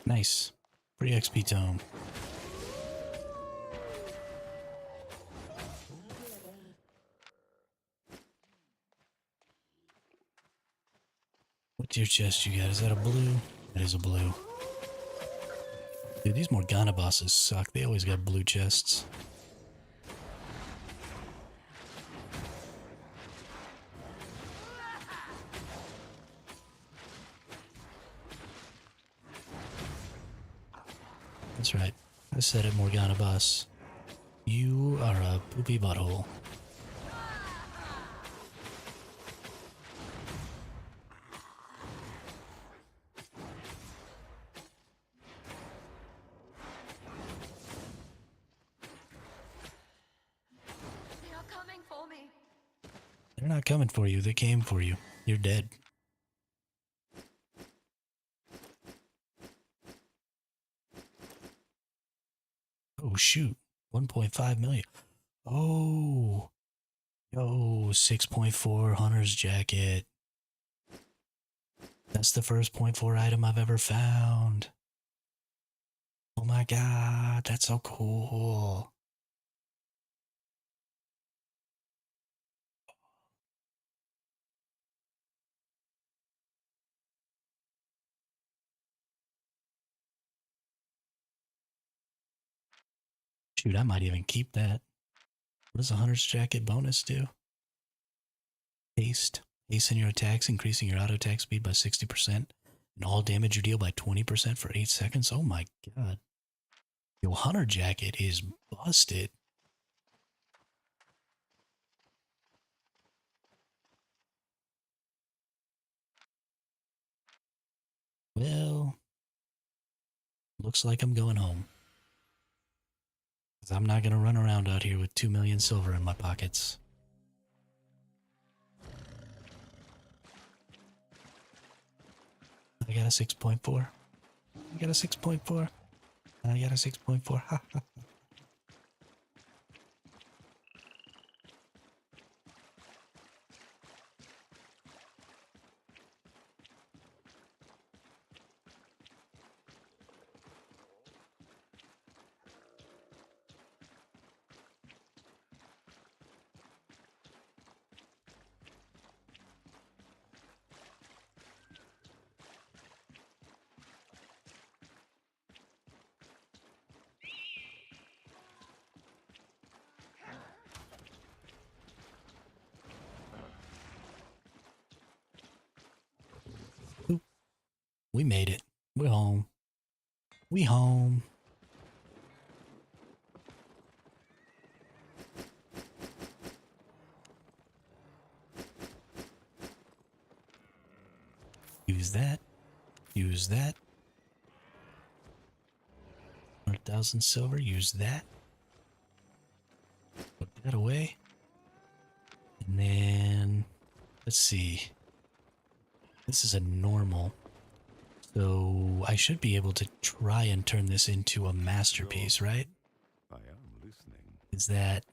Nice. Free XP tome. What tier chest you got? Is that a blue? That is a blue. Dude, these Morgana bosses suck. They always got blue chests. That's right. I said it, Morgana boss. You are a poopy butthole. They are coming for me. They're not coming for you. They came for you. You're dead. Oh, shoot. 1.5 million. Oh. Yo, 6.4 Hunter's Jacket. That's the first .4 item I've ever found. Oh my god, that's so cool. Shoot, I might even keep that. What does a Hunter's Jacket bonus do? Haste. Hasten your attacks, increasing your auto attack speed by 60%. And all damage you deal by 20% for 8 seconds. Oh my god. Yo, Hunter Jacket is busted. Well, looks like I'm going home. 'Cause I'm not gonna run around out here with 2 million silver in my pockets. I got a 6.4. I got a 6.4. I got a 6.4. Ha ha. Oop. We made it. We're home. We home. Use that. Use that. 100,000 silver. Use that. Put that away. And then, let's see. This is a normal. So I should be able to try and turn this into a masterpiece, right? I am listening. Is that...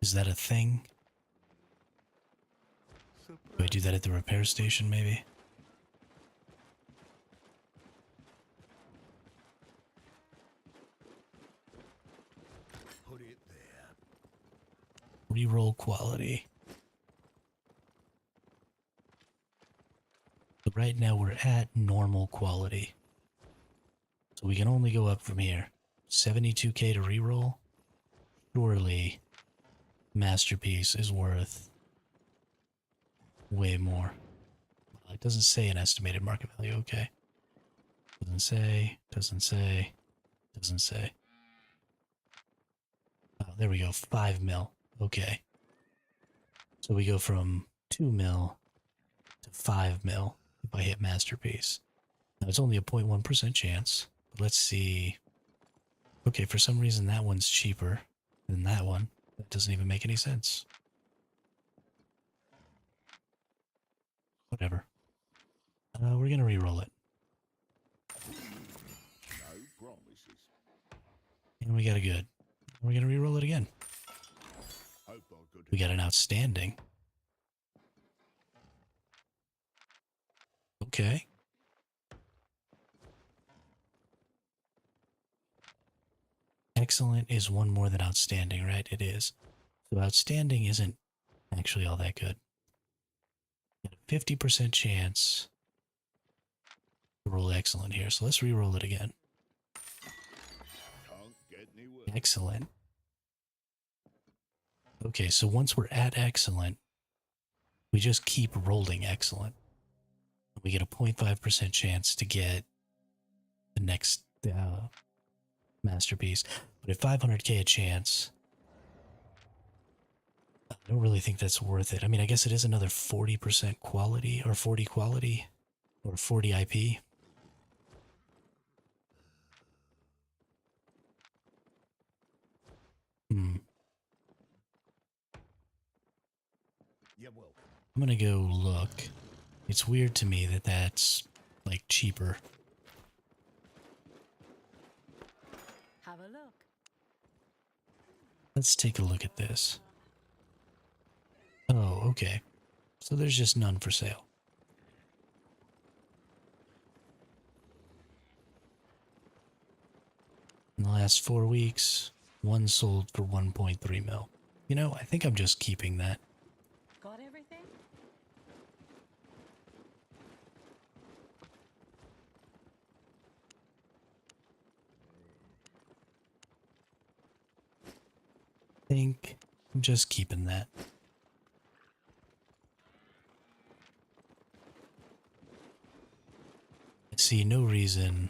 Is that a thing? Do I do that at the repair station, maybe? Put it there. Reroll quality. So right now we're at normal quality. So we can only go up from here. 72k to reroll? Surely masterpiece is worth way more. It doesn't say an estimated market value, okay. Doesn't say, doesn't say, doesn't say. Oh, there we go, 5 mil. Okay. So we go from 2 mil to 5 mil if I hit masterpiece. Now it's only a 0.1% chance. But let's see. Okay, for some reason that one's cheaper than that one. That doesn't even make any sense. Whatever. We're gonna re-roll it. No promises. And we got a good. We're gonna re-roll it again. Hope I could. We got an outstanding. Okay. Excellent is one more than outstanding, right? It is. So outstanding isn't actually all that good. Got a 50% chance to roll excellent here. So let's re-roll it again. Can't get any worse. Excellent. Okay, so once we're at excellent, we just keep rolling excellent. We get a 0.5% chance to get the next masterpiece. But at 500k a chance, I don't really think that's worth it. I mean, I guess it is another 40% quality, or 40 quality, or 40 IP. You're welcome. I'm gonna go look. It's weird to me that that's, like, cheaper. Have a look. Let's take a look at this. Oh, okay. So there's just none for sale. In the last 4 weeks, one sold for 1.3 mil. You know, I think I'm just keeping that. Got everything? I think I'm just keeping that. I see no reason.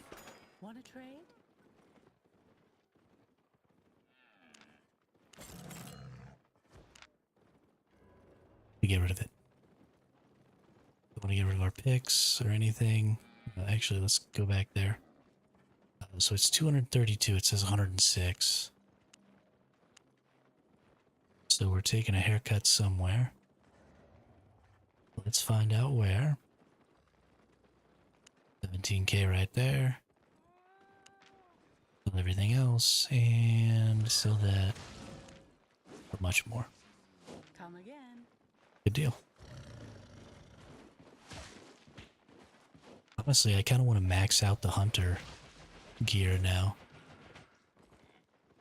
Want to trade? We get rid of it. Don't want to get rid of our picks or anything. Actually, let's go back there. So it's 232. It says 106. So we're taking a haircut somewhere. Let's find out where. 17K right there. Sell everything else and sell that for much more. Come again. Good deal. Honestly, I kind of want to max out the hunter gear now.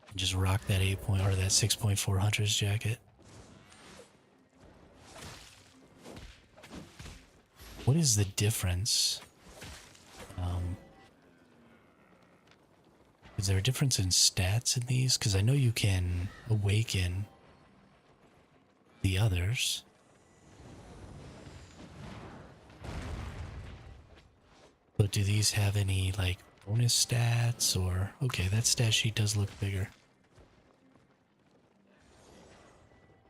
And just rock that 8 point or that 6.4 hunter's jacket. What is the difference? Is there a difference in stats in these? Because I know you can awaken the others. But do these have any, like, bonus stats or... Okay, that stat sheet does look bigger.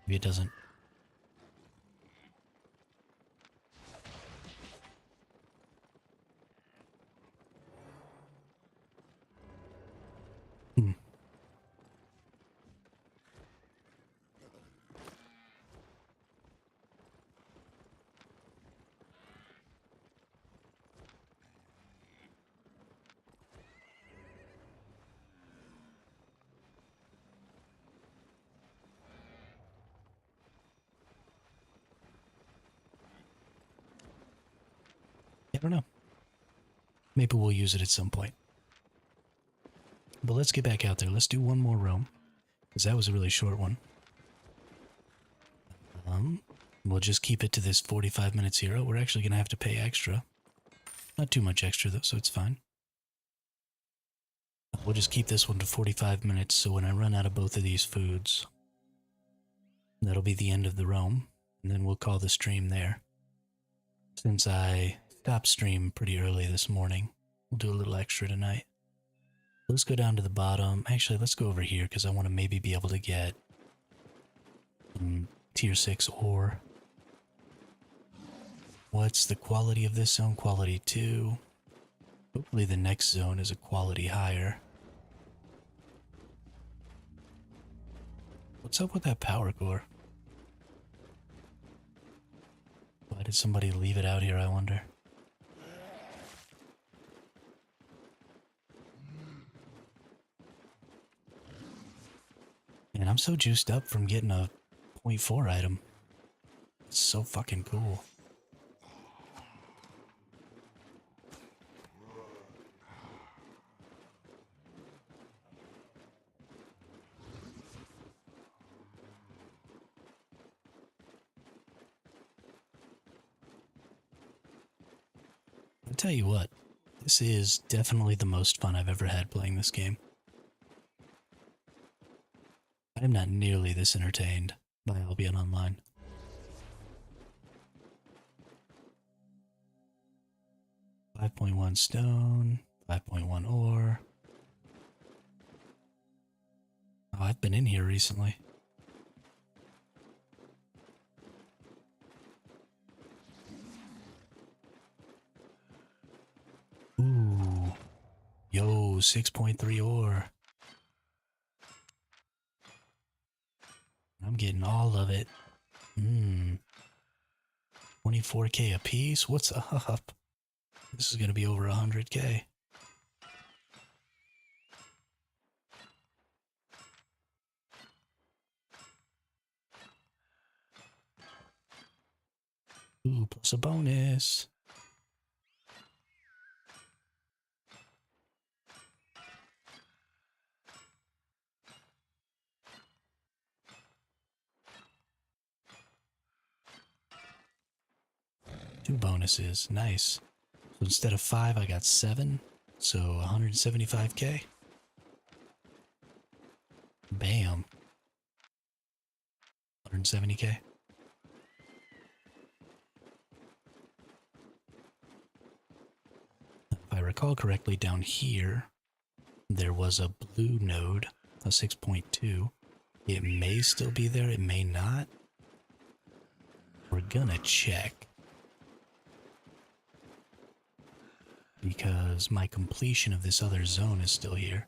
Maybe it doesn't. I don't know. Maybe we'll use it at some point. But let's get back out there. Let's do one more roam. Because that was a really short one. We'll just keep it to this 45 minutes here. We're actually going to have to pay extra. Not too much extra though, so it's fine. We'll just keep this one to 45 minutes, so when I run out of both of these foods, that'll be the end of the roam. And then we'll call the stream there. Since I stopped stream pretty early this morning, we'll do a little extra tonight. Let's go down to the bottom. Actually, let's go over here because I want to maybe be able to get tier 6 ore. What's the quality of this zone? Quality 2. Hopefully the next zone is a quality higher. What's up with that power core? Why did somebody leave it out here, I wonder? Man, I'm so juiced up from getting a 0.4 item. It's so fucking cool. I'll tell you what, this is definitely the most fun I've ever had playing this game. I'm not nearly this entertained by Albion Online. .1 stone, 5.1 ore. Oh, I've been in here recently. Ooh. Yo, 6.3 ore. I'm getting all of it. 24K a piece? What's up? This is going to be over 100K. Ooh, plus a bonus. Two bonuses. Nice. So instead of 5, I got 7. So 175K. Bam. 170K. If I recall correctly, down here, there was a blue node, a 6.2. It may still be there, it may not. gonna check. Because my completion of this other zone is still here.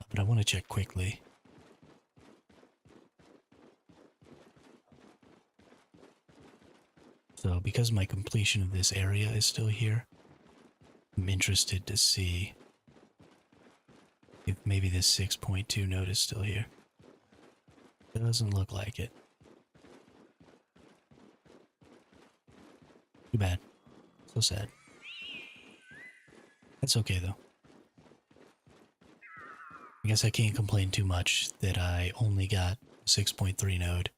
But I want to check quickly. So because my completion of this area is still here, I'm interested to see if maybe this 6.2 node is still here. Doesn't look like it. Too bad. So sad. That's okay though. I guess I can't complain too much that I only got a 6.3 node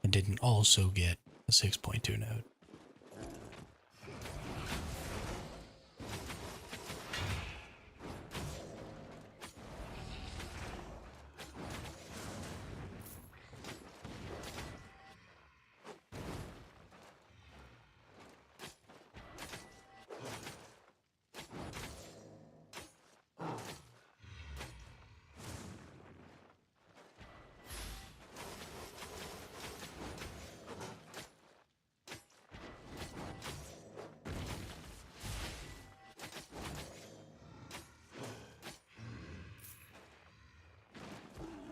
and didn't also get a 6.2 node.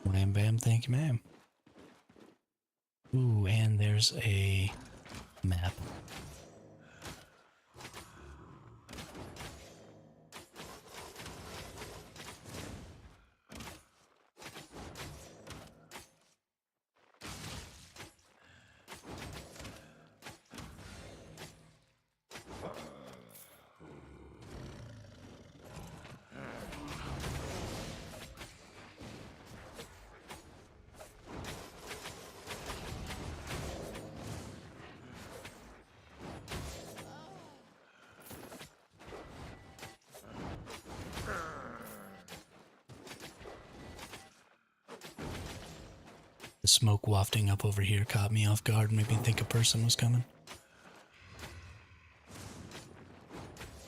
Wham bam, thank you ma'am. Ooh, and there's a map. The smoke wafting up over here caught me off guard and made me think a person was coming.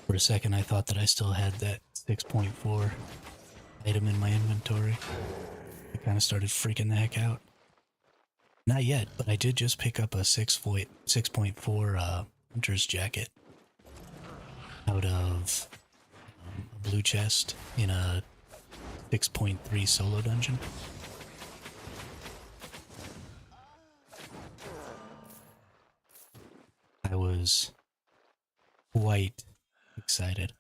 For a second, I thought that I still had that 6.4 item in my inventory. I kind of started freaking the heck out. Not yet, but I did just pick up a 6.4 hunter's jacket out of a blue chest in a 6.3 solo dungeon. I was quite excited.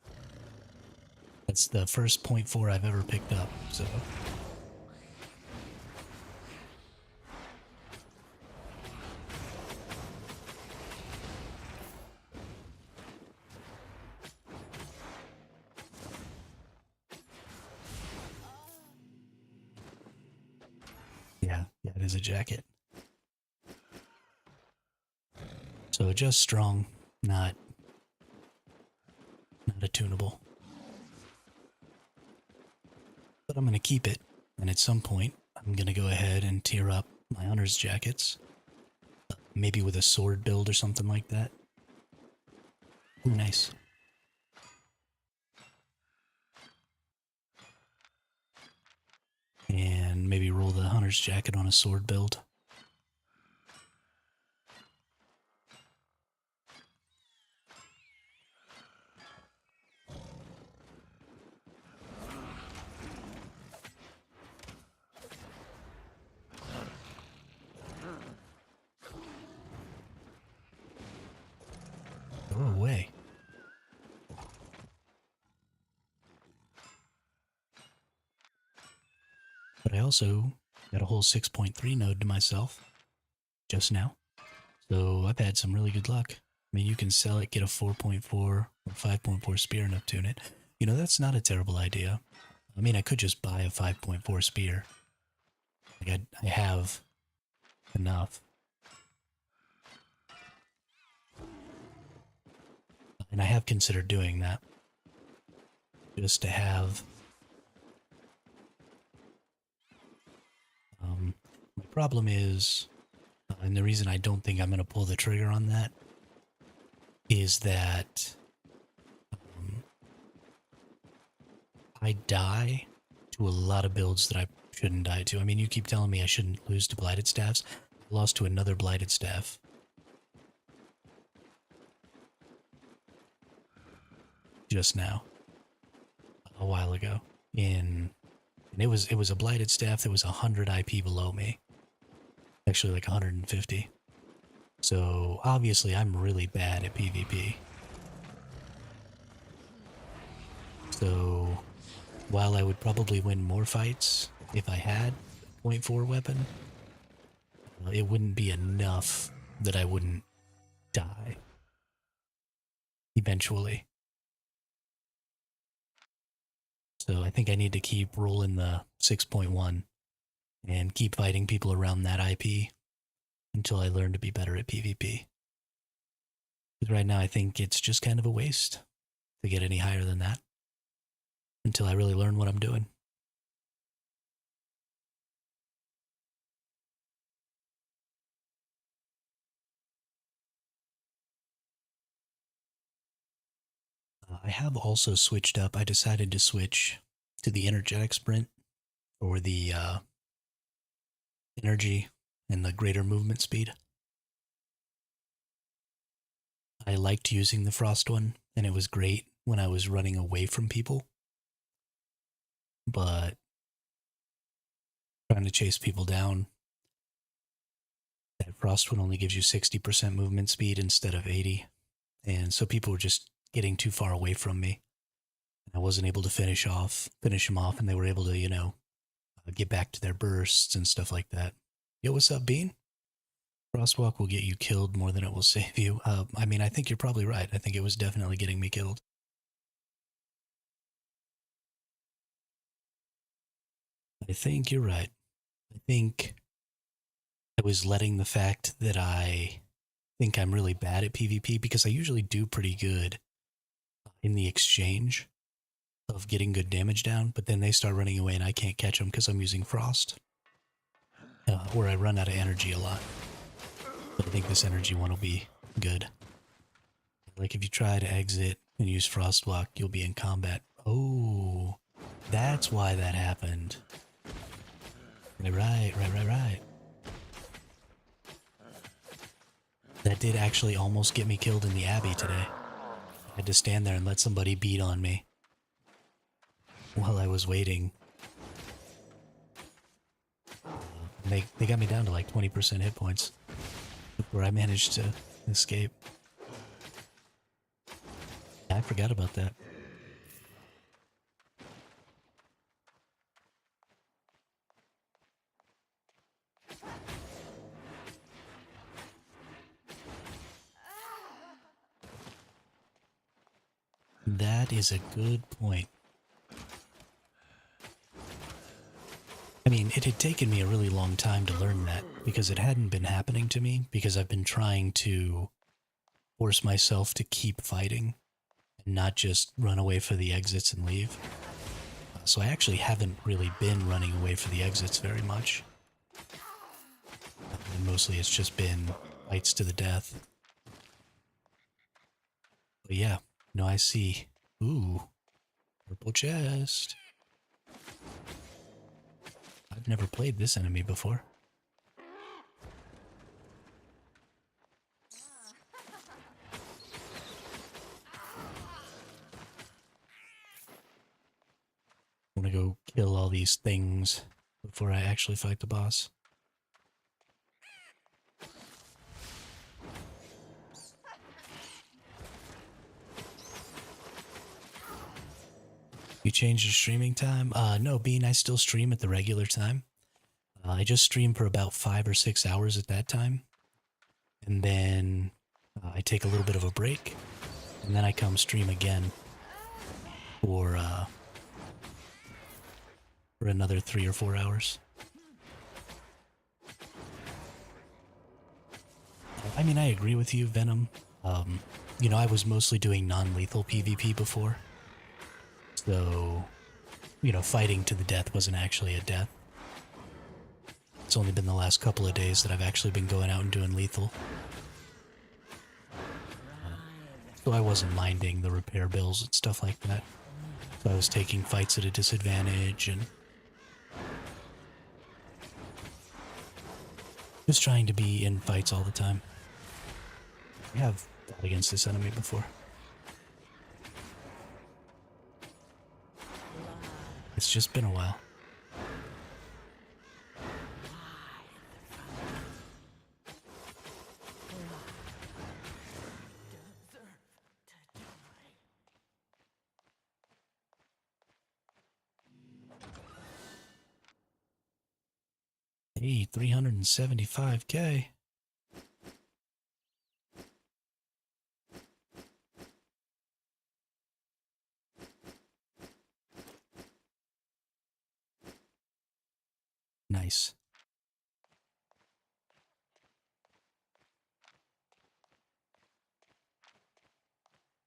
That's the first .4 I've ever picked up, so... Yeah, it is a jacket. So just strong, not a tunable. But I'm gonna keep it, and at some point, I'm gonna go ahead and tier up my hunter's jackets. Maybe with a sword build or something like that. Ooh, nice. And maybe roll the hunter's jacket on a sword build. Go away. But I also got a whole 6.3 node to myself just now. So I've had some really good luck. I mean, you can sell it, get a 4.4 or 5.4 spear and uptune it. You know, that's not a terrible idea. I mean, I could just buy a 5.4 spear. Like, I have enough. And I have considered doing that. Just to have... my problem is, and the reason I don't think I'm going to pull the trigger on that, is that I die to a lot of builds that I shouldn't die to. I mean, you keep telling me I shouldn't lose to Blighted Staffs. I lost to another Blighted Staff just now, a while ago. And it was a blighted staff that was 100 IP below me. Actually, like 150. So obviously, I'm really bad at PvP. So while I would probably win more fights if I had a point 4 weapon, it wouldn't be enough that I wouldn't die eventually. So I think I need to keep rolling the 6.1 and keep fighting people around that IP until I learn to be better at PvP. Because right now I think it's just kind of a waste to get any higher than that until I really learn what I'm doing. I have also switched up. I decided to switch to the energetic sprint for the energy and the greater movement speed. I liked using the frost one, and it was great when I was running away from people. But trying to chase people down, that frost one only gives you 60% movement speed instead of 80. And so people were just getting too far away from me. I wasn't able to finish them off, and they were able to, get back to their bursts and stuff like that. Yo, what's up, Bean? Frostwalk will get you killed more than it will save you. I mean, I think you're probably right. I think it was definitely getting me killed. I think you're right. I think I was letting the fact that I think I'm really bad at PvP, because I usually do pretty good in the exchange of getting good damage down, but then they start running away and I can't catch them because I'm using Frost. Or I run out of energy a lot. But I think this energy one will be good. Like if you try to exit and use Frostwalk, you'll be in combat. Oh, that's why that happened. Right. That did actually almost get me killed in the Abbey today. I had to stand there and let somebody beat on me while I was waiting. They got me down to like 20% hit points before I managed to escape. I forgot about that. That is a good point. I mean, it had taken me a really long time to learn that, because it hadn't been happening to me, because I've been trying to force myself to keep fighting and not just run away for the exits and leave. So I actually haven't really been running away for the exits very much. And mostly it's just been fights to the death. But yeah, no, I see. Ooh, purple chest. I've never played this enemy before. I'm gonna go kill all these things before I actually fight the boss. You changed your streaming time? No, Bean, I still stream at the regular time. I just stream for about 5 or 6 hours at that time. And then I take a little bit of a break. And then I come stream again for another 3 or 4 hours. I mean, I agree with you, Venom. I was mostly doing non-lethal PvP before. So, fighting to the death wasn't actually a death. It's only been the last couple of days that I've actually been going out and doing lethal. So I wasn't minding the repair bills and stuff like that. So I was taking fights at a disadvantage and just trying to be in fights all the time. I have fought against this enemy before. It's just been a while. Hey, 375K. Nice.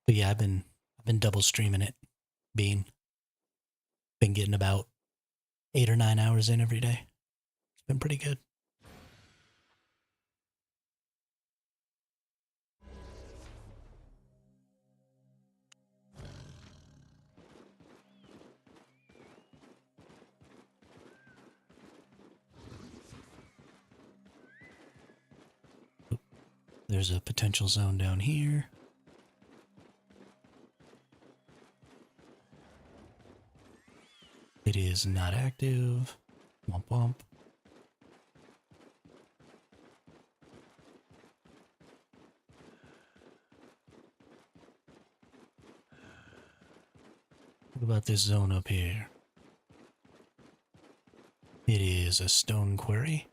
But yeah, I've been double streaming it. Been getting about 8 or 9 hours in every day. It's been pretty good. There's a potential zone down here. It is not active. Womp womp. What about this zone up here? It is a stone quarry.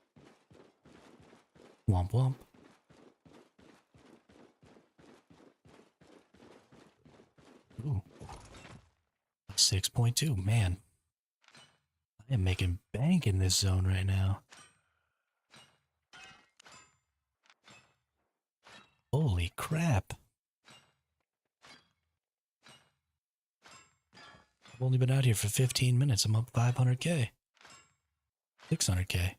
Womp womp. Ooh. 6.2. Man. I am making bank in this zone right now. Holy crap. I've only been out here for 15 minutes. I'm up 500K. 600K.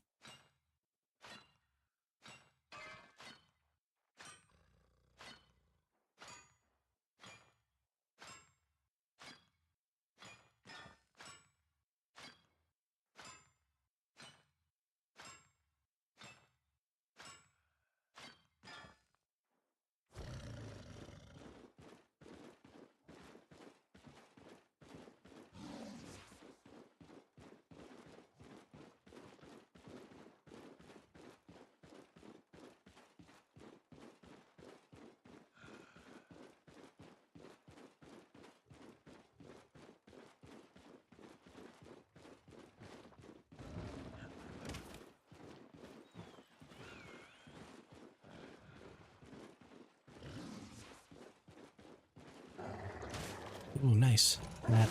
Ooh, nice. Map.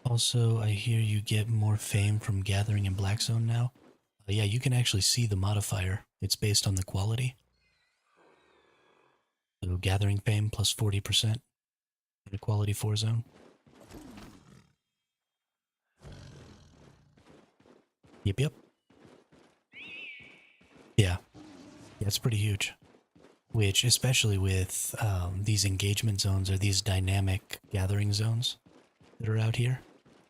Also, I hear you get more fame from gathering in Black Zone now. Yeah, you can actually see the modifier. It's based on the quality. So gathering fame plus 40% in a quality 4 zone. Yep, yep. Yeah. Yeah, it's pretty huge. Which, especially with these engagement zones or these dynamic gathering zones that are out here,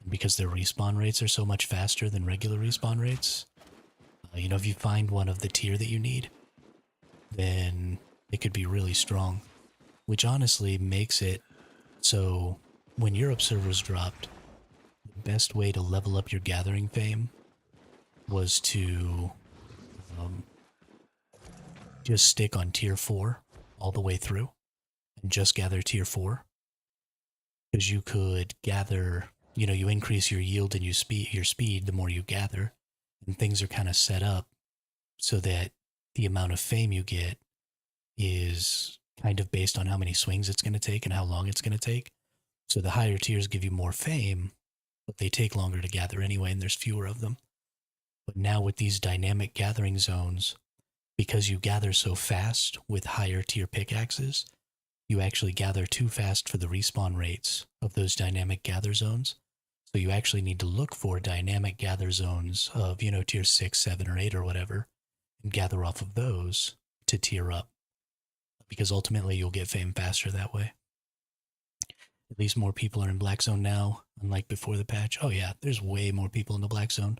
because their respawn rates are so much faster than regular respawn rates, you know, if you find one of the tier that you need, then it could be really strong. Which honestly makes it so when Europe servers dropped, the best way to level up your gathering fame was to just stick on tier 4 all the way through and just gather tier 4. Because you could gather, you know, you increase your yield and your speed the more you gather, and things are kind of set up so that the amount of fame you get is kind of based on how many swings it's going to take and how long it's going to take. So the higher tiers give you more fame, but they take longer to gather anyway, and there's fewer of them. But now with these dynamic gathering zones, because you gather so fast with higher tier pickaxes, you actually gather too fast for the respawn rates of those dynamic gather zones. So you actually need to look for dynamic gather zones of, you know, tier 6, 7, or 8 or whatever, and gather off of those to tier up. Because ultimately you'll get fame faster that way. At least more people are in Black Zone now, unlike before the patch. Oh yeah, there's way more people in the Black Zone.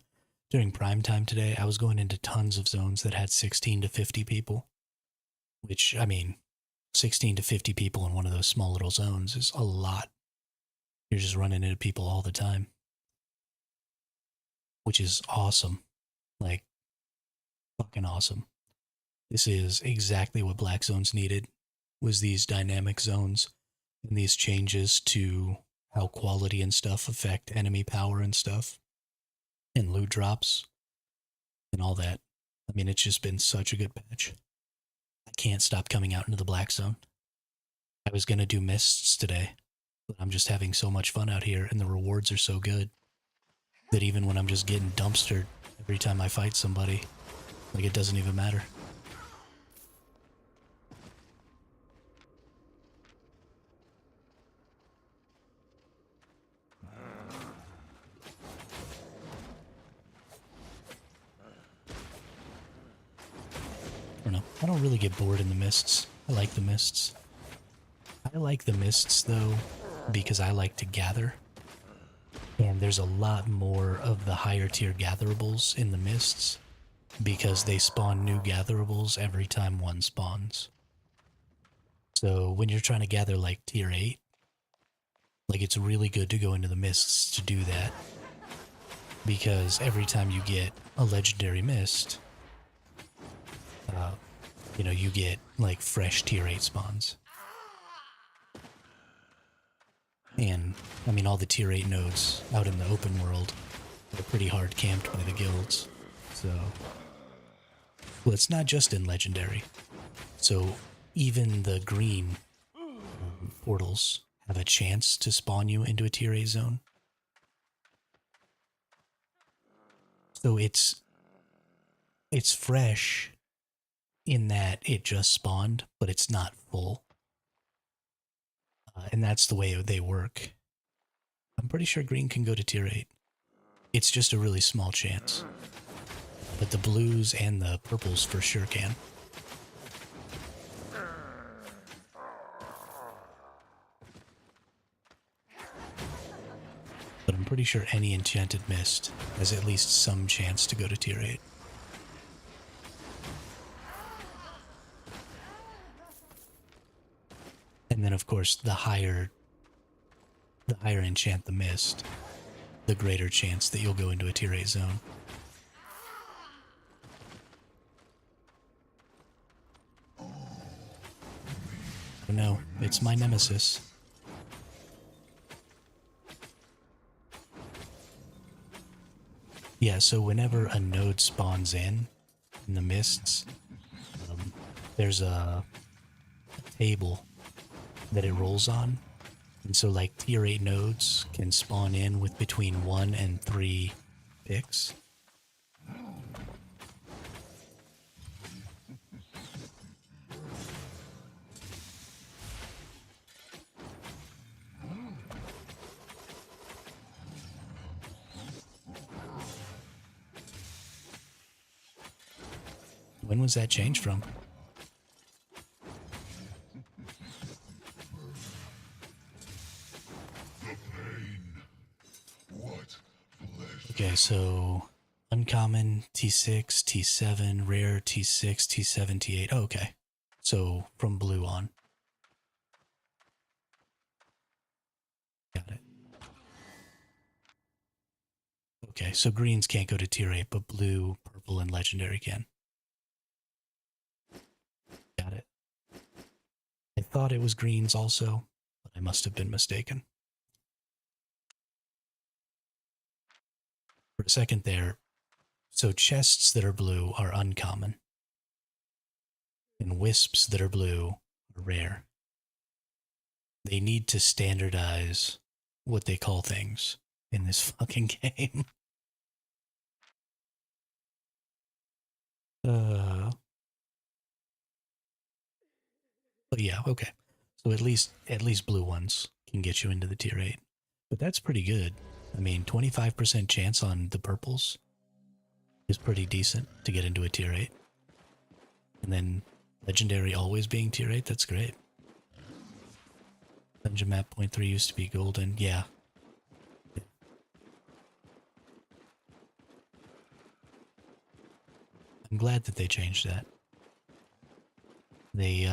during prime time today, I was going into tons of zones that had 16 to 50 people, which, I mean, 16 to 50 people in one of those small little zones is a lot. You're just running into people all the time, which is awesome. Like, fucking awesome. This is exactly what Black Zones needed, was these dynamic zones and these changes to how quality and stuff affect enemy power and stuff, and loot drops, and all that. I mean, it's just been such a good patch. I can't stop coming out into the Black Zone. I was gonna do mists today, but I'm just having so much fun out here, and the rewards are so good that even when I'm just getting dumpstered every time I fight somebody, like, it doesn't even matter. I don't know. I don't really get bored in the mists. I like the mists. I like the mists, though, because I like to gather. And there's a lot more of the higher tier gatherables in the mists because they spawn new gatherables every time one spawns. So when you're trying to gather like tier 8, like, it's really good to go into the mists to do that. Because every time you get a legendary mist, you know, you get like fresh tier 8 spawns. And, I mean, all the tier 8 nodes out in the open world are pretty hard camped by the guilds. So, well, it's not just in Legendary. So, even the green portals have a chance to spawn you into a tier 8 zone. So it's fresh in that it just spawned, but it's not full. And that's the way they work. I'm pretty sure green can go to tier 8. It's just a really small chance. But the blues and the purples for sure can. But I'm pretty sure any enchanted mist has at least some chance to go to tier 8. And then, of course, the higher enchant the mist, the greater chance that you'll go into a tier 8 zone. Oh no, it's my nemesis. Yeah, so whenever a node spawns in the mists, there's a table that it rolls on. And so, like, tier 8 nodes can spawn in with between 1 and 3 picks. When was that changed from? Okay, so uncommon T6, T7, rare T6, T7, T8. Oh, okay. So from blue on. Got it. Okay, so greens can't go to tier 8, but blue, purple, and legendary can. Got it. I thought it was greens also, but I must have been mistaken. For a second there, so chests that are blue are uncommon, and wisps that are blue are rare. They need to standardize what they call things in this fucking game. But yeah, okay. So at least blue ones can get you into the tier 8. But that's pretty good. I mean, 25% chance on the purples is pretty decent to get into a tier 8. And then legendary always being tier 8, that's great. Dungeon map point 3 used to be golden. Yeah. glad that they changed that. They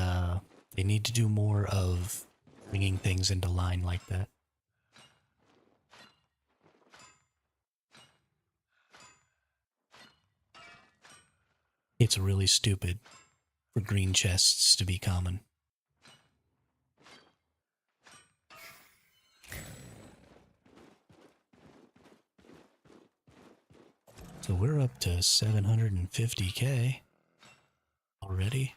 need to do more of bringing things into line like that. It's really stupid for green chests to be common. So we're up to 750k already.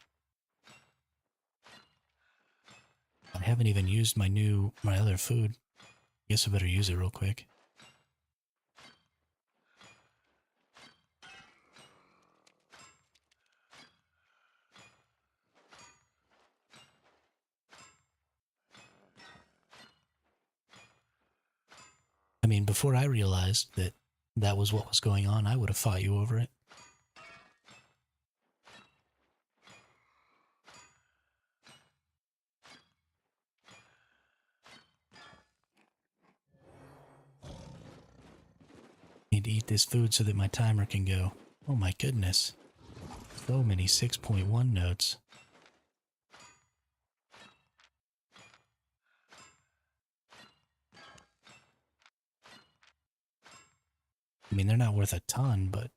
I haven't even used my other food. Guess I better use it real quick. I mean, before I realized that that was what was going on, I would have fought you over it. Need to eat this food so that my timer can go. Oh my goodness. So many 6.1 notes. I mean, they're not worth a ton, but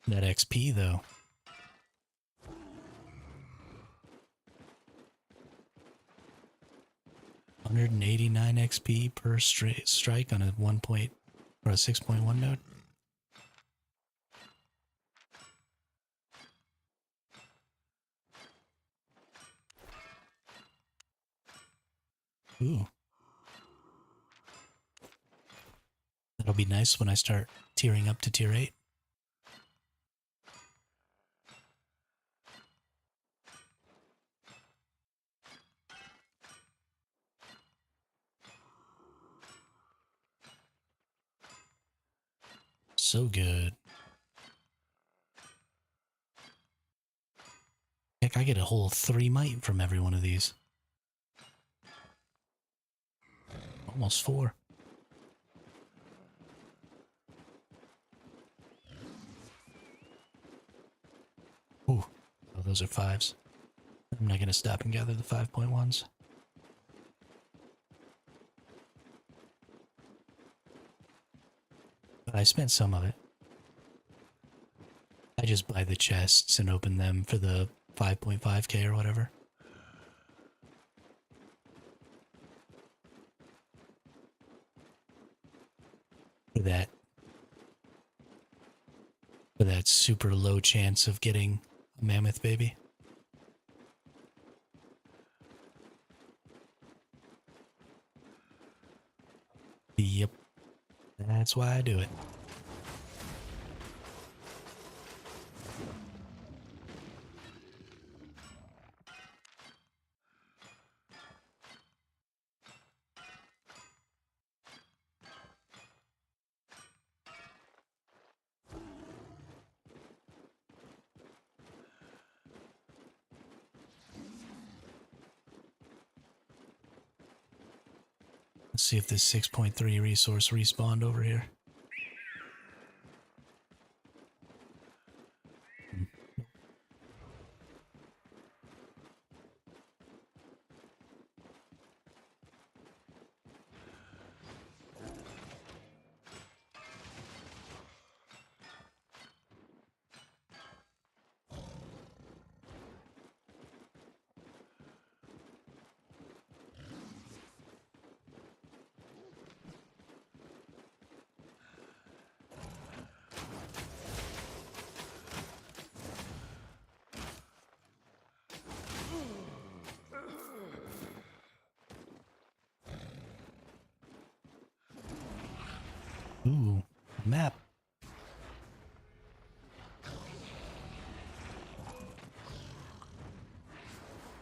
that XP though. $189 XP per strike on a 1 point or a 6.1 node. Ooh. That'll be nice when I start tiering up to tier 8. So good. Heck, I get a whole 3 might from every one of these. Almost 4. Ooh. Oh, those are 5s. I'm not going to stop and gather the 5.1s. But I spent some of it. I just buy the chests and open them for the 5.5k or whatever. For that super low chance of getting a mammoth baby. Yep. That's why I do it. Let's see if this 6.3 resource respawned over here. Ooh, a map.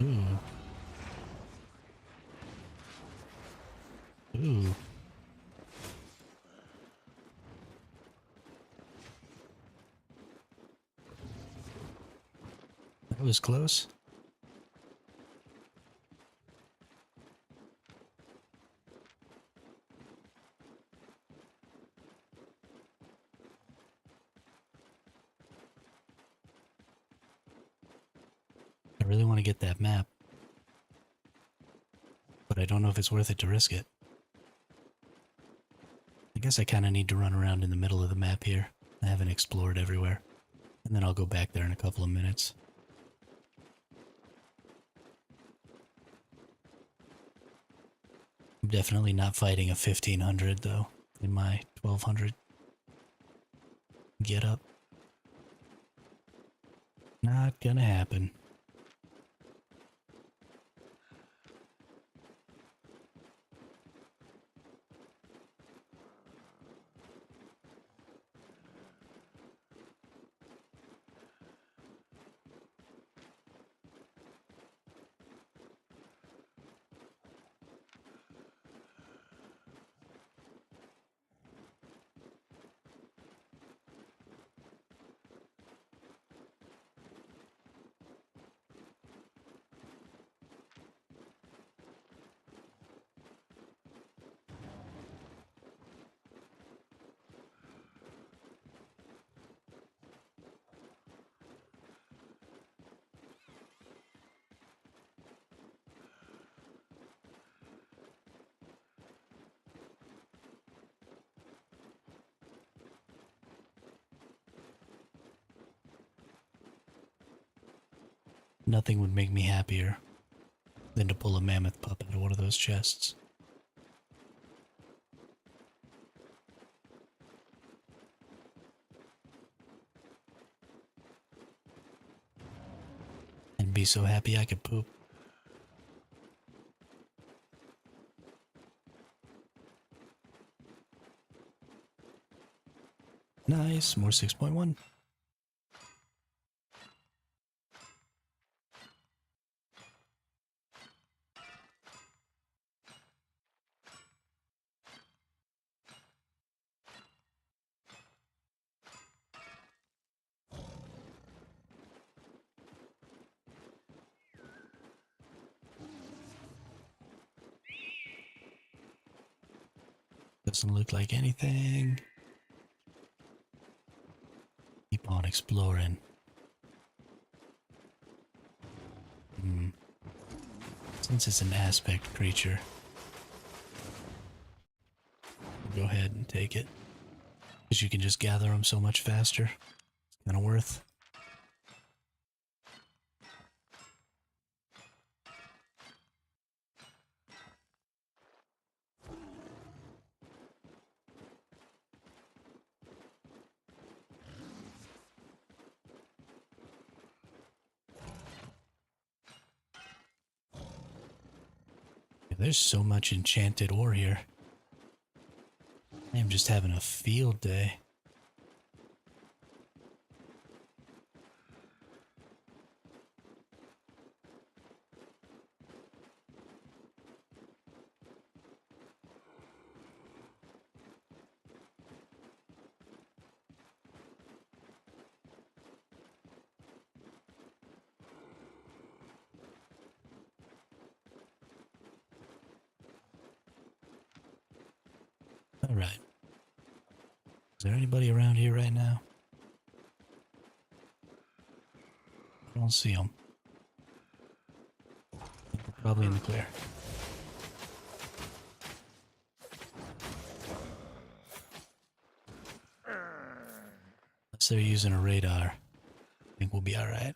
Ooh. Ooh. That was close. really want to get that map. But I don't know if it's worth it to risk it. I guess I kind of need to run around in the middle of the map here. I haven't explored everywhere. And then I'll go back there in a couple of minutes. I'm definitely not fighting a 1500 though, in my 1200 get up. Not gonna happen. Nothing would make me happier than to pull a mammoth pup out of one of those chests. And be so happy I could poop. Nice, more 6.1. Doesn't look like anything. Keep on exploring. Since it's an aspect creature, we'll go ahead and take it. Because you can just gather them so much faster. It's kind of worth. There's so much enchanted ore here. I am just having a field day. Alright. Is there anybody around here right now? I don't see them. Probably in the clear. Unless they're using a radar, I think we'll be alright.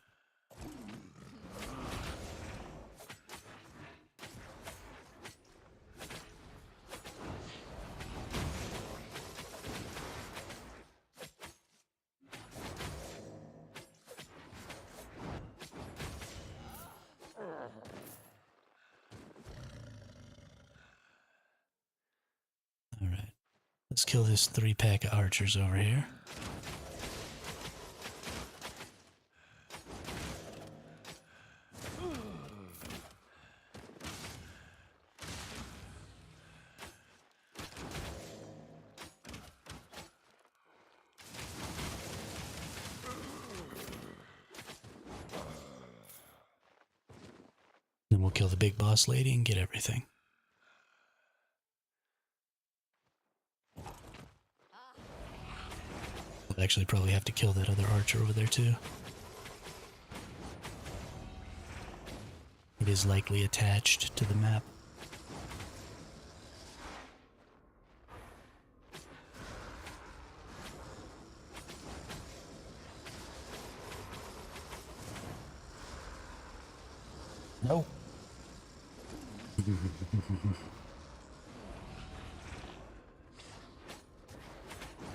Alright. Let's kill this 3-pack of archers over here. Then we'll kill the big boss lady and get everything. We'll actually probably have to kill that other archer over there too. It is likely attached to the map. No.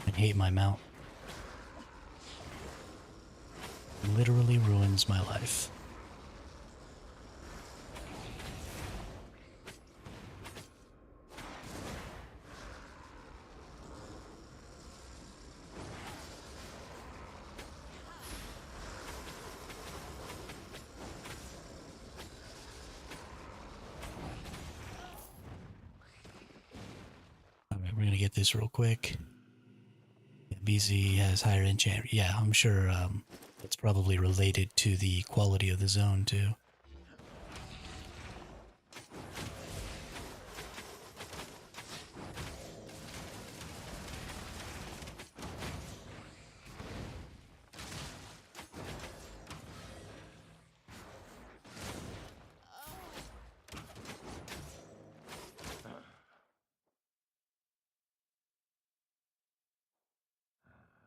I hate my mount. Literally ruins my life. Alright, we're gonna get this real quick. Yeah, BZ has higher enchant. Yeah, I'm sure it's probably related to the quality of the zone too.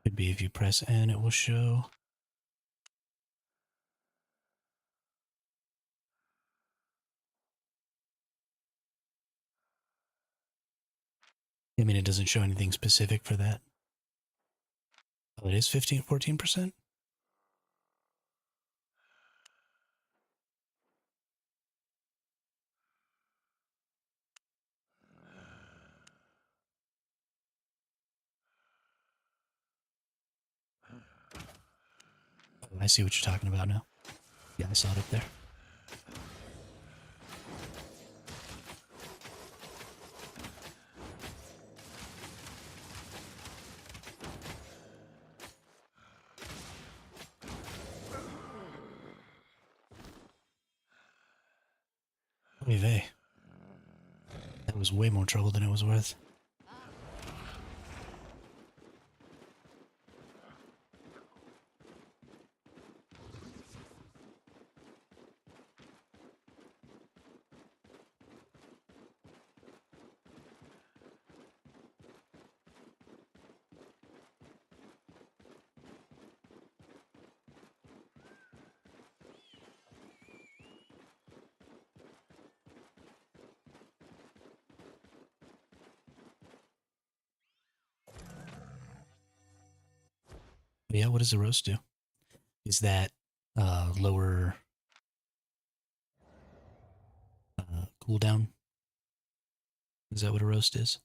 Could be if you press N, it will show. I mean, it doesn't show anything specific for that. Oh, it is 14%? Oh, I see what you're talking about now. Yeah, I saw it up there. Oy vey. That was way more trouble than it was worth. But yeah, what does the roast do? Is that lower cooldown? Is that what a roast is?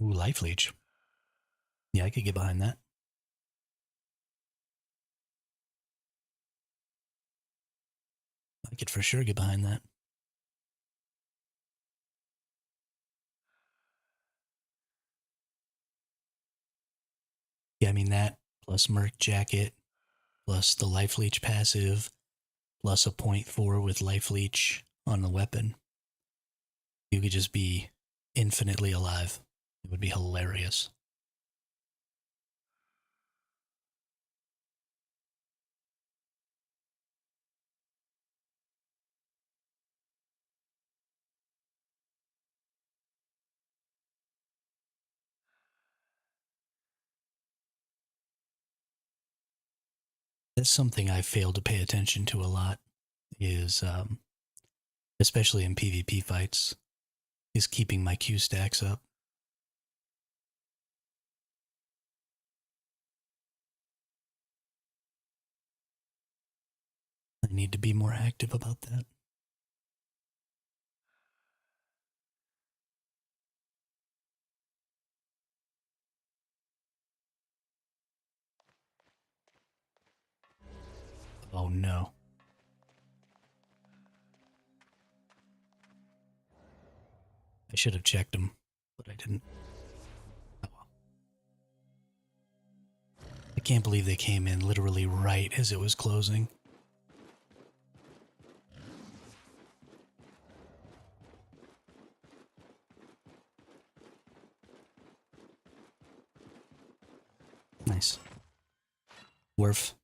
Ooh, life leech. Yeah, I could get behind that. I could for sure get behind that. Yeah, I mean that plus Merc Jacket, plus the life leech passive, plus a .4 with life leech on the weapon. You could just be infinitely alive. It would be hilarious. That's something I fail to pay attention to a lot. Is especially in PvP fights, is keeping my Q stacks up. I need to be more active about that. Oh no. I should have checked them, but I didn't. Oh well. I can't believe they came in literally right as it was closing. Nice. Worf.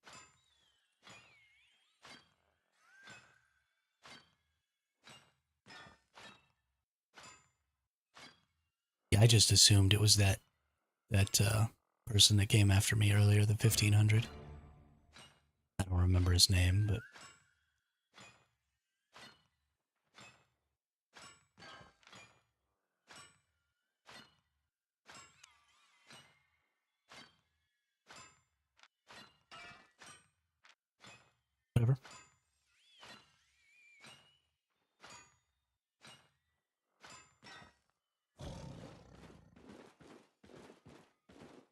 I just assumed it was that person that came after me earlier, the 1500. I don't remember his name, but whatever.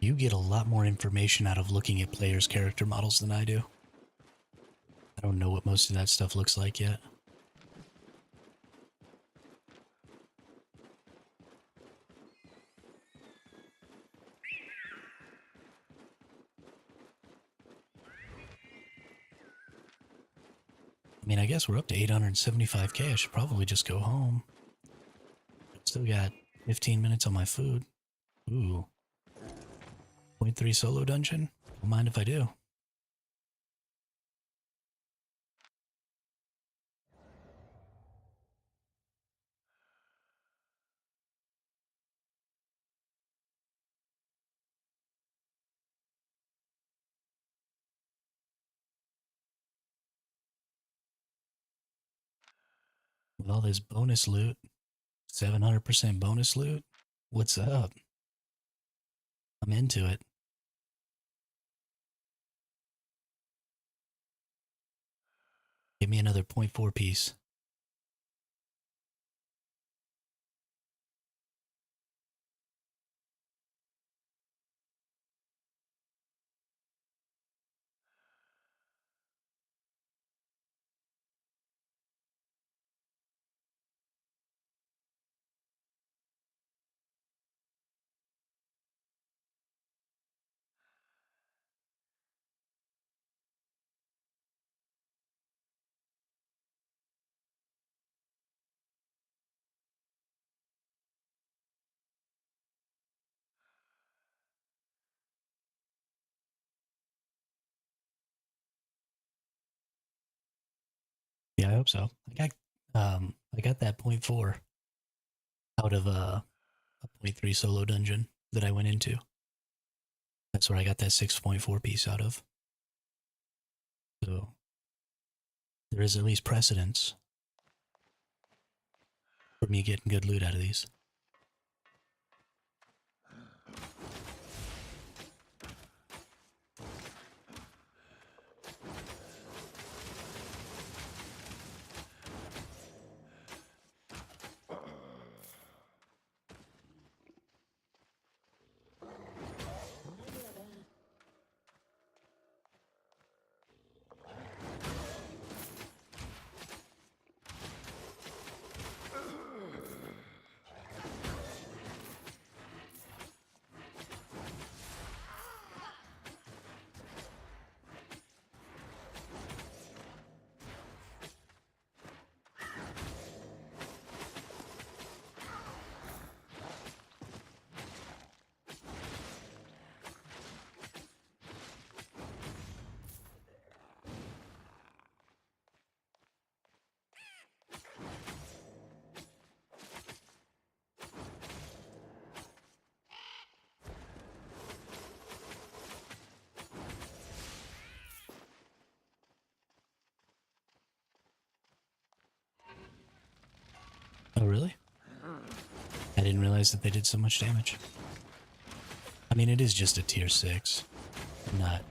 You get a lot more information out of looking at players' character models than I do. I don't know what most of that stuff looks like yet. I mean, I guess we're up to 875k. I should probably just go home. Still got 15 minutes on my food. Ooh. Point 0.3 solo dungeon? Don't mind if I do. With all this bonus loot, 700% bonus loot, what's up? I'm into it. Give me another 0.4 piece. Yeah, I hope so. I got that 0.4 out of a 0.3 solo dungeon that I went into. That's where I got that 6.4 piece out of. So there is at least precedence for me getting good loot out of these. Oh, really? I didn't realize that they did so much damage. I mean, it is just a tier 6. I'm not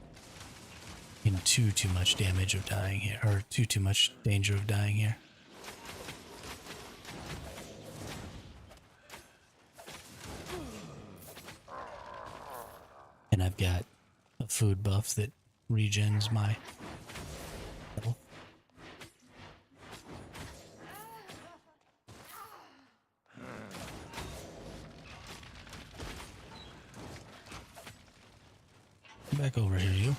in too much damage of dying here, or too much danger of dying here. And I've got a food buff that regens my health. Come back over here, you.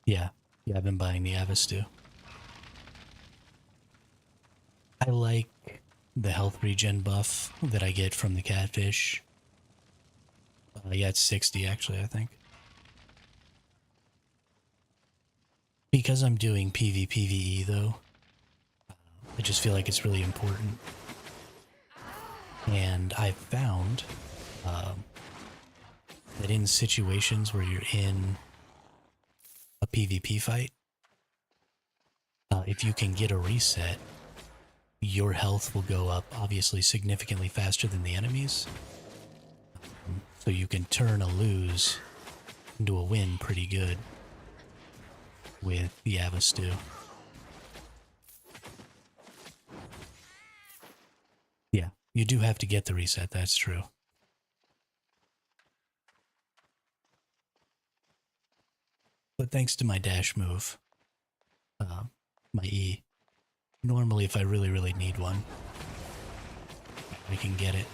Yeah, I've been buying the Avistu. I like the health regen buff that I get from the catfish. Yeah, it's 60 actually, I think. Because I'm doing PvPvE though, I just feel like it's really important. And I've found that in situations where you're in a PvP fight, if you can get a reset, your health will go up obviously significantly faster than the enemies. So you can turn a lose into a win pretty good with the Avastu. Yeah, you do have to get the reset, that's true. But thanks to my dash move, my E, normally if I really, really need one, I can get it.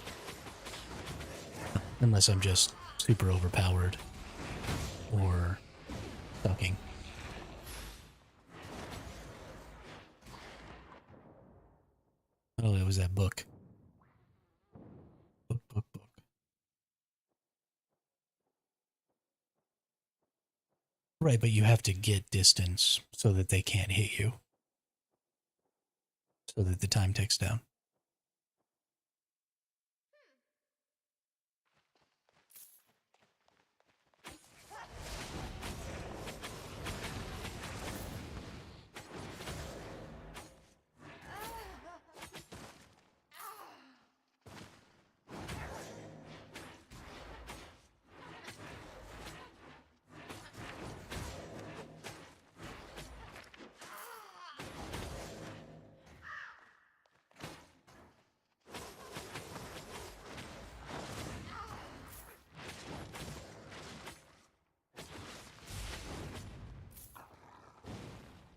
Unless I'm just super overpowered or sucking. Oh, it was that book. Book. Right, but you have to get distance so that they can't hit you. So that the time ticks down.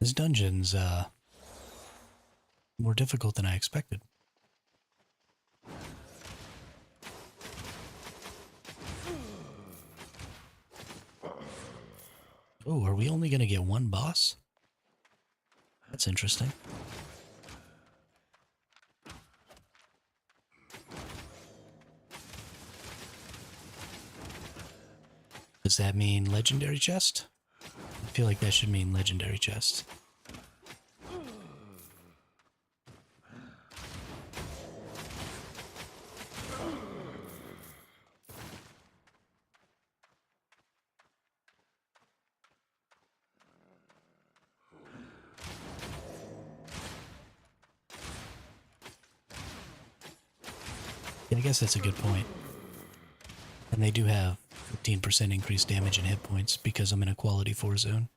This dungeon's more difficult than I expected. Oh, are we only going to get one boss? That's interesting. Does that mean legendary chest? I feel like that should mean legendary chest. Yeah, I guess that's a good point. And they do have 15% increased damage and hit points because I'm in a quality 4 zone.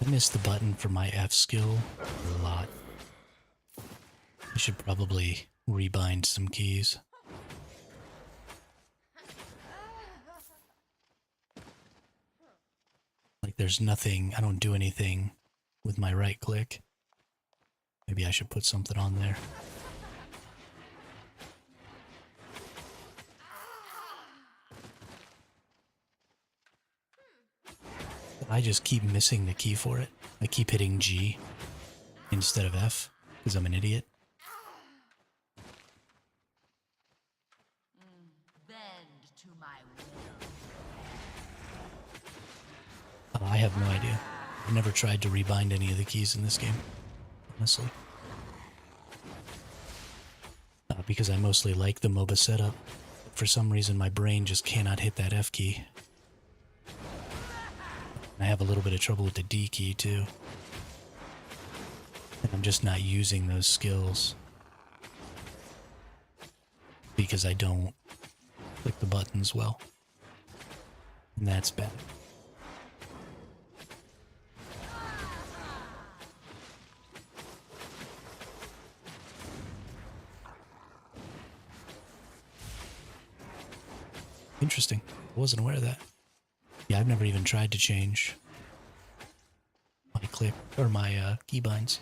I missed the button for my F skill a lot. I should probably rebind some keys. Like there's nothing, I don't do anything with my right click. Maybe I should put something on there. I just keep missing the key for it. I keep hitting G instead of F because I'm an idiot. Bend to my will. I have no idea. I've never tried to rebind any of the keys in this game, honestly. Because I mostly like the MOBA setup. For some reason, my brain just cannot hit that F key. I have a little bit of trouble with the D key, too. And I'm just not using those skills. because I don't click the buttons well. And that's bad. Interesting. I wasn't aware of that. Yeah, I've never even tried to change my click or my keybinds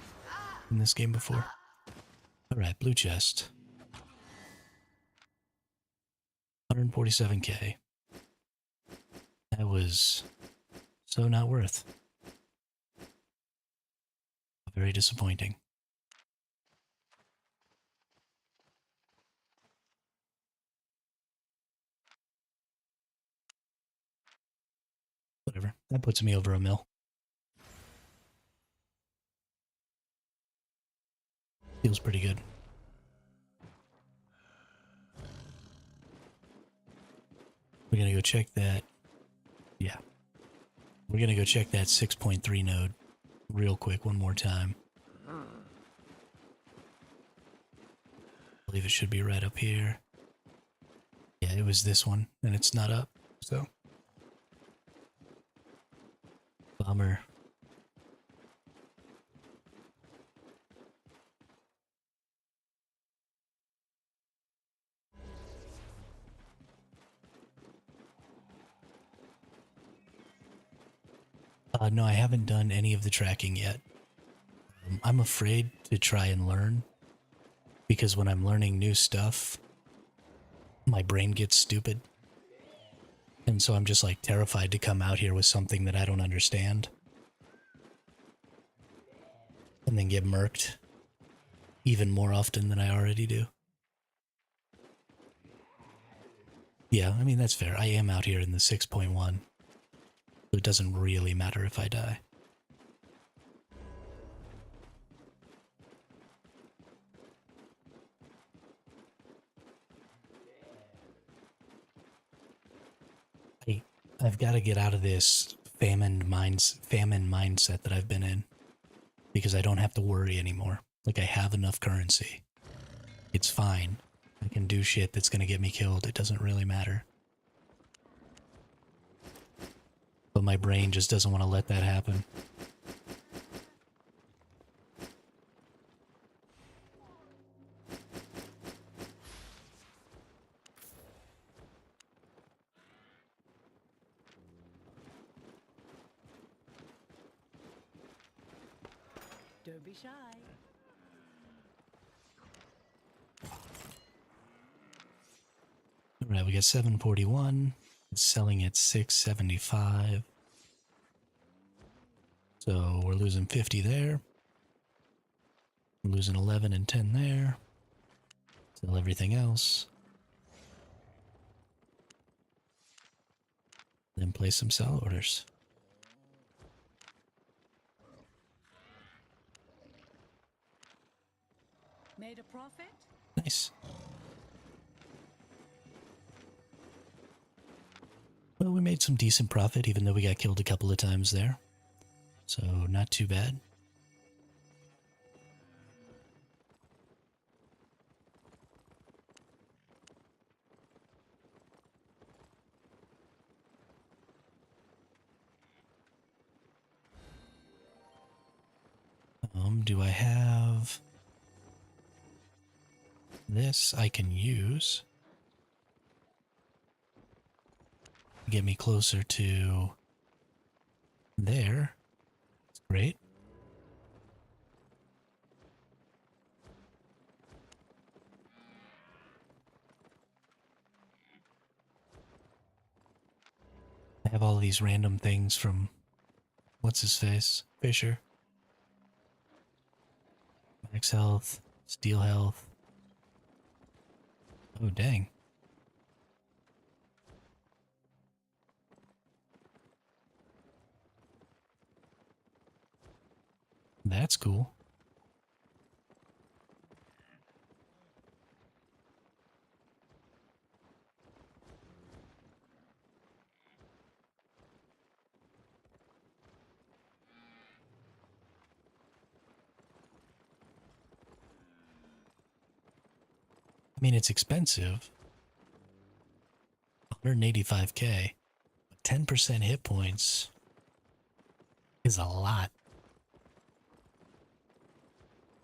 in this game before. Alright, blue chest. 147k. That was so not worth. Very disappointing. Whatever. That puts me over a mil. Feels pretty good. We're gonna go check that. Yeah. We're gonna go check that 6.3 node real quick one more time. I believe it should be right up here. Yeah, it was this one, and it's not up, so. Bummer. No, I haven't done any of the tracking yet. I'm afraid to try and learn, because when I'm learning new stuff, my brain gets stupid. And so I'm just like terrified to come out here with something that I don't understand. And then get murked even more often than I already do. Yeah, I mean, that's fair. I am out here in the 6.1. So it doesn't really matter if I die. I've got to get out of this famine mindset that I've been in. Because I don't have to worry anymore. Like, I have enough currency. It's fine. I can do shit that's gonna get me killed. It doesn't really matter. But my brain just doesn't want to let that happen. Don't be shy. Alright, we got 741. It's selling at 675. So we're losing 50 there. We're losing 11 and 10 there. Sell everything else. Then place some sell orders. Made a profit? Nice. Well, we made some decent profit, even though we got killed a couple of times there. So, not too bad. Do I have this I can use? Get me closer to there. That's great. I have all these random things from what's his face? Fisher. Max health, steel health. Oh, dang. That's cool. mean, it's expensive. 185k. But 10% hit points is a lot.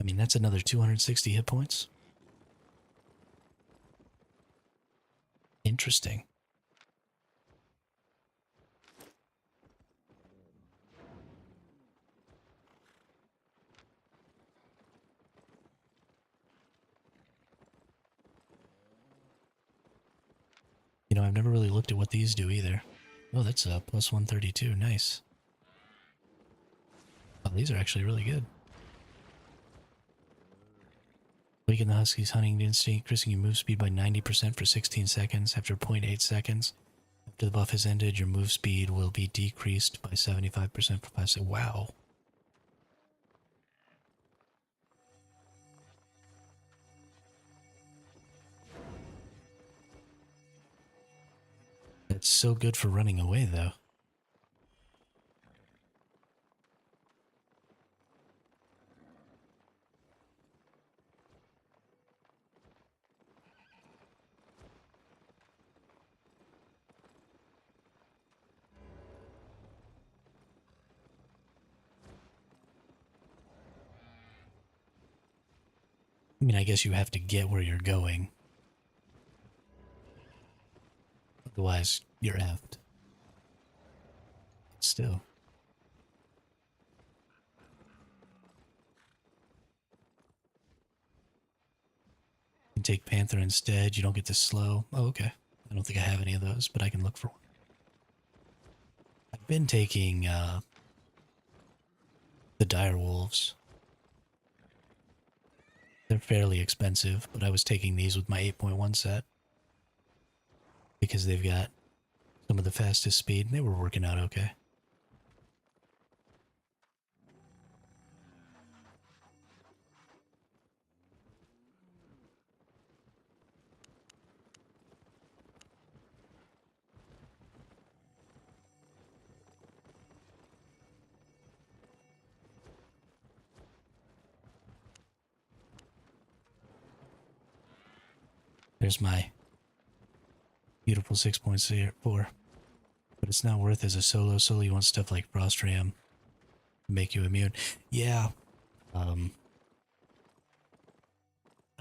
I mean, that's another 260 hit points. Interesting. You know, I've never really looked at what these do either. Oh, that's a plus 132. Nice. Oh, these are actually really good. Weaken the Husky's hunting instinct, increasing your move speed by 90% for 16 seconds. After 0.8 seconds, after the buff has ended, your move speed will be decreased by 75% for 5 seconds. Wow. That's so good for running away, though. I mean, I guess you have to get where you're going. Otherwise, you're effed. Still. You can take Panther instead. You don't get to slow. Oh, okay. I don't think I have any of those, but I can look for one. I've been taking the dire wolves. They're fairly expensive, but I was taking these with my 8.1 set because they've got some of the fastest speed, and they were working out okay. There's my beautiful 6.4. But it's not worth as a solo. Solo, you want stuff like Frost Ram to make you immune. Yeah. I'm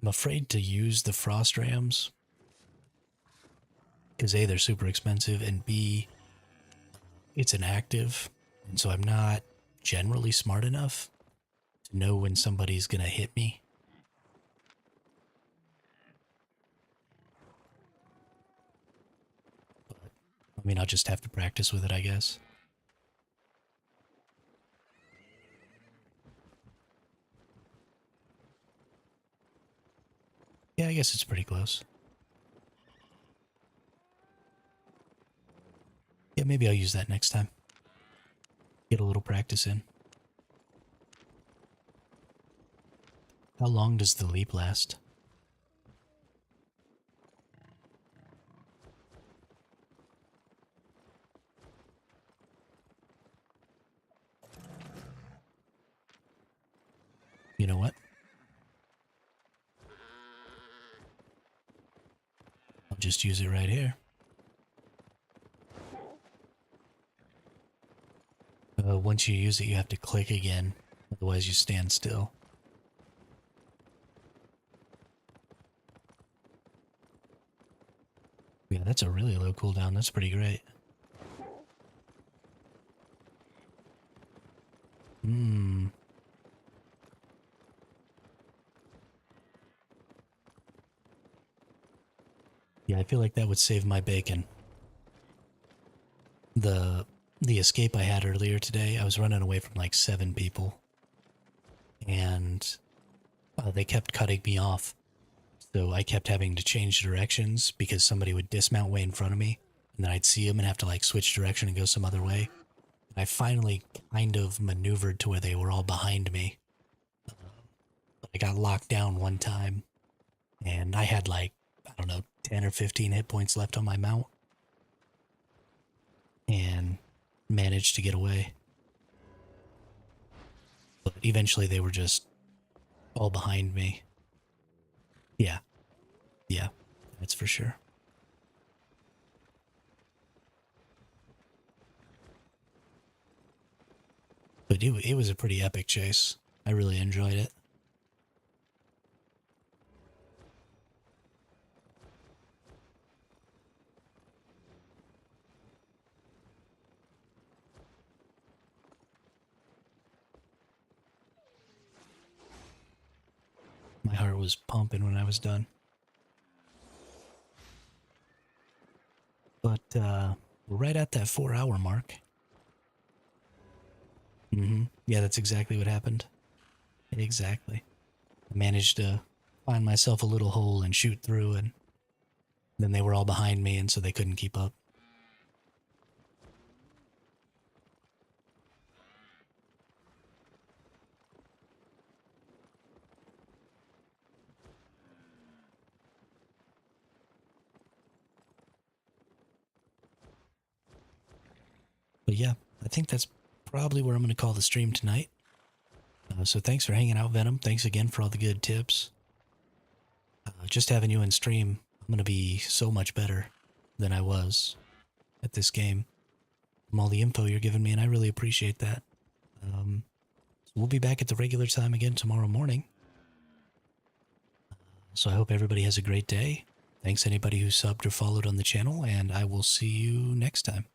afraid to use the Frost Rams. Because A, they're super expensive, and B, it's an active. And so I'm not generally smart enough to know when somebody's going to hit me. I mean, I'll just have to practice with it, I guess. Yeah, I guess it's pretty close. Yeah, maybe I'll use that next time. Get a little practice in. How long does the leap last? You know what? I'll just use it right here. Once you use it, you have to click again. Otherwise, you stand still. Yeah, that's a really low cooldown. That's pretty great. Yeah, I feel like that would save my bacon. The escape I had earlier today, I was running away from like 7 people. And they kept cutting me off. So I kept having to change directions because somebody would dismount way in front of me. And then I'd see them and have to like switch direction and go some other way. And I finally kind of maneuvered to where they were all behind me. But I got locked down one time. And I had like, I don't know, 10 or 15 hit points left on my mount. And managed to get away. But eventually they were just all behind me. Yeah. Yeah, that's for sure. But it was a pretty epic chase. I really enjoyed it. My heart was pumping when I was done. But we're right at that 4-hour mark. Yeah, that's exactly what happened. Exactly. I managed to find myself a little hole and shoot through, and then they were all behind me, and so they couldn't keep up. But yeah, I think that's probably where I'm going to call the stream tonight. So thanks for hanging out, Venom. Thanks again for all the good tips. Just having you in stream, I'm going to be so much better than I was at this game from all the info you're giving me, and I really appreciate that. So we'll be back at the regular time again tomorrow morning. So I hope everybody has a great day. Thanks anybody who subbed or followed on the channel, and I will see you next time.